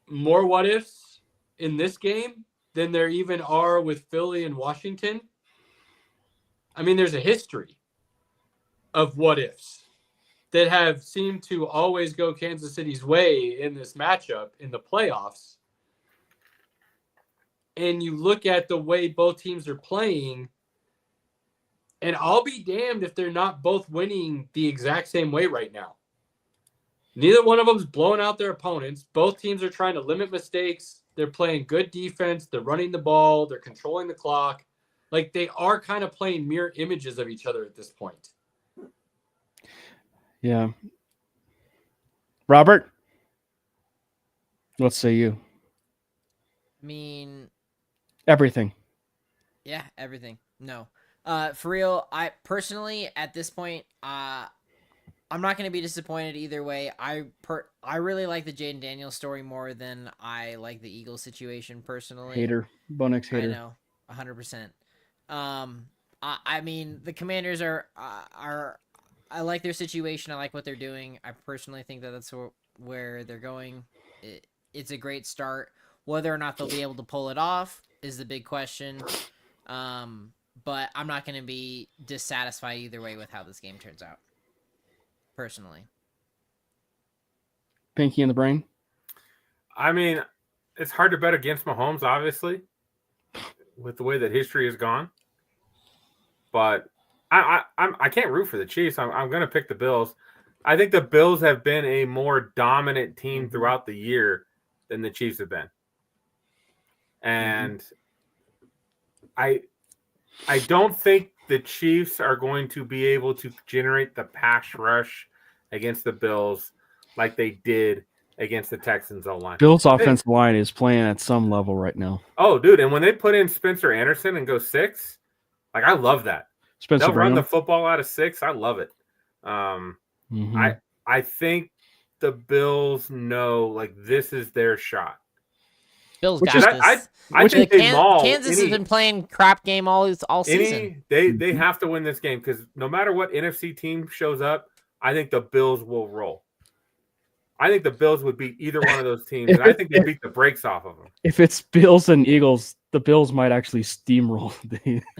more what-ifs in this game than there even are with Philly and Washington. I mean, there's a history of what-ifs that have seemed to always go Kansas City's way in this matchup in the playoffs. And you look at the way both teams are playing, and I'll be damned if they're not both winning the exact same way right now. Neither one of them's blowing out their opponents. Both teams are trying to limit mistakes. They're playing good defense. They're running the ball. They're controlling the clock. Like, they are kind of playing mirror images of each other at this point. Yeah. Robert, what say you? I mean, everything. Yeah, everything. No. For real, I personally, at this point, I'm not going to be disappointed either way. I really like the Jaden Daniels story more than I like the Eagles situation personally. Hater. Bonex hater. I know. 100%. I mean, the Commanders are I like their situation. I like what they're doing. I personally think that that's where they're going. It's a great start. Whether or not they'll be able to pull it off is the big question. But I'm not going to be dissatisfied either way with how this game turns out. Personally. Pinky in the brain? I mean, it's hard to bet against Mahomes, obviously, with the way that history has gone. But I can't root for the Chiefs. I'm going to pick the Bills. I think the Bills have been a more dominant team throughout the year than the Chiefs have been. And I don't think the Chiefs are going to be able to generate the pass rush against the Bills like they did against the Texans O-line. Bills' offensive line is playing at some level right now. Oh, dude, and when they put in Spencer Anderson and go 6, like, I love that. They'll run the football out of 6. I love it. I think the Bills know, like, this is their shot. Bills got this. I think they maul. Kansas has been playing crap game all season. They have to win this game because no matter what NFC team shows up, I think the Bills will roll. I think the Bills would beat either one of those teams, and I think they beat the brakes off of them. If it's Bills and Eagles, the Bills might actually steamroll.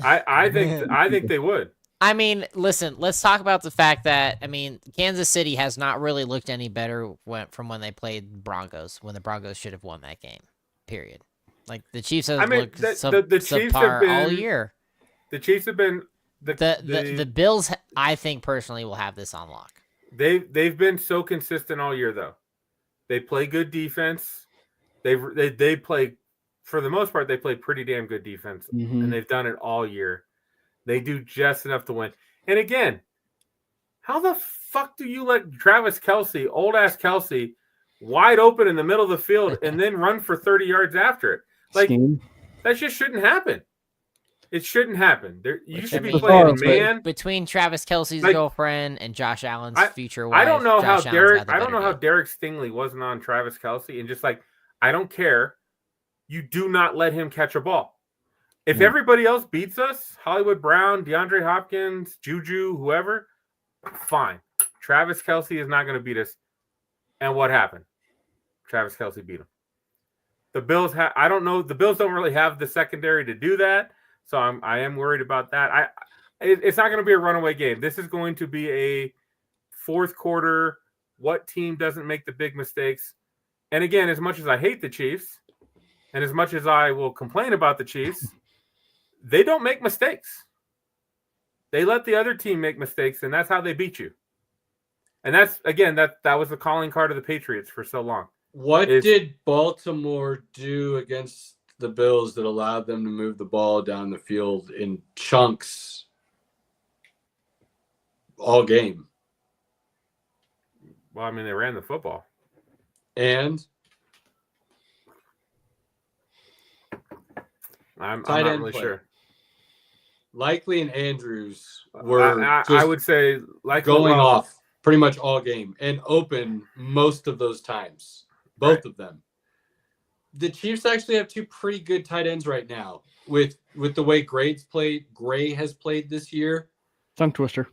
I think they would. I mean, listen, let's talk about the fact that, I mean, Kansas City has not really looked any better from when they played Broncos, when the Broncos should have won that game, period. Like, the Chiefs have looked the Chiefs subpar all year. The Chiefs have been... The Bills, I think, personally, will have this on lock. They've been so consistent all year, though. They play good defense. They play, for the most part, they play pretty damn good defense, and they've done it all year. They do just enough to win. And again, how the fuck do you let Travis Kelce, old-ass Kelce, wide open in the middle of the field and then run for 30 yards after it? Like, that just shouldn't happen. It shouldn't happen. You Which, should I be mean, playing between- man. between Travis Kelsey's Like, girlfriend and Josh Allen's future wife. I don't know how Josh Allen's got the I don't better know how deal. Derek Stingley wasn't on Travis Kelsey, and just like, I don't care. You do not let him catch a ball. If everybody else beats us, Hollywood Brown, DeAndre Hopkins, Juju, whoever, fine. Travis Kelsey is not going to beat us. And what happened? Travis Kelsey beat him. The Bills I don't know. The Bills don't really have the secondary to do that, so I am worried about that. It's not going to be a runaway game. This is going to be a fourth quarter. What team doesn't make the big mistakes? And again, as much as I hate the Chiefs, and as much as I will complain about the Chiefs, they don't make mistakes. They let the other team make mistakes, and that's how they beat you. And that's, again, that was the calling card of the Patriots for so long. What did Baltimore do against the Bills that allowed them to move the ball down the field in chunks all game? Well, I mean, they ran the football. And I'm tight not end really play. sure. Likely and Andrews were I would say likely going off pretty much all game and open most of those times. Both of them. The Chiefs actually have two pretty good tight ends right now with the way Gray has played this year. Tongue twister.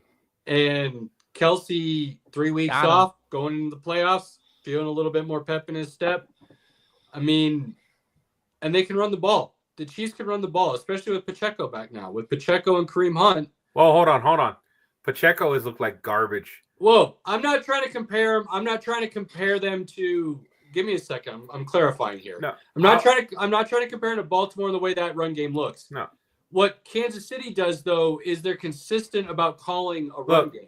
And Kelsey 3 weeks Got him. off, going into the playoffs, feeling a little bit more pep in his step. I mean, and they can run the ball. The Chiefs can run the ball, especially with Pacheco back now. With Pacheco and Kareem Hunt. Well, hold on. Pacheco has looked like garbage. Whoa, I'm not trying to compare them. I'm not trying to compare them to. Give me a second. I'm clarifying here. No, I'm not trying to compare them to Baltimore the way that run game looks. No. What Kansas City does though is they're consistent about calling a run game.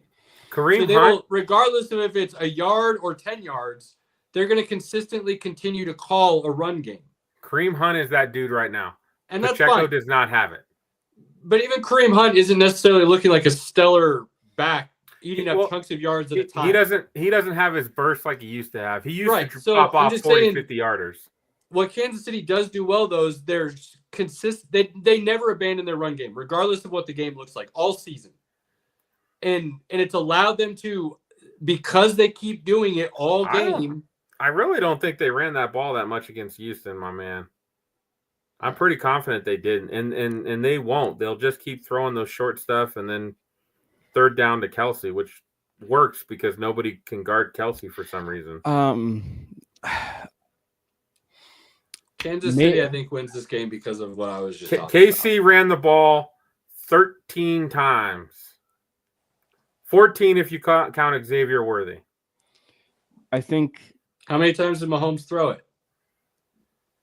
Kareem So they Hunt, will, regardless of if it's a yard or 10 yards, they're going to consistently continue to call a run game. Kareem Hunt is that dude right now. And that's Pacheco fine. does not have it. But even Kareem Hunt isn't necessarily looking like a stellar back, eating up chunks of yards at a time. He doesn't have his burst like he used to have. He used to So pop I'm off just 40, saying, 50 yarders. What Kansas City does do well, though, is they're consistent. They never abandon their run game, regardless of what the game looks like, all season. And it's allowed them to, because they keep doing it all game. I really don't think they ran that ball that much against Houston, my man. I'm pretty confident they didn't, and they won't. They'll just keep throwing those short stuff, and then third down to Kelsey, which works because nobody can guard Kelsey for some reason. Kansas City, I think, wins this game because of what I was just talking KC about. ran the ball 13 times. 14 if you count Xavier Worthy. I think. How many times did Mahomes throw it?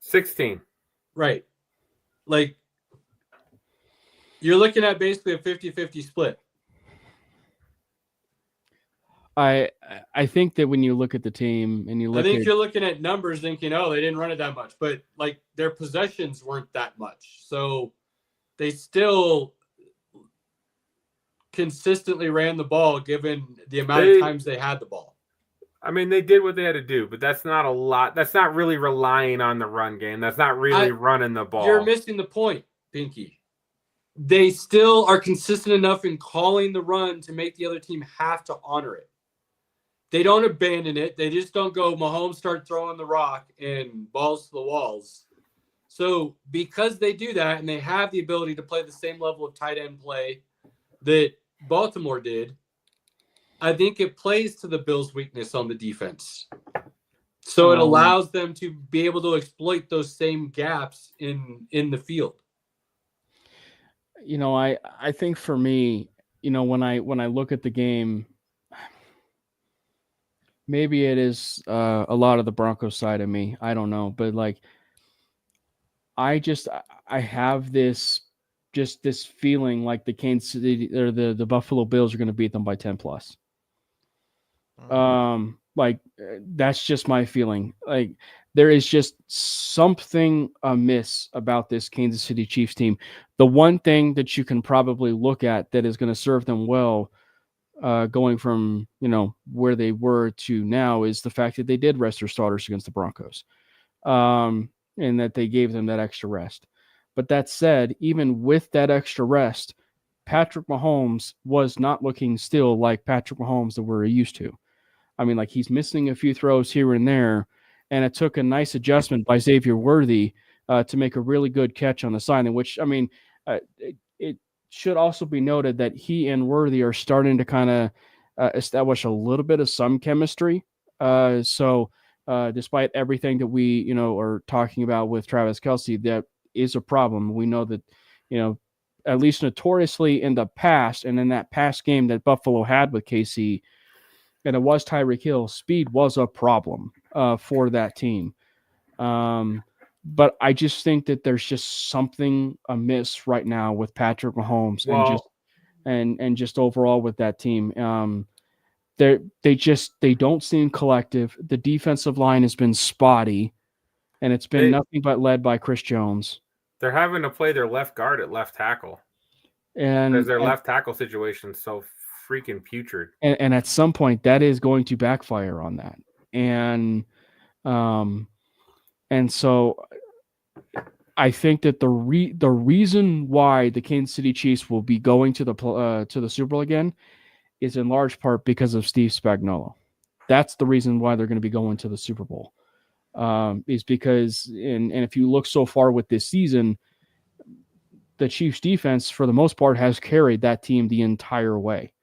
16. Right. Like, you're looking at basically a 50-50 split. I think that when you look at the team and you look, you're looking at numbers thinking, oh, they didn't run it that much, but like their possessions weren't that much, so they still consistently ran the ball given the amount of times they had the ball. I mean, they did what they had to do, but that's not a lot. That's not really relying on the run game. That's not really running the ball. You're missing the point, Pinky. They still are consistent enough in calling the run to make the other team have to honor it. They don't abandon it. They just don't go, Mahomes start throwing the rock and balls to the walls. So because they do that and they have the ability to play the same level of tight end play that Baltimore did, I think it plays to the Bills' weakness on the defense. So it allows them to be able to exploit those same gaps in the field. You know, I think for me, you know, when I look at the game, maybe it is a lot of the Broncos side of me. I don't know, but like, I have this feeling like the Kansas City or the Buffalo Bills are going to beat them by 10 plus. Like that's just my feeling. Like there is just something amiss about this Kansas City Chiefs team. The one thing that you can probably look at that is going to serve them well, going from, you know, where they were to now, is the fact that they did rest their starters against the Broncos, and that they gave them that extra rest. But that said, even with that extra rest, Patrick Mahomes was not looking still like Patrick Mahomes that we're used to. I mean, like he's missing a few throws here and there, and it took a nice adjustment by Xavier Worthy to make a really good catch on the sideline. Which, I mean, it should also be noted that he and Worthy are starting to kind of establish a little bit of some chemistry. So despite everything that we are talking about with Travis Kelce, that is a problem. We know that at least notoriously in the past, and in that past game that Buffalo had with KC, and it was Tyreek Hill, speed was a problem for that team. But I just think that there's just something amiss right now with Patrick Mahomes and just overall with that team. They don't seem collective. The defensive line has been spotty, and it's been nothing but led by Chris Jones. They're having to play their left guard at left tackle, because their left tackle situation is so freaking putrid. And at some point, that is going to backfire on that. And so I think that the reason why the Kansas City Chiefs will be going to the Super Bowl again is in large part because of Steve Spagnuolo. That's the reason why they're going to be going to the Super Bowl. Is because, and if you look so far with this season, the Chiefs defense, for the most part, has carried that team the entire way.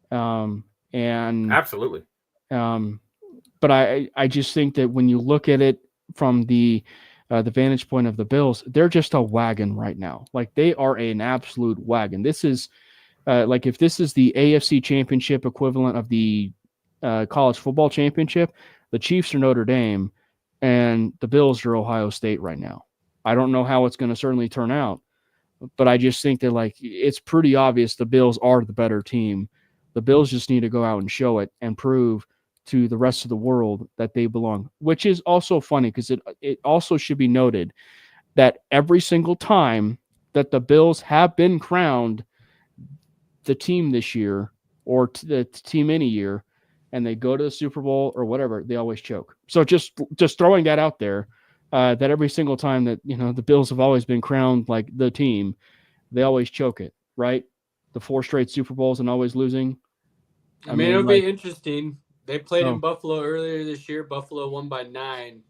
And absolutely. But I just think that when you look at it from the vantage point of the Bills, they're just a wagon right now. Like they are an absolute wagon. This is like if this is the AFC Championship equivalent of the college football championship, the Chiefs are Notre Dame, and the Bills are Ohio State right now. I don't know how it's going to certainly turn out, but I just think that like it's pretty obvious the Bills are the better team. The Bills just need to go out and show it and prove to the rest of the world that they belong, which is also funny because it also should be noted that every single time that the Bills have been crowned the team this year or the team any year, and they go to the Super Bowl or whatever, they always choke. So just throwing that out there, that every single time that, the Bills have always been crowned like the team, they always choke it, right? The 4 straight Super Bowls and always losing. I mean, it'll be interesting. They played in Buffalo earlier this year. Buffalo won by 9.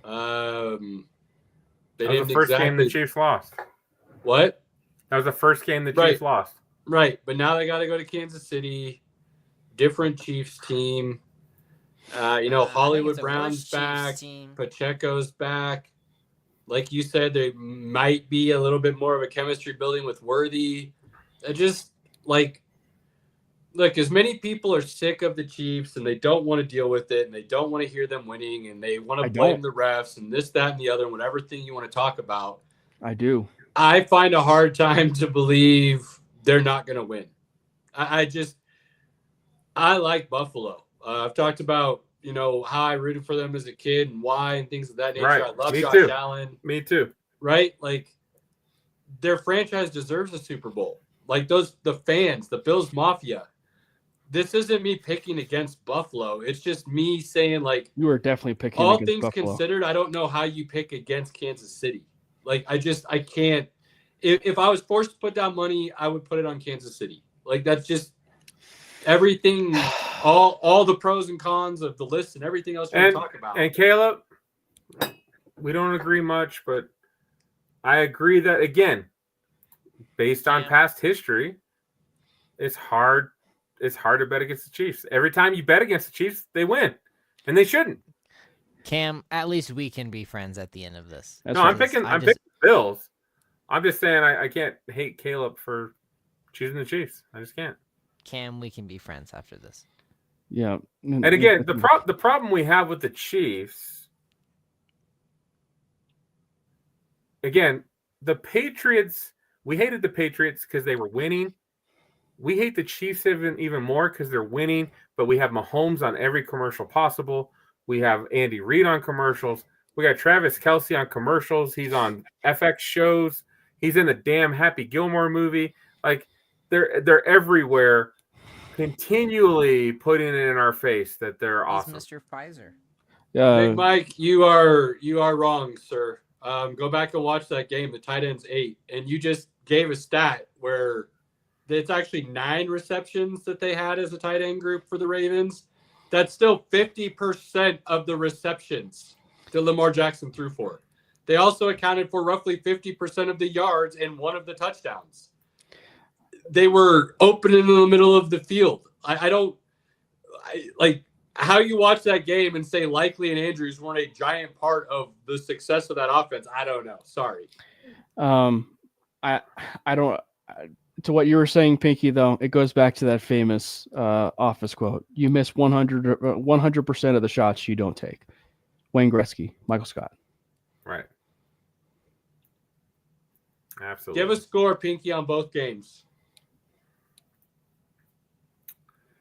That was the first game the Chiefs lost. What? That was the first game the Chiefs lost. Right, but now they got to go to Kansas City. Different Chiefs team. Hollywood Brown's back. Pacheco's back. Like you said, there might be a little bit more of a chemistry building with Worthy. Look, as many people are sick of the Chiefs and they don't want to deal with it and they don't want to hear them winning and they want to blame the refs and this, that, and the other, and whatever thing you want to talk about. I do. I find a hard time to believe they're not going to win. I like Buffalo. I've talked about, how I rooted for them as a kid and why and things of that nature. Right. I love Me Josh too. Allen. Me too. Right? Like, their franchise deserves a Super Bowl. Like, the fans, the Bills Mafia. This isn't me picking against Buffalo. It's just me saying, like, you are definitely picking all against things Buffalo. considered, I don't know how you pick against Kansas City. Like, I can't. If I was forced to put down money, I would put it on Kansas City. Like, that's just everything, all the pros and cons of the list and everything else we talk about. And Caleb, we don't agree much, but I agree that, again, based on past history, it's hard to bet against the Chiefs. Every time you bet against the Chiefs, they win, and they shouldn't. Cam, at least we can be friends at the end of this. I'm picking Bills. I'm just saying I can't hate Caleb for choosing the Chiefs. I just can't. Cam, we can be friends after this. Yeah. And again, the problem we have with the Chiefs, again, the Patriots, we hated the Patriots because they were winning. We hate the Chiefs even more because they're winning, but we have Mahomes on every commercial possible. We have Andy Reid on commercials. We got Travis Kelce on commercials. He's on FX shows. He's in the damn Happy Gilmore movie. Like, they're everywhere, continually putting it in our face that they're awesome. Mr. Pfizer. Big Mike, you are wrong, sir. Go back and watch that game. The tight end's 8, and you just gave a stat where it's actually 9 receptions that they had as a tight end group for the Ravens. That's still 50% of the receptions that Lamar Jackson threw for. They also accounted for roughly 50% of the yards and one of the touchdowns. They were open in the middle of the field. I don't like how you watch that game and say Likely and Andrews weren't a giant part of the success of that offense. I don't know. Sorry. I don't. To what you were saying, Pinky, though, it goes back to that famous office quote. You miss 100% of the shots you don't take. Wayne Gretzky, Michael Scott. Right. Absolutely. Give a score, Pinky, on both games.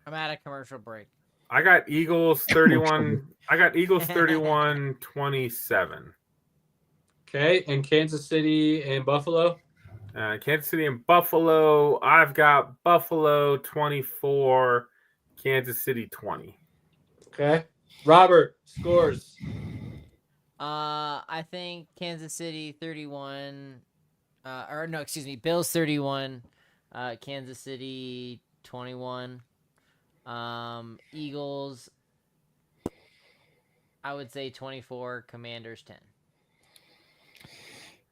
I'm at a commercial break. I got Eagles 31. I got Eagles 31-27. Okay, and Kansas City and Buffalo? Kansas City and Buffalo. I've got Buffalo 24, Kansas City 20. Okay. Robert, scores. I think Kansas City 31, Bills 31, Kansas City 21. Eagles, I would say 24, Commanders 10.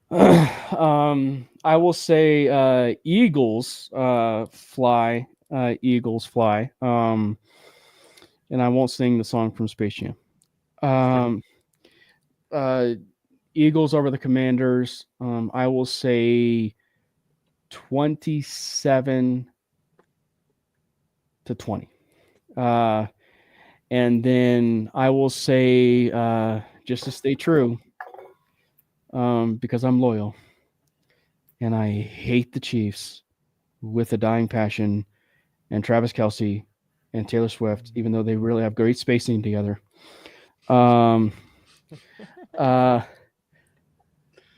I will say Eagles fly. Eagles fly. And I won't sing the song from Space Jam. Eagles over the Commanders. I will say 27-20. And then I will say, just to stay true, because I'm loyal and I hate the Chiefs with a dying passion, and Travis Kelce and Taylor Swift, even though they really have great spacing together. I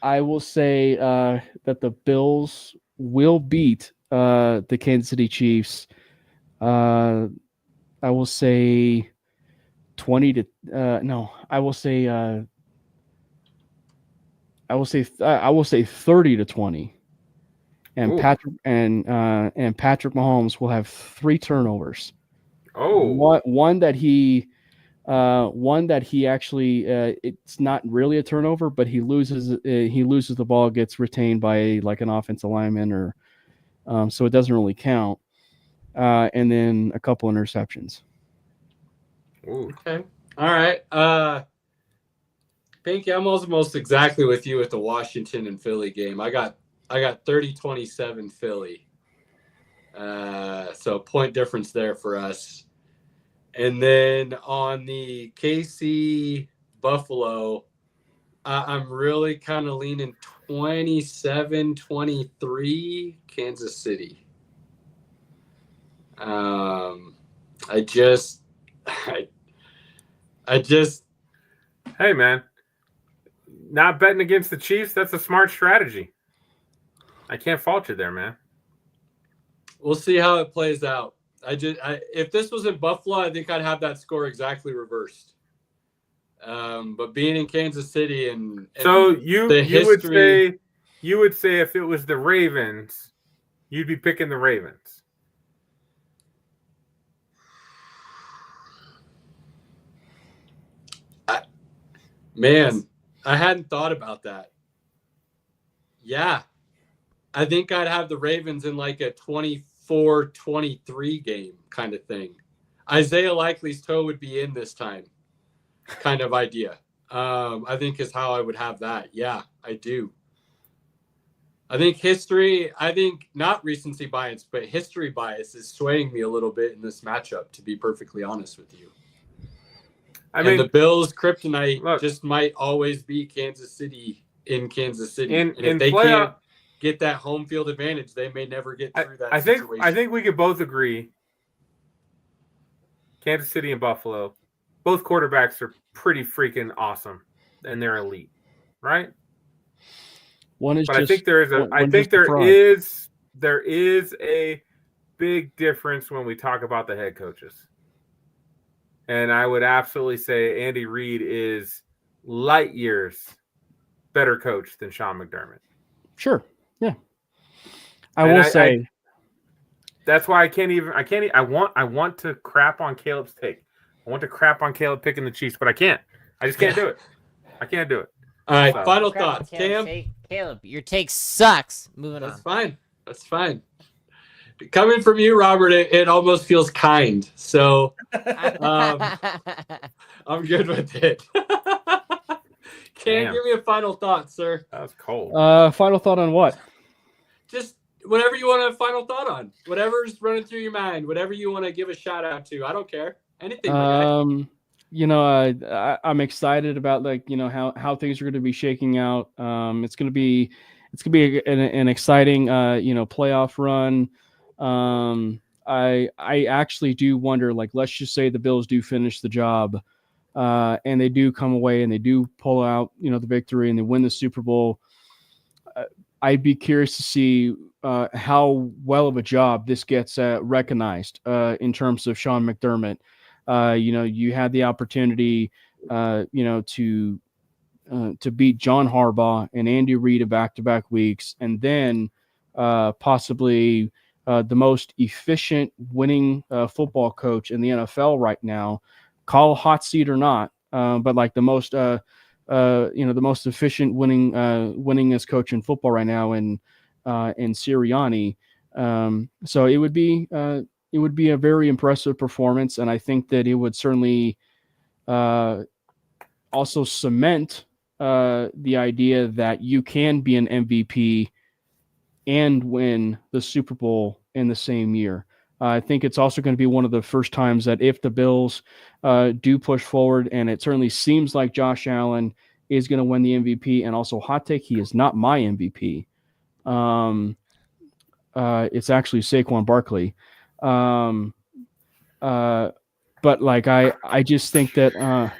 will say that the Bills will beat the Kansas City Chiefs. I will say 30-20. And Ooh. Patrick Mahomes will have 3 turnovers. Oh, One that he actually it's not really a turnover, but he loses the ball, gets retained by like an offensive lineman, or so it doesn't really count. And then a couple interceptions. ooh. Okay. All right. Pinky, I'm almost exactly with you at the Washington and Philly game. I got 30-27 Philly. So point difference there for us. And then on the KC Buffalo, I'm really kind of leaning 27-23 Kansas City. I just Hey, man. Not betting against the Chiefs, that's a smart strategy. I can't fault you there, man. we'll see how it plays out. If this was in Buffalo, I think I'd have that score exactly reversed. But being in Kansas City and So you would say if it was the Ravens, you'd be picking the Ravens. Man, I hadn't thought about that. Yeah. I think I'd have the Ravens in like a 24-23 game kind of thing. Isaiah Likely's toe would be in this time kind of idea. I think is how I would have that. Yeah, I do. I think not recency bias, but history bias is swaying me a little bit in this matchup, to be perfectly honest with you. I mean, the Bills' kryptonite just might always be Kansas City in Kansas City. And if they can't get that home field advantage, they may never get through that situation. I think we could both agree Kansas City and Buffalo, both quarterbacks are pretty freaking awesome, and they're elite, right? I think there is a big difference when we talk about the head coaches. And I would absolutely say Andy Reid is light years better coach than Sean McDermott. Sure. Yeah. That's why I can't even. I want to crap on Caleb's take. I want to crap on Caleb picking the Chiefs, but I can't. I just can't do it. I can't do it. All right, So. final Crap on thoughts. Caleb's Cam? take. Caleb, your take sucks. Moving That's on. fine. That's fine. Coming from you, Robert, it almost feels kind. So I'm good with it. Cam, give me a final thought, sir. That was cold. Final thought on what? Just whatever you want a final thought on. Whatever's running through your mind. Whatever you want to give a shout out to. I don't care. Anything. I'm excited about how things are going to be shaking out. It's going to be an exciting playoff run. I actually do wonder, let's just say the Bills do finish the job, and they do come away and they do pull out the victory and they win the Super Bowl. I'd be curious to see how well of a job this gets recognized in terms of Sean McDermott. You had the opportunity, to beat John Harbaugh and Andy Reid in back-to-back weeks, and then possibly the most efficient winning football coach in the NFL right now, call hot seat or not, but the most the most efficient winningest coach in football right now in Sirianni. So it would be a very impressive performance, and I think that it would certainly also cement the idea that you can be an MVP and win the Super Bowl in the same year. I think it's also going to be one of the first times that if the Bills do push forward, and it certainly seems like Josh Allen is going to win the MVP, and also hot take, he is not my MVP. It's actually Saquon Barkley. But I just think that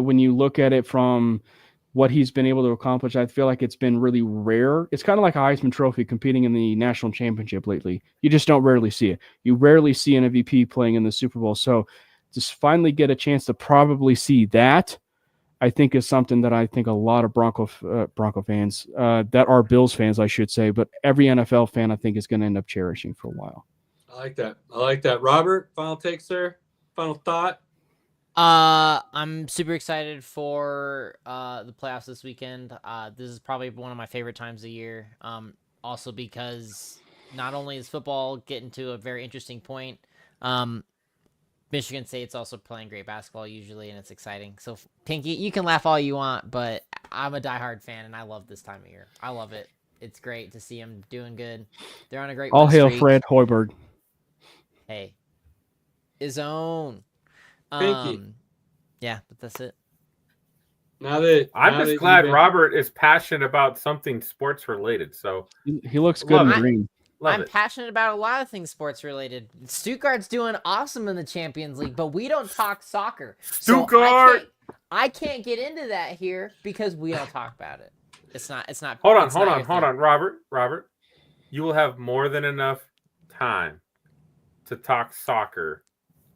when you look at it from what he's been able to accomplish, I feel like it's been really rare. It's kind of like a Heisman Trophy competing in the national championship lately. You just don't rarely see it. You rarely see an MVP playing in the Super Bowl. So just finally get a chance to probably see that, I think, is something that I think a lot of Bronco fans, that are Bills fans, I should say, but every NFL fan, I think, is going to end up cherishing for a while. I like that. Robert, final take, sir. Final thought. I'm super excited for the playoffs this weekend. This is probably one of my favorite times of year. Also because not only is football getting to a very interesting point, Michigan State's also playing great basketball usually, and it's exciting. So, Pinky, you can laugh all you want, but I'm a diehard fan, and I love this time of year. I love it. It's great to see them doing good. They're on a great All win hail streak. Fred Hoiberg. Hey, his own. Pinky. Yeah, but that's it. I'm just glad Robert is passionate about something sports related. So he looks good in Love it. green. I'm passionate about a lot of things sports related. Stuttgart's doing awesome in the Champions League, but we don't talk soccer. Stuttgart! So I can't get into that here because we don't talk about it. It's not. Hold it's not your on, thing. Robert. You will have more than enough time to talk soccer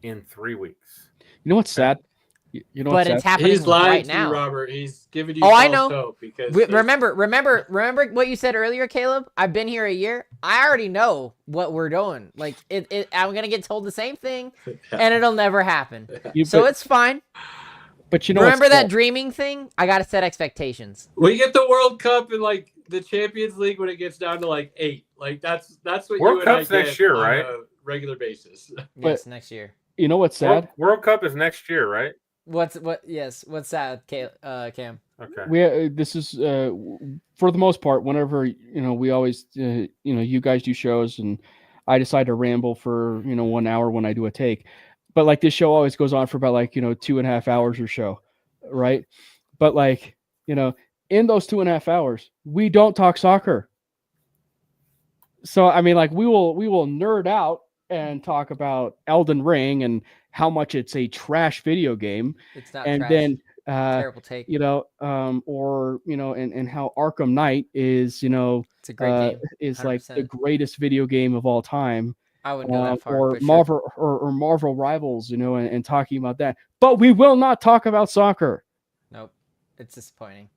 in 3 weeks. You know what's sad? You know But what's it's sad? happening He's lying right to now. you, Robert. He's giving you I false know. hope because Remember what you said earlier, Caleb? I've been here a year. I already know what we're doing. Like I'm gonna get told the same thing, and it'll never happen. It's fine. But you know, remember what's that sad? dreaming thing? I gotta set expectations. we get the World Cup and the Champions League when it gets down to 8. That's what World you and Cup's I get next year, on right? a regular basis. Yes, next year. You know what's sad? World Cup is next year, right? What's sad, Cam? Okay. This is for the most part, whenever we always you guys do shows and I decide to ramble for 1 hour when I do a take, but this show always goes on for about 2.5 hours or so, right? But in those 2.5 hours, we don't talk soccer. So I mean, we will nerd out and talk about Elden Ring and how much it's a trash video game. It's not and trash. then Terrible take. and how Arkham Knight is It's a great game. is 100%. the greatest video game of all time. I wouldn't go that far. Or but sure. Marvel Marvel Rivals, and talking about that. But we will not talk about soccer. Nope. It's disappointing.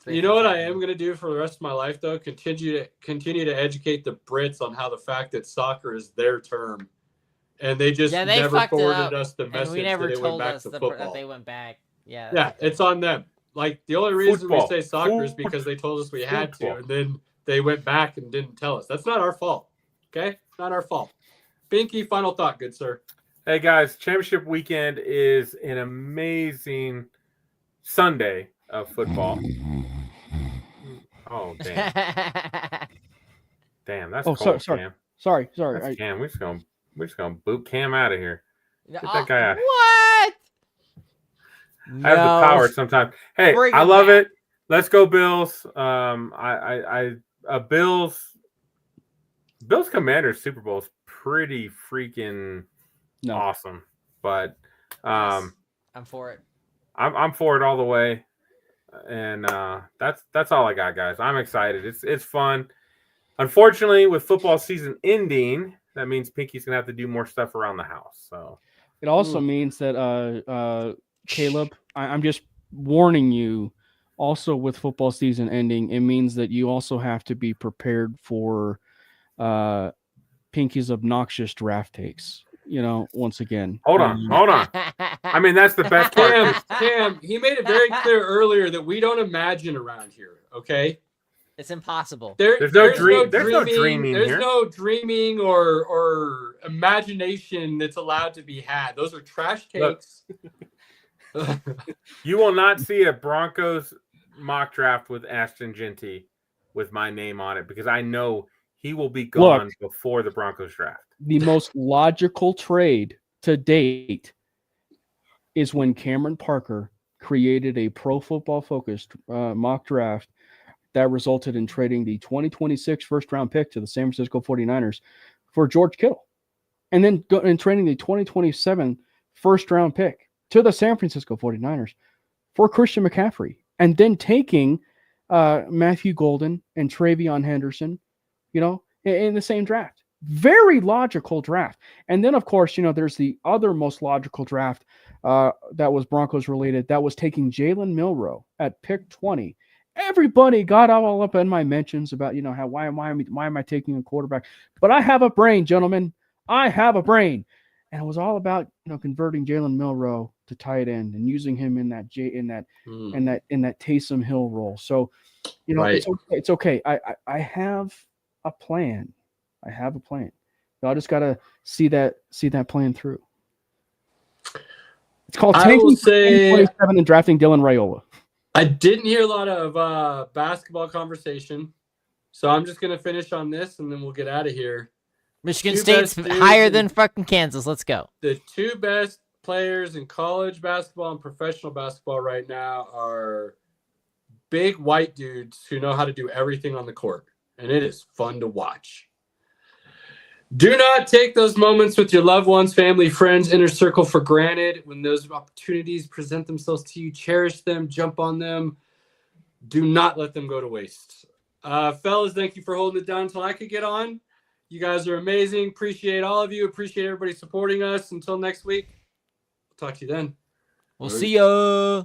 You know what I am going to do for the rest of my life, though? Continue to educate the Brits on how the fact that soccer is their term. And they just never forwarded us the message that they went back to football. That they went back. Yeah, it's on them. Like, the only reason we say soccer is because they told us we had to, and then they went back and didn't tell us. That's not our fault, okay? Not our fault. Binky, final thought, good sir. Hey, guys, championship weekend is an amazing Sunday of football. Oh, damn. Damn, that's cold, Cam. Sorry. That's Cam. We're just gonna boot Cam out of here. Get that guy out. What? I have the power sometimes. Hey, I love it. Let's go, Bills. Bills Commanders Super Bowl is pretty freaking awesome. But I'm for it. I'm for it all the way. And that's all I got, guys. I'm excited. It's fun. Unfortunately, with football season ending, that means Pinky's gonna have to do more stuff around the house. So it also means that Caleb, I'm just warning you. Also, with football season ending, it means that you also have to be prepared for Pinky's obnoxious draft takes. Once again. Hold on. I mean, that's the best part. Cam, he made it very clear earlier that we don't imagine around here, okay? It's impossible. There's no dreaming There's here. no dreaming or imagination that's allowed to be had. Those are trash takes. You will not see a Broncos mock draft with Ashton Genty with my name on it because I know he will be gone before the Broncos draft. The most logical trade to date is when Cameron Parker created a Pro Football Focused mock draft that resulted in trading the 2026 first-round pick to the San Francisco 49ers for George Kittle. And then trading the 2027 first-round pick to the San Francisco 49ers for Christian McCaffrey. And then taking Matthew Golden and Travion Henderson, in the same draft. Very logical draft. And then, of course, there's the other most logical draft that was Broncos related. That was taking Jalen Milroe at pick 20. Everybody got all up in my mentions about, why am I taking a quarterback? But I have a brain, gentlemen. I have a brain. And it was all about, converting Jalen Milroe to tight end and using him in that Taysom Hill role. So, it's okay. I have a plan. Y'all just gotta see that plan through. It's called tanking 27 and drafting Dylan Raiola. I didn't hear a lot of basketball conversation, so I'm just gonna finish on this and then we'll get out of here. Michigan State's higher than fucking Kansas. Let's go. The two best players in college basketball and professional basketball right now are big white dudes who know how to do everything on the court, and it is fun to watch. Do not take those moments with your loved ones, family, friends, inner circle for granted. When those opportunities present themselves to you, cherish them, jump on them. Do not let them go to waste. Fellas, thank you for holding it down until I could get on. You guys are amazing. Appreciate all of you. Appreciate everybody supporting us. Until next week, I'll talk to you then. We'll see ya.